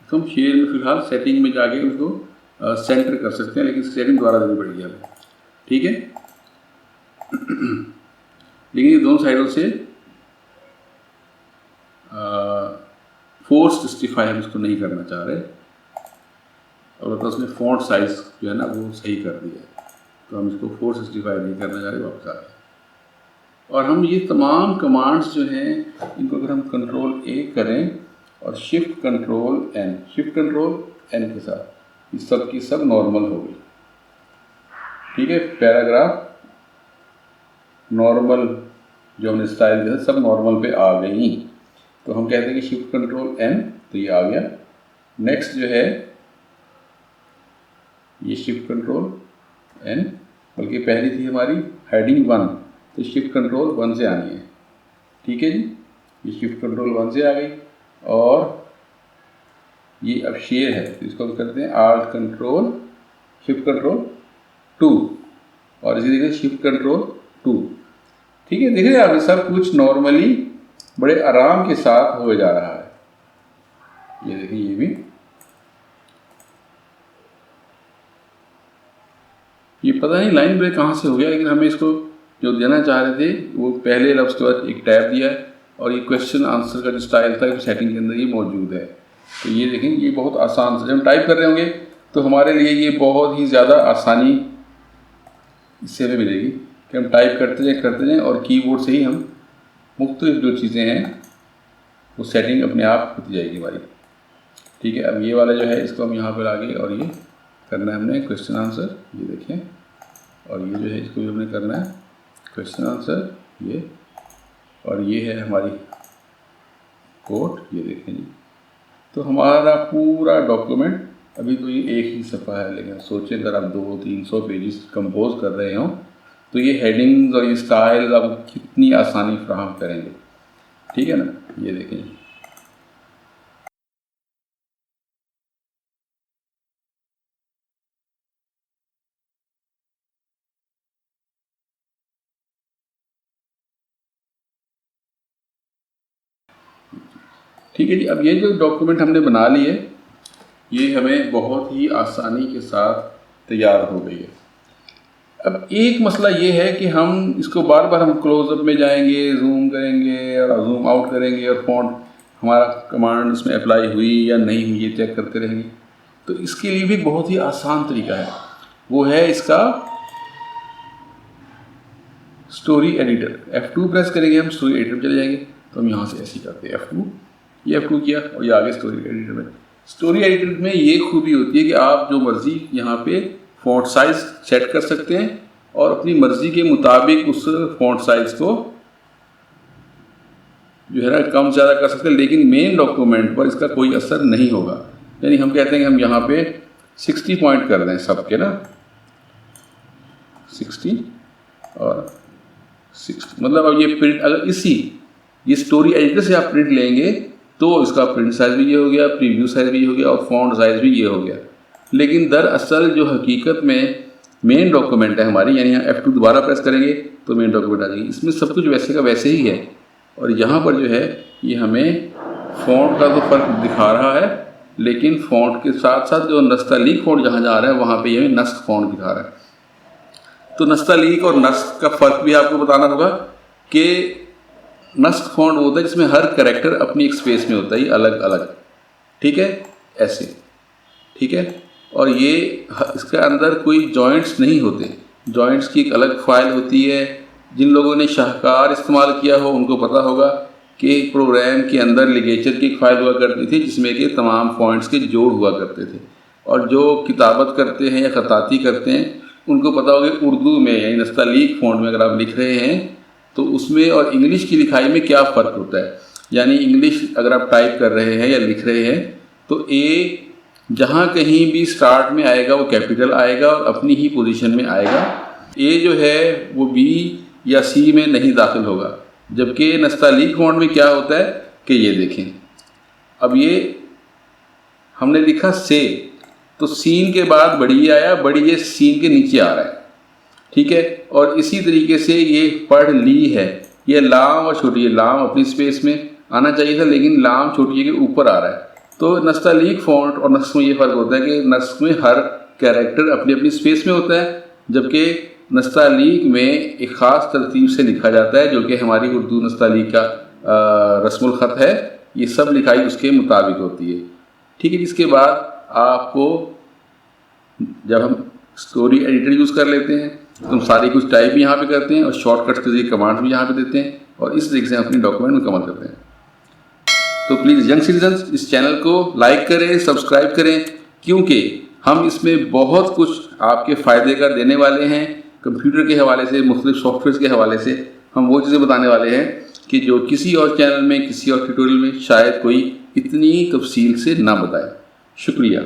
तो हम शेयर में फिलहाल सेटिंग में जाके उसको सेंटर कर सकते हैं, लेकिन सेटिंग दोबारा देनी पड़ेगी हमें, ठीक है। लेकिन ये दोनों साइडों से फोर्स जस्टिफाई हम इसको नहीं करना चाह रहे, और तो उसने फॉन्ट साइज जो है ना वो सही कर दिया है, तो हम इसको फोर्स जस्टिफाई नहीं करना चाह रहे, वापस आ रहे। और हम ये तमाम कमांड्स जो हैं इनको अगर हम कंट्रोल A करें और शिफ्ट कंट्रोल N के साथ, ये सब की सब नॉर्मल हो गई, ठीक है। पैराग्राफ नॉर्मल जो हमने स्टाइल दिया सब नॉर्मल पे आ गई, तो हम कहते हैं कि शिफ्ट कंट्रोल N, तो ये आ गया। नेक्स्ट जो है ये शिफ्ट कंट्रोल N, बल्कि पहली थी हमारी हेडिंग 1, तो शिफ्ट कंट्रोल 1 से आनी है, ठीक है जी। ये शिफ्ट कंट्रोल 1 से आ गई, और ये अब शेयर है तो इसको हम करते हैं आल्ट कंट्रोल शिफ्ट कंट्रोल 2, और इसे देखिए शिफ्ट कंट्रोल 2, ठीक है। देखिए आप सब कुछ नॉर्मली बड़े आराम के साथ हो जा रहा है, ये देखिए ये भी, ये पता नहीं लाइन ब्रेक कहाँ से हो गया, लेकिन हमें इसको जो देना चाह रहे थे वो पहले लफ्ज़ के बाद एक टैब दिया है, और ये क्वेश्चन आंसर का जो स्टाइल था सेटिंग के अंदर ये मौजूद है। तो ये देखें ये बहुत आसान से जब हम टाइप कर रहे होंगे तो हमारे लिए ये बहुत ही ज़्यादा आसानी इससे हमें मिलेगी कि हम टाइप करते जाएँ और कीबोर्ड से ही हम मुख्तलिफ जो चीज़ें हैं वो सेटिंग अपने आप होती जाएगी हमारी, ठीक है। अब ये वाला जो है इसको हम यहाँ पर आगे, और ये करना है हमने क्वेश्चन आंसर, ये देखें, और ये जो है इसको भी हमने करना है क्वेश्चन आंसर, ये, और ये है हमारी कोट, ये देखें जी। तो हमारा पूरा डॉक्यूमेंट, अभी तो ये एक ही सफ़ा है, लेकिन सोचें अगर आप 200-300 पेजेस कंपोज कर रहे हों तो ये हेडिंग्स और ये स्टाइल्स आपको कितनी आसानी फ्राहम करेंगे, ठीक है ना। ये देखें जी, ठीक है जी। अब ये जो डॉक्यूमेंट हमने बना ली है ये हमें बहुत ही आसानी के साथ तैयार हो गई है। अब एक मसला ये है कि हम इसको बार बार हम क्लोजअप में जाएंगे, जूम करेंगे और जूम आउट करेंगे और फॉन्ट हमारा कमांड उसमें अप्लाई हुई या नहीं हुई ये चेक करते रहेंगे। तो इसके लिए भी बहुत ही आसान तरीका है, वो है इसका स्टोरी एडिटर। F2 प्रेस करेंगे हम, स्टोरी एडिटर में चले जाएंगे। तो हम यहाँ से ऐसे करते हैं F2, ये F2 किया और ये आगे स्टोरी एडिटर में। स्टोरी एडिटर में ये खूबी होती है कि आप जो मर्जी यहाँ पे फॉन्ट साइज सेट कर सकते हैं और अपनी मर्जी के मुताबिक उस फॉन्ट साइज को जो है ना कम ज़्यादा कर सकते हैं, लेकिन मेन डॉक्यूमेंट पर इसका कोई असर नहीं होगा। यानी हम कहते हैं कि हम यहाँ पे 60 पॉइंट कर दें सबके ना, 60 और 60, मतलब अब ये प्रिंट अगर ये स्टोरी एडिटर से आप प्रिंट लेंगे तो इसका प्रिंट साइज भी ये हो गया, प्रीव्यू साइज भी हो गया और फॉन्ट साइज भी ये हो गया। लेकिन दरअसल जो हकीकत में मेन डॉक्यूमेंट है हमारी, यानी यहाँ F2 दोबारा प्रेस करेंगे तो मेन डॉक्यूमेंट आ जाएगी। इसमें सब कुछ वैसे का वैसे ही है और यहाँ पर जो है ये हमें फॉन्ट का तो फ़र्क दिखा रहा है, लेकिन फॉन्ट के साथ साथ जो नस्तालीक फॉन्ट जहाँ जा रहा है वहाँ पे ये हमें नस्ख फॉन्ट दिखा रहा है। तो नस्तालीक और नस्ख का फ़र्क भी आपको बताना होगा कि नस्ख फॉन्ट होता है जिसमें हर कैरेक्टर अपनी एक स्पेस में होता है, अलग अलग, ठीक है, ऐसे, ठीक है। और ये इसके अंदर कोई जॉइंट्स नहीं होते, जॉइंट्स की एक अलग फाइल होती है। जिन लोगों ने शाहकार इस्तेमाल किया हो उनको पता होगा कि प्रोग्राम के अंदर लिगेचर की एक फाइल हुआ करती थी जिसमें कि तमाम पॉइंट्स के जोड़ हुआ करते थे। और जो किताबत करते हैं या खताती करते हैं उनको पता होगा कि उर्दू में यानी नस्तालीक फ़ॉन्ट में अगर आप लिख रहे हैं तो उसमें और इंग्लिश की लिखाई में क्या फ़र्क होता है। यानी इंग्लिश अगर आप टाइप कर रहे हैं या लिख रहे हैं तो ए जहाँ कहीं भी स्टार्ट में आएगा वो कैपिटल आएगा और अपनी ही पोजीशन में आएगा। ए जो है वो बी या सी में नहीं दाखिल होगा। जबकि नस्तालीक फॉन्ट में क्या होता है कि ये देखें, अब ये हमने लिखा से, तो सीन के बाद बड़ी आया, बड़ी ये सीन के नीचे आ रहा है, ठीक है। और इसी तरीके से ये पढ़ ली है, ये लाम और छोटी लाम अपनी स्पेस में आना चाहिए था लेकिन लाम छोटी के ऊपर आ रहा है। तो नस्तालीक फॉन्ट और नस्ख में ये फ़र्क होता है कि नस्ख में हर कैरेक्टर अपनी अपनी स्पेस में होता है, जबकि नस्तालीक में एक ख़ास तरतीब से लिखा जाता है जो कि हमारी उर्दू नस्तालीक का रस्मुल ख़त है। ये सब लिखाई उसके मुताबिक होती है, ठीक है। इसके बाद आपको जब हम स्टोरी एडिटर यूज़ कर लेते हैं तो हम सारी कुछ टाइप भी यहाँ पे करते हैं और शॉर्टकट्स के जरिए कमांड्स भी यहाँ पे देते हैं और इस तरीके से हम अपनी डॉक्यूमेंट मुकम्मल करते हैं। तो प्लीज़ यंग सिटीजन्स इस चैनल को लाइक करें, सब्सक्राइब करें, क्योंकि हम इसमें बहुत कुछ आपके फ़ायदे का देने वाले हैं। कंप्यूटर के हवाले से, मुख्तलिफ सॉफ्टवेयर के हवाले से हम वो चीज़ें बताने वाले हैं कि जो किसी और चैनल में, किसी और ट्यूटोरियल में शायद कोई इतनी तफसील से ना बताए। शुक्रिया।